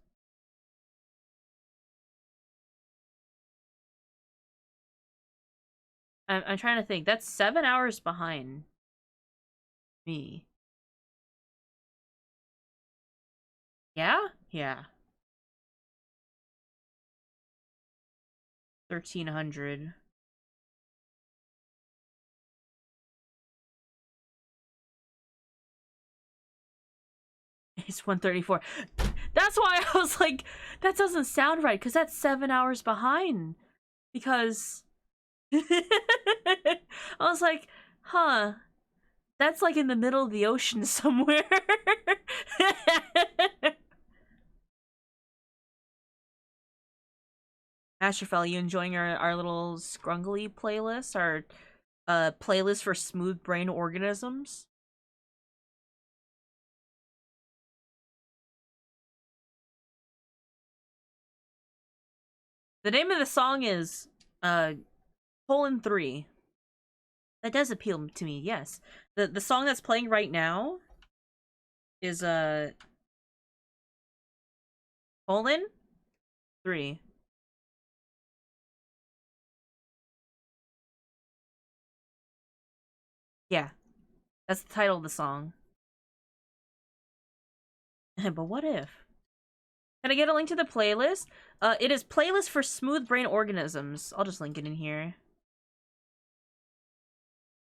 I'm trying to think. That's 7 hours behind me. Yeah? Yeah. 1300. It's 1:34. That's why I was like, that doesn't sound right, because that's 7 hours behind. Because... I was like, huh. That's like in the middle of the ocean somewhere. Astrophel, you enjoying our little scrungly playlist? Our playlist for smooth brain organisms? The name of the song is colon 3. That does appeal to me, yes. The song that's playing right now is colon 3. Yeah. That's the title of the song. But what if? Can I get a link to the playlist? It is playlist for smooth brain organisms. I'll just link it in here.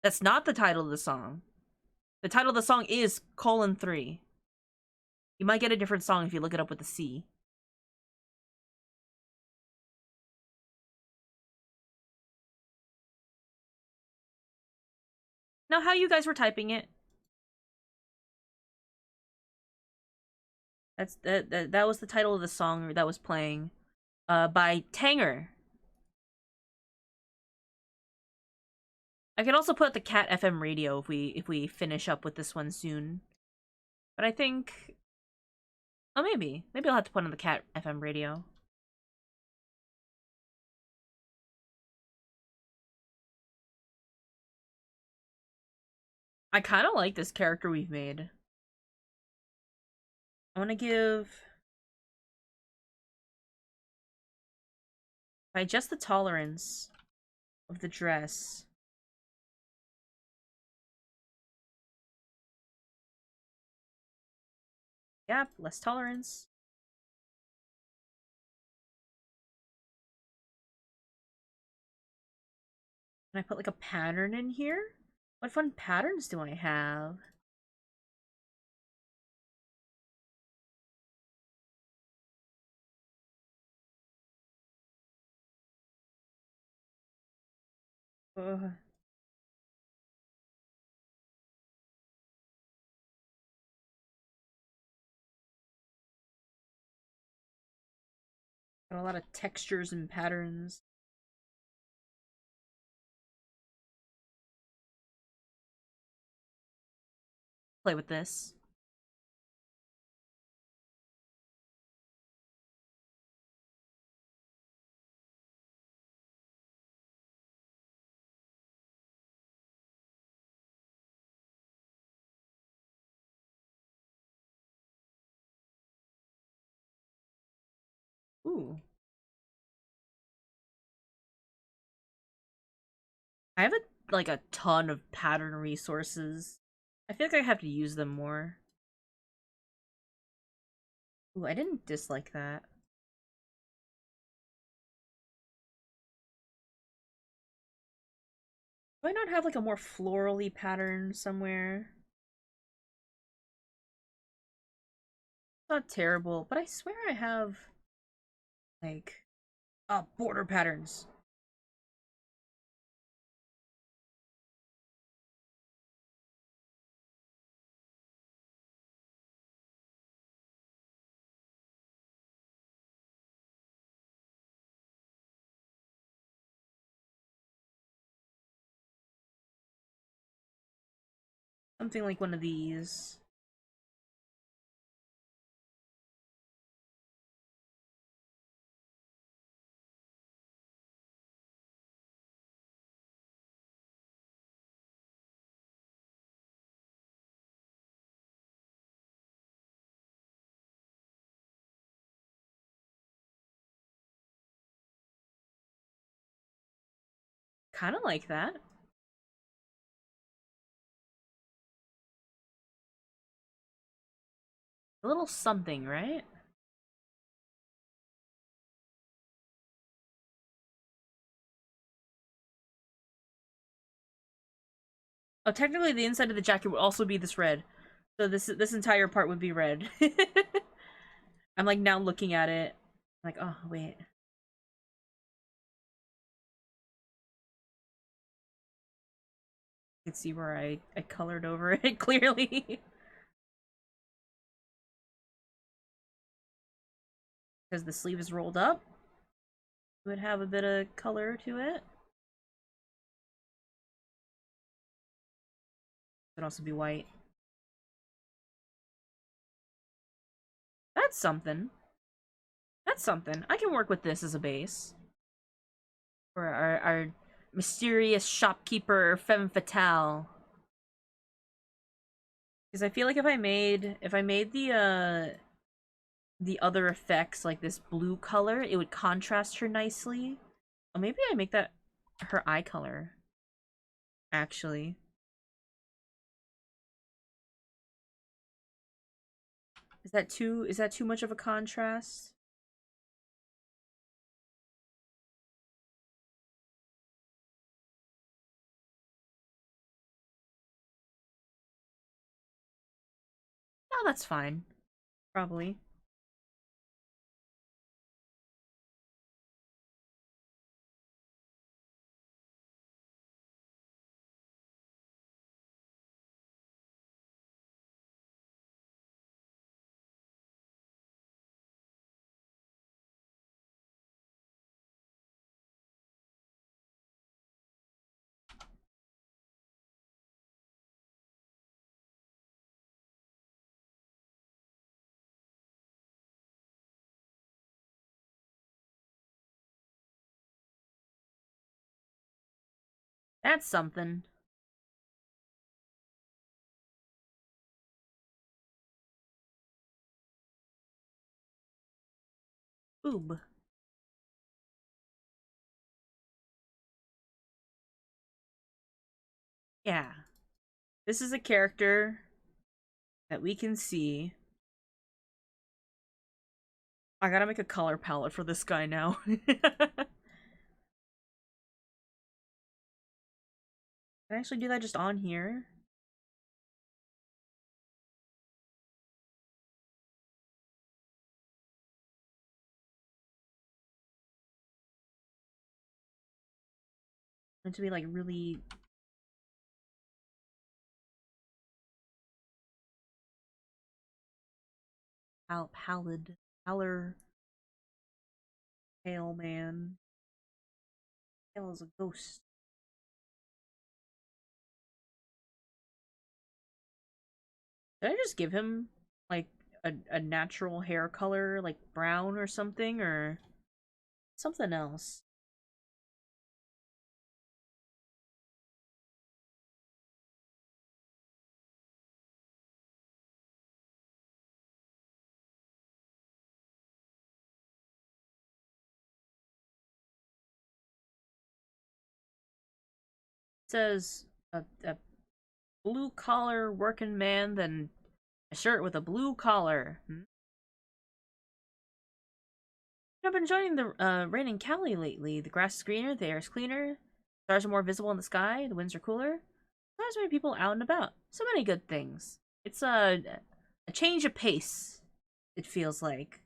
That's not the title of the song. The title of the song is colon 3. You might get a different song if you look it up with the C. No, how you guys were typing it. That was the title of the song that was playing. By Tanger. I could also put the Cat FM radio if we finish up with this one soon. But I think, oh, maybe I'll have to put on the Cat FM radio. I kind of like this character we've made. I want to give, by just the tolerance of the dress. Yep, less tolerance. Can I put like a pattern in here? What fun patterns do I have? Ugh. Got a lot of textures and patterns. Play with this. Ooh. I have like a ton of pattern resources. I feel like I have to use them more. Ooh, I didn't dislike that. Do I not have like a more florally pattern somewhere? It's not terrible, but I swear I have like border patterns. Something like one of these. Kind of like that. A little something, right? Oh, technically the inside of the jacket would also be this red. So this entire part would be red. I'm like now looking at it. Like, oh wait. You can see where I colored over it clearly. Because the sleeve is rolled up. It would have a bit of color to it. It could also be white. That's something. That's something. I can work with this as a base. For our mysterious shopkeeper femme fatale. Because I feel like if I made the other effects like this blue color, it would contrast her nicely. Oh, maybe I make that her eye color. Actually. Is that too much of a contrast? No, that's fine. Probably. That's something. Boob. Yeah. This is a character that we can see. I gotta make a color palette for this guy now. Can I actually do that just on here? Want it to be like really pallid, pallor, pale man. Pale as a ghost. Did I just give him like a natural hair color, like brown or something, or something else? It says a blue collar working man, then a shirt with a blue collar. I've been enjoying the rain in Cali lately. The grass is greener, the air is cleaner, stars are more visible in the sky, the winds are cooler. There's many people out and about. So many good things. It's a change of pace, it feels like.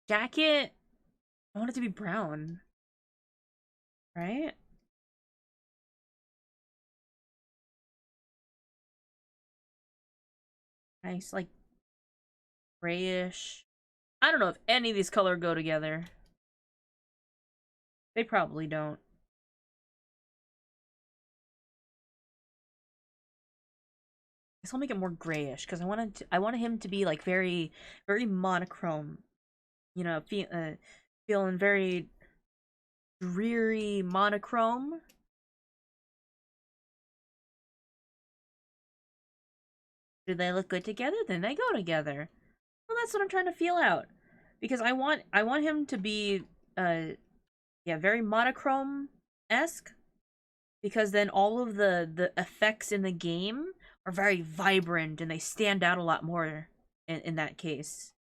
Jacket, I want it to be brown, right? Nice, like grayish. I don't know if any of these colors go together. They probably don't. I guess I'll make it more grayish because I wanted him to be like very monochrome. You know, feeling very dreary monochrome. Do they look good together? Then they go together. Well, that's what I'm trying to feel out because I want him to be yeah, very monochrome esque because then all of the effects in the game are very vibrant and they stand out a lot more in that case,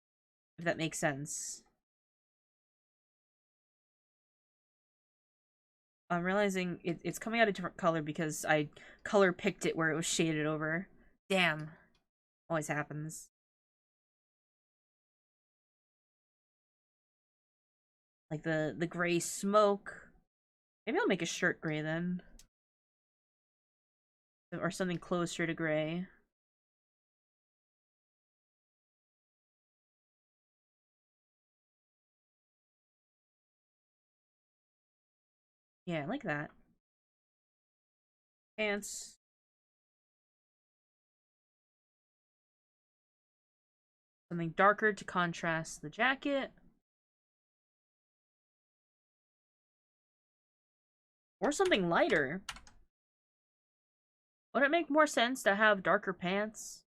if that makes sense. I'm realizing it's coming out a different color because I color picked it where it was shaded over. Damn. Always happens. Like the gray smoke. Maybe I'll make a shirt gray then. Or something closer to gray. Yeah, like that. Pants. Something darker to contrast the jacket. Or something lighter. Would it make more sense to have darker pants?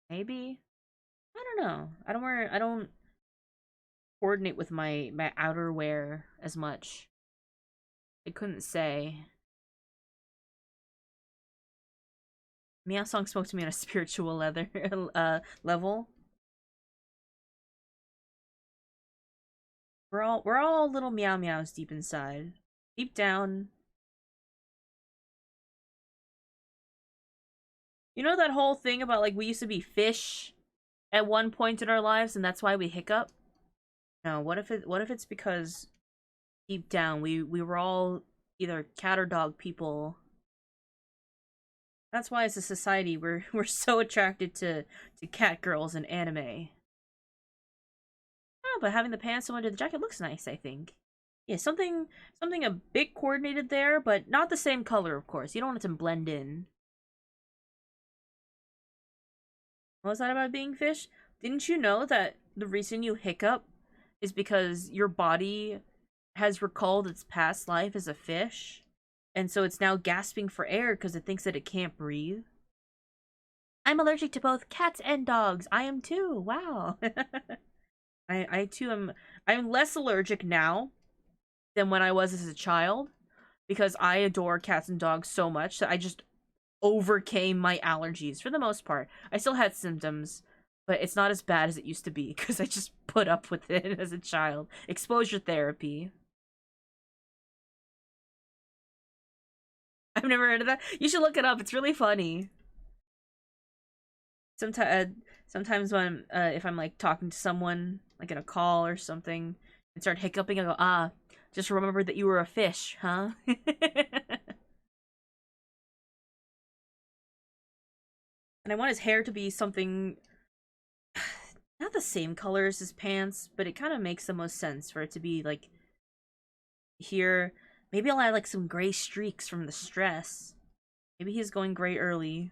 Maybe? I don't know. I don't coordinate with my outerwear as much. I couldn't say. Meow Song spoke to me on a spiritual level. We're all little meow meows deep inside. Deep down. You know that whole thing about like we used to be fish at one point in our lives and that's why we hiccup? No, what if it's because deep down we were all either cat or dog people. That's why as a society we're so attracted to cat girls and anime. know, but having the pants under the jacket looks nice, I think. Yeah, something a bit coordinated there, but not the same color, of course. You don't want it to blend in. What was that about being fish? Didn't you know that the reason you hiccup is because your body has recalled its past life as a fish, and so it's now gasping for air because it thinks that it can't breathe? I'm allergic to both cats and dogs. I am too. Wow. I too am. I'm less allergic now than when I was as a child because I adore cats and dogs so much that I just overcame my allergies for the most part. I still had symptoms, but it's not as bad as it used to be because I just put up with it as a child. Exposure therapy. I've never heard of that. You should look it up. It's really funny. Sometimes when if I'm like talking to someone like in a call or something and start hiccuping, I go, just remember that you were a fish, huh? And I want his hair to be something not the same color as his pants, but it kind of makes the most sense for it to be like here. Maybe I'll add like some gray streaks from the stress. Maybe he's going gray early.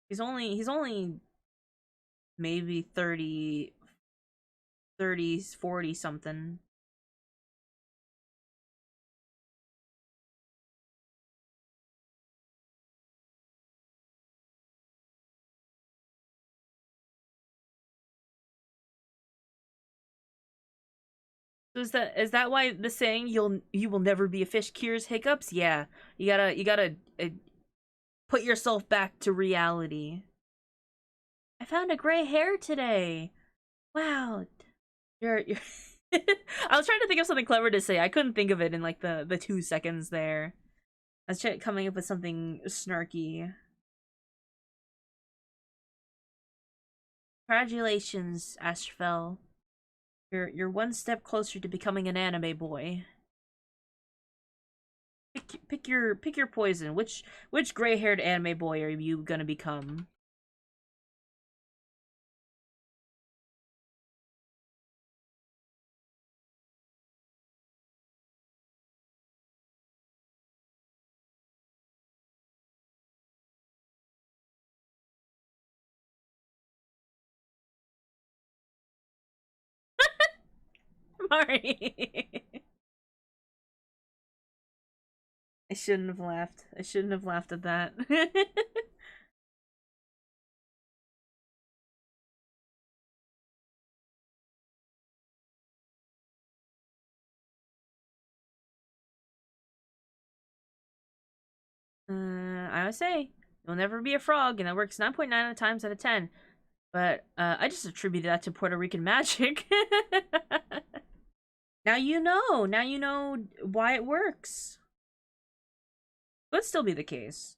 He's only maybe 30, 30s, 40 something. So is that why the saying you will never be a fish cures hiccups? Yeah. You gotta put yourself back to reality. I found a gray hair today. Wow. You're I was trying to think of something clever to say. I couldn't think of it in like the 2 seconds there. I was coming up with something snarky. Congratulations, Astrfell. You're one step closer to becoming an anime boy. Pick your poison. Which gray-haired anime boy are you gonna become? Mari. I shouldn't have laughed. I shouldn't have laughed at that. I would say you'll never be a frog, and that works 9.9 times out of 10. But I just attributed that to Puerto Rican magic. Now you know. Now you know why it works. Could still be the case.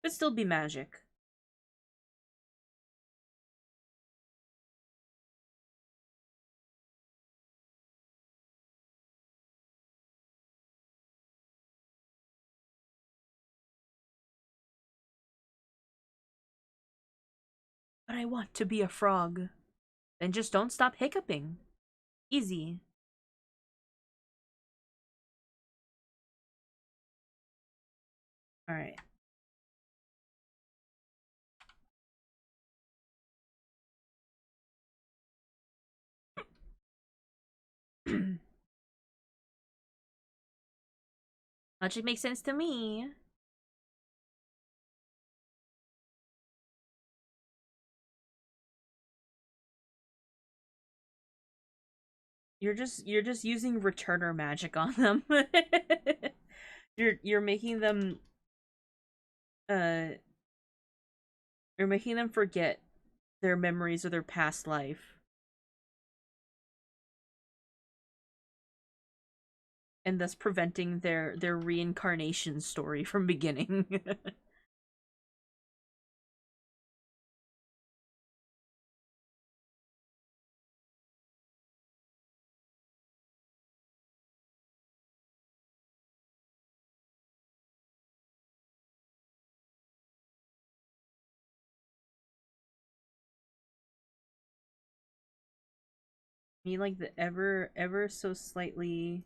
Could still be magic. But I want to be a frog. Then just don't stop hiccuping. Easy. Alright. Logic makes sense to me. You're just using returner magic on them. You're making them uh you're making them forget their memories of their past life. And thus preventing their reincarnation story from beginning. Me like the ever so slightly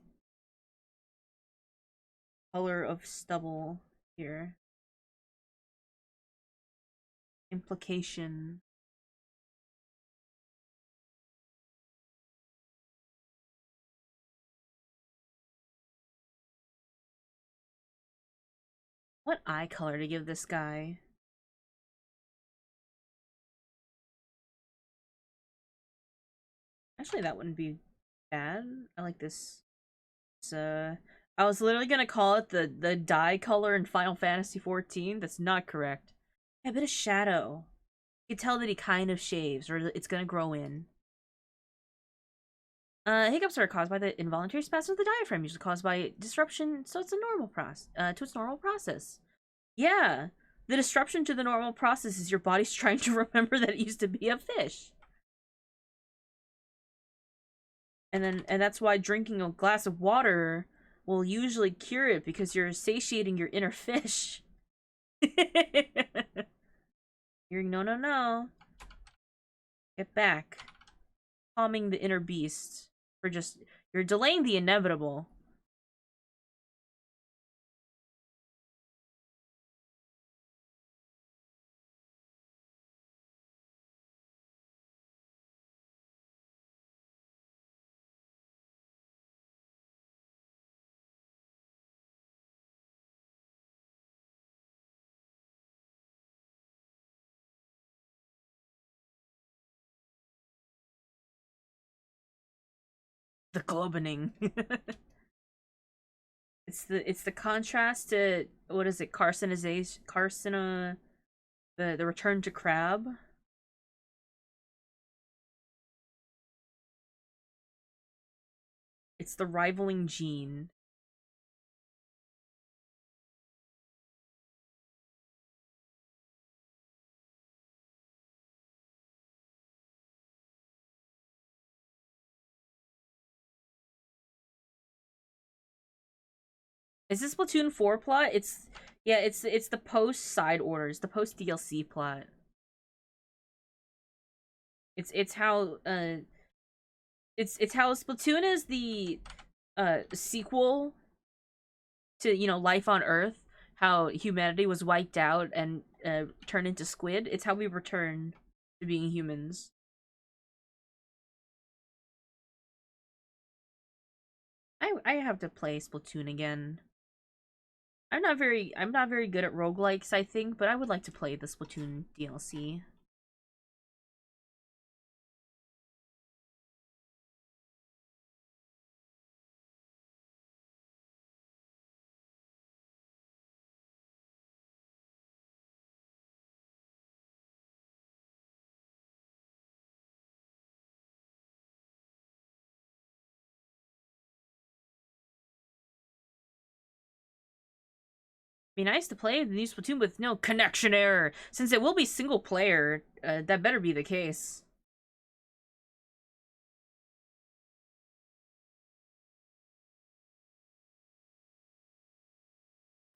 color of stubble here. Implication. What eye color to give this guy? Actually, that wouldn't be bad. I like this. I was literally gonna call it the dye color in Final Fantasy XIV. That's not correct. Yeah, a bit of shadow. You can tell that he kind of shaves, or it's gonna grow in. Hiccups are caused by the involuntary spasm of the diaphragm, usually caused by disruption. So it's a normal process. To its normal process. Yeah, the disruption to the normal process is your body's trying to remember that it used to be a fish. And that's why drinking a glass of water will usually cure it, because you're satiating your inner fish. You're no. Get back. Calming the inner beast. You're delaying the inevitable. The globening. It's the contrast to, what is it, the return to crab. It's the rivaling gene. Is this Splatoon 4 plot? It's the post side orders, the post DLC plot. It's how it's how Splatoon is the sequel to, Life on Earth, how humanity was wiped out and turned into squid. It's how we return to being humans. I have to play Splatoon again. I'm not very good at roguelikes, I think, but I would like to play the Splatoon DLC. Be nice to play the new Splatoon with no connection error. Since it will be single player, that better be the case.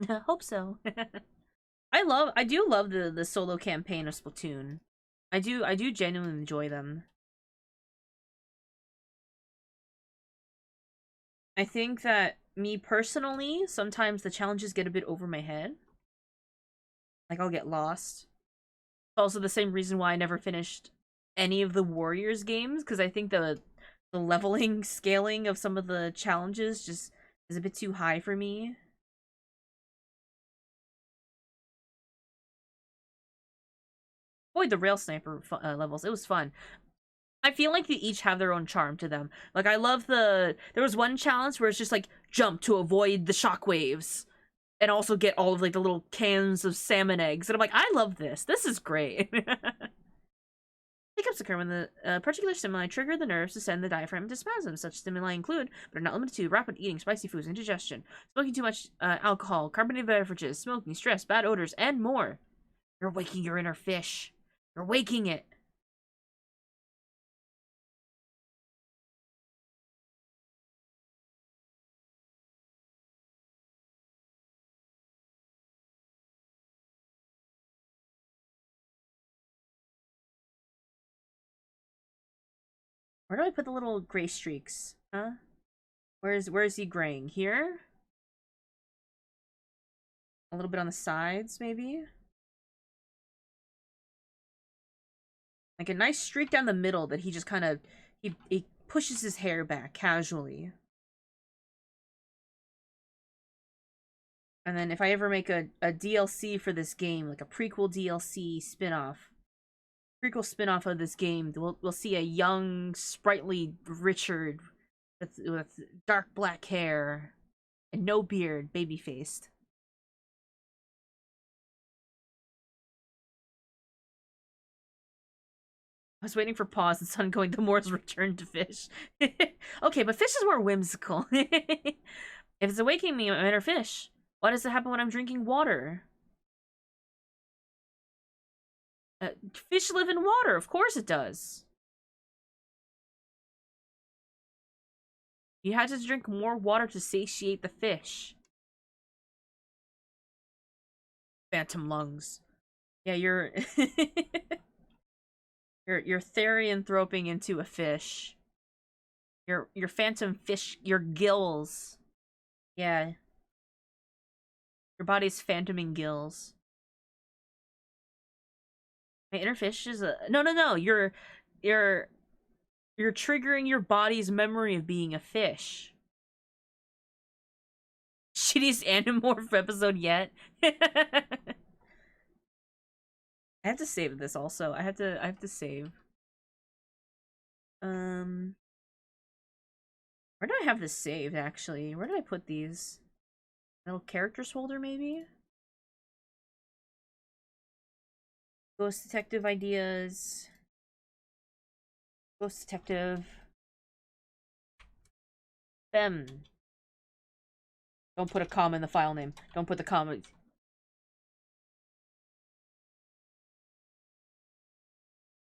Hope so. I do love the solo campaign of Splatoon. I do genuinely enjoy them. I think that, me personally, sometimes the challenges get a bit over my head. Like, I'll get lost. It's also the same reason why I never finished any of the Warriors games, because I think the leveling scaling of some of the challenges just is a bit too high for me. Avoid the rail sniper levels. It was fun. I feel like they each have their own charm to them. Like, I love there was one challenge where it's just like jump to avoid the shockwaves and also get all of like the little cans of salmon eggs. And I'm like, I love this. This is great. Hiccups occur when the particular stimuli trigger the nerves to send the diaphragm into spasm. Such stimuli include, but are not limited to, rapid eating, spicy foods, indigestion, smoking too much alcohol, carbonated beverages, smoking, stress, bad odors, and more. You're waking your inner fish. You're waking it. Where do I put the little gray streaks? Huh? Where is he graying? Here? A little bit on the sides, maybe? Like a nice streak down the middle that he just kind of... He pushes his hair back casually. And then if I ever make a DLC for this game, like a prequel DLC spin-off, prequel spin-off of this game, we'll see a young, sprightly Richard with dark black hair and no beard, baby-faced. I was waiting for pause and Sun going, the Moors return to fish. Okay, but fish is more whimsical. If it's awakening me, I enter fish. Why does it happen when I'm drinking water? Fish live in water. Of course it does. You had to drink more water to satiate the fish. Phantom lungs. Yeah, you're... you're therianthroping into a fish. Your phantom fish... Your gills. Yeah. Your body's phantoming gills. My inner fish is a... No. You're triggering your body's memory of being a fish. Shittiest Animorph episode yet. I have to save this also. I have to save. Where do I have this saved actually? Where did I put these? Little characters folder maybe? Ghost Detective ideas. Ghost Detective. Them. Don't put a comma in the file name. Don't put the comma.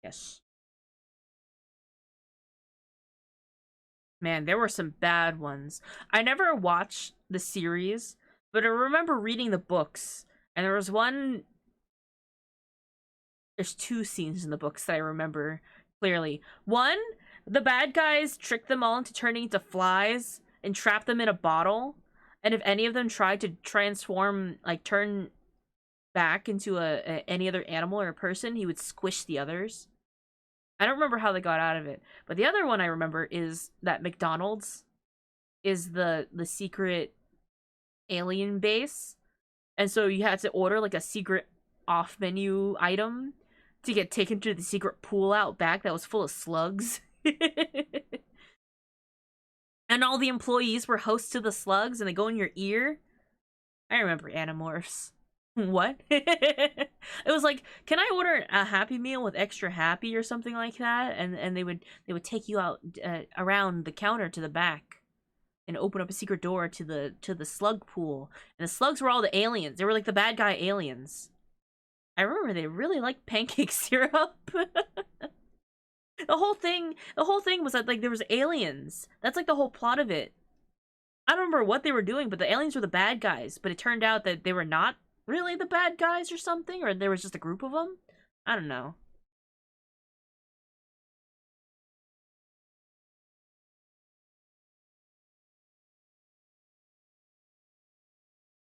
Yes. Man, there were some bad ones. I never watched the series, but I remember reading the books. And there was one... There's two scenes in the books that I remember clearly. One, the bad guys tricked them all into turning into flies and trapped them in a bottle. And if any of them tried to transform, like, turn back into any other animal or a person, he would squish the others. I don't remember how they got out of it. But the other one I remember is that McDonald's is the secret alien base. And so you had to order, like, a secret off-menu item to get taken to the secret pool out back that was full of slugs. And all the employees were hosts to the slugs and they go in your ear. I remember Animorphs. What? It was like, can I order a Happy Meal with extra happy or something like that? And they would take you out around the counter to the back and open up a secret door to the slug pool. And the slugs were all the aliens. They were like the bad guy aliens. I remember they really liked pancake syrup. The whole thing was that, like, there was aliens. That's like the whole plot of it. I don't remember what they were doing, but the aliens were the bad guys. But it turned out that they were not really the bad guys or something, or there was just a group of them. I don't know.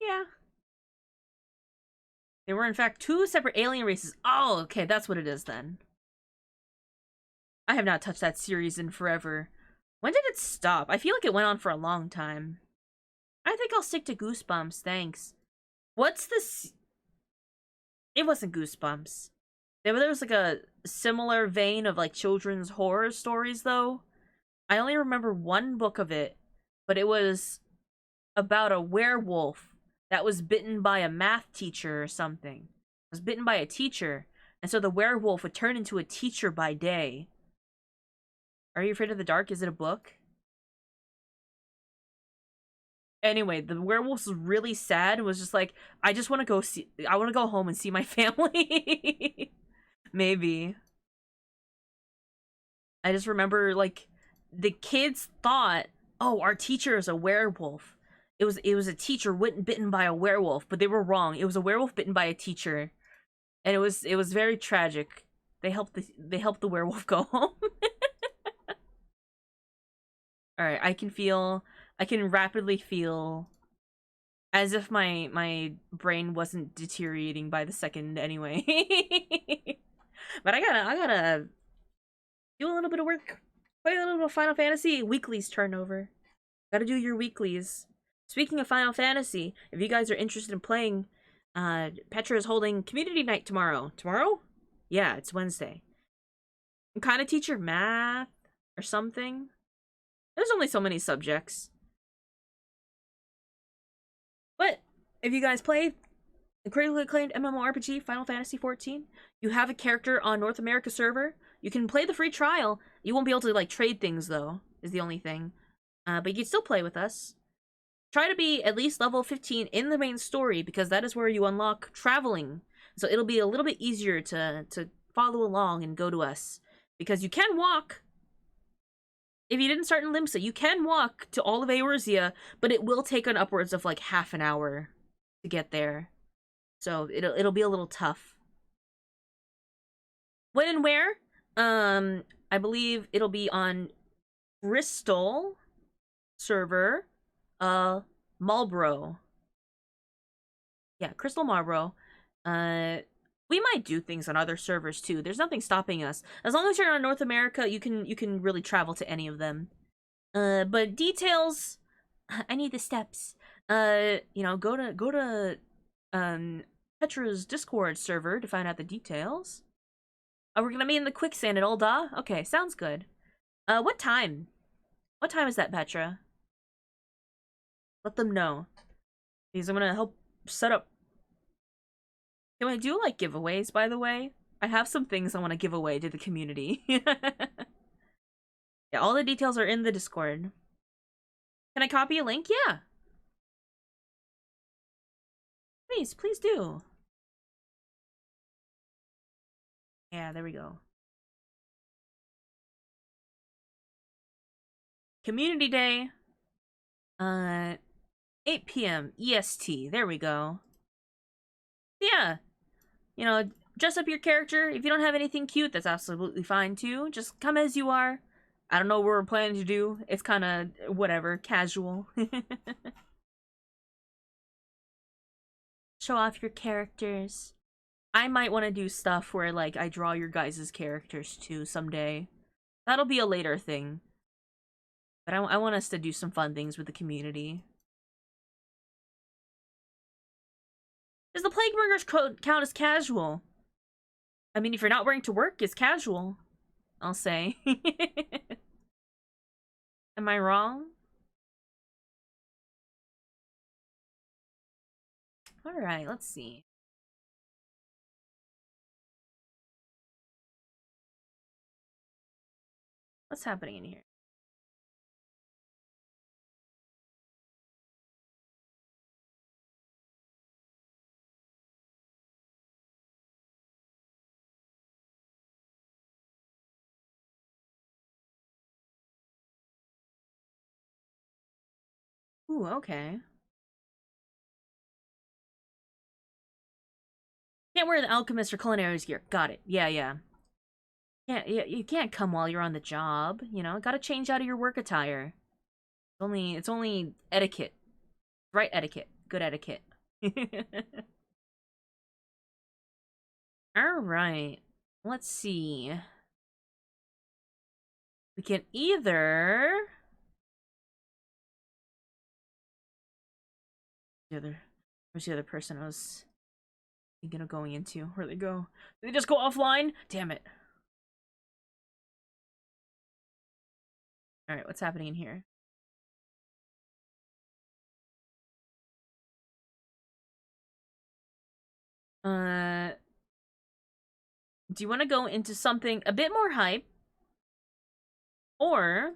Yeah. They were in fact two separate alien races. Oh, okay, that's what it is then. I have not touched that series in forever. When did it stop? I feel like it went on for a long time. I think I'll stick to Goosebumps, thanks. What's this? It wasn't Goosebumps. There was like a similar vein of like children's horror stories though. I only remember one book of it, but it was about a werewolf that was bitten by a math teacher or something. It was bitten by a teacher, and so the werewolf would turn into a teacher by day. Are You Afraid of the Dark? Is it a book? Anyway, the werewolf was really sad and was just like, I want to go home and see my family. Maybe. I just remember, like, the kids thought, oh, our teacher is a werewolf. It was a teacher bitten by a werewolf, but they were wrong. It was a werewolf bitten by a teacher. And it was very tragic. They helped the werewolf go home. Alright, I can rapidly feel as if my brain wasn't deteriorating by the second anyway. But I gotta do a little bit of work. Play a little bit of Final Fantasy. Weeklies turnover. Gotta do your weeklies. Speaking of Final Fantasy, if you guys are interested in playing, Petra is holding community night tomorrow. Tomorrow? Yeah, it's Wednesday. Kind of teach your math or something. There's only so many subjects. But if you guys play the critically acclaimed MMORPG Final Fantasy XIV, you have a character on North America server. You can play the free trial. You won't be able to like trade things though, is the only thing. But you can still play with us. Try to be at least level 15 in the main story because that is where you unlock traveling. So it'll be a little bit easier to follow along and go to us. Because you can walk. If you didn't start in Limsa, you can walk to all of Eorzea, but it will take an upwards of like half an hour to get there. So it'll be a little tough. When and where? I believe it'll be on Bristol server, Marlborough. Yeah, Crystal Marlborough. We might do things on other servers too. There's nothing stopping us. As long as you're on North America, you can really travel to any of them. But details, I need the steps. You know, go to Petra's Discord server to find out the details. Oh, we're gonna meet in the quicksand at Ul'dah? Okay, sounds good. What time? What time is that, Petra? Let them know. Because I'm gonna help set up. Can I do, like, giveaways, by the way? I have some things I want to give away to the community. Yeah, all the details are in the Discord. Can I copy a link? Yeah. Please do. Yeah, there we go. Community Day. 8 p.m. EST. There we go. Yeah. You know, dress up your character. If you don't have anything cute, that's absolutely fine too. Just come as you are. I don't know what we're planning to do. It's kind of whatever, casual. Show off your characters. I might want to do stuff where, like, I draw your guys' characters too someday. That'll be a later thing. But I want us to do some fun things with the community. Does the Plague Burgers count as casual? I mean, if you're not wearing to work, it's casual. I'll say. Am I wrong? Alright, let's see. What's happening in here? Ooh, okay. Can't wear the alchemist or culinary gear. Got it. Yeah. You can't come while you're on the job. You know, gotta change out of your work attire. It's only etiquette. Right etiquette. Good etiquette. Alright. Let's see. We can either... Where's the other person I was thinking of going into? Where'd they go? Did they just go offline? Damn it. Alright, what's happening in here? Do you want to go into something a bit more hype? Or...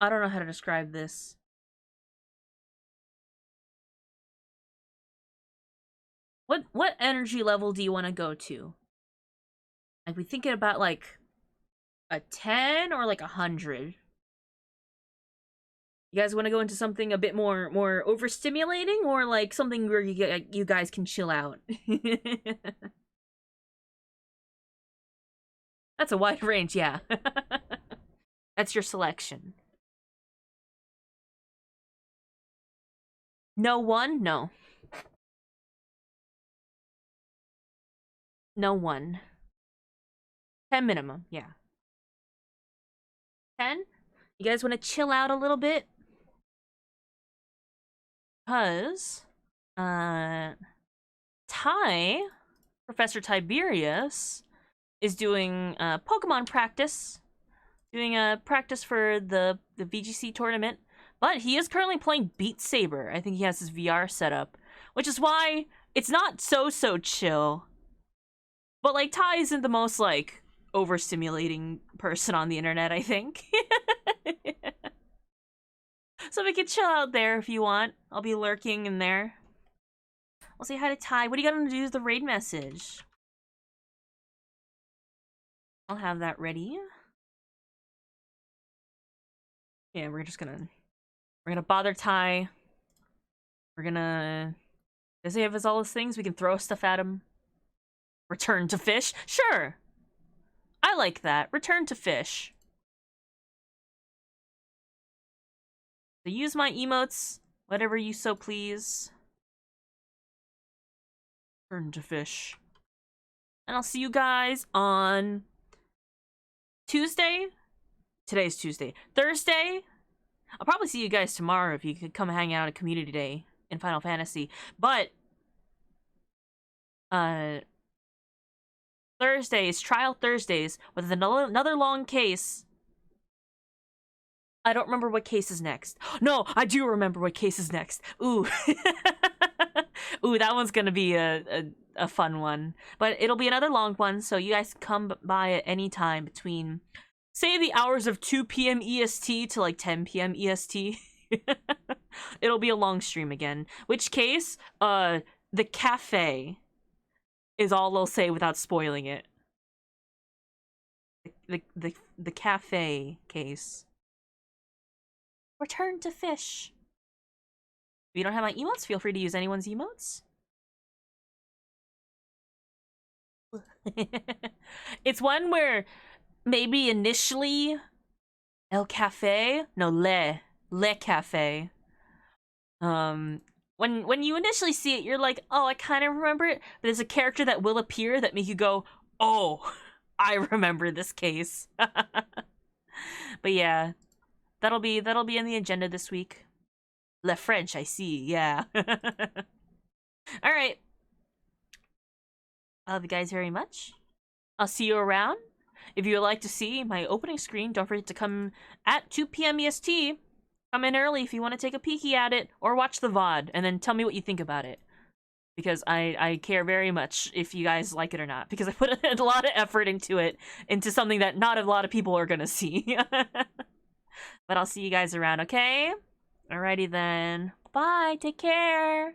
I don't know how to describe this. What energy level do you want to go to? Like, we thinking about, like, a 10 or, like, 100? You guys want to go into something a bit more overstimulating, or like something where you guys can chill out? That's a wide range, yeah. That's your selection. No one? No. No one. 10 minimum, yeah. 10? You guys want to chill out a little bit? Because, Professor Tiberius, is doing Pokemon practice. Doing a practice for the VGC tournament. But he is currently playing Beat Saber. I think he has his VR set up. Which is why it's not so chill. But, like, Ty isn't the most, like, overstimulating person on the internet, I think. So we can chill out there if you want. I'll be lurking in there. I'll say hi to Ty. What do you got to do is the raid message. I'll have that ready. Yeah, we're gonna bother Ty. Does he have all his things? We can throw stuff at him. Return to fish? Sure! I like that. Return to fish. So use my emotes, whatever you so please. Return to fish. And I'll see you guys on Tuesday. Today's Tuesday. Thursday. I'll probably see you guys tomorrow if you could come hang out at Community Day in Final Fantasy. But Thursdays, Trial Thursdays, with another long case. I don't remember what case is next. No, I do remember what case is next. Ooh. Ooh, that one's gonna be a fun one. But it'll be another long one, so you guys come by at any time between, say, the hours of 2 p.m. EST to, like, 10 p.m. EST. It'll be a long stream again. Which case, the cafe is all I'll say without spoiling it. The cafe case. Return to fish. If you don't have my emotes, feel free to use anyone's emotes. It's one where maybe initially El Cafe, no, Le Cafe. When you initially see it, you're like, oh, I kind of remember it, but there's a character that will appear that make you go, oh, I remember this case. But yeah, that'll be in the agenda this week. Le French, I see, yeah. All right. I love you guys very much. I'll see you around. If you would like to see my opening screen, don't forget to come at 2 p.m. EST. Come in early if you want to take a peeky at it, or watch the VOD, and then tell me what you think about it. Because I care very much if you guys like it or not, because I put a lot of effort into something that not a lot of people are gonna see. But I'll see you guys around, okay? Alrighty then. Bye, take care!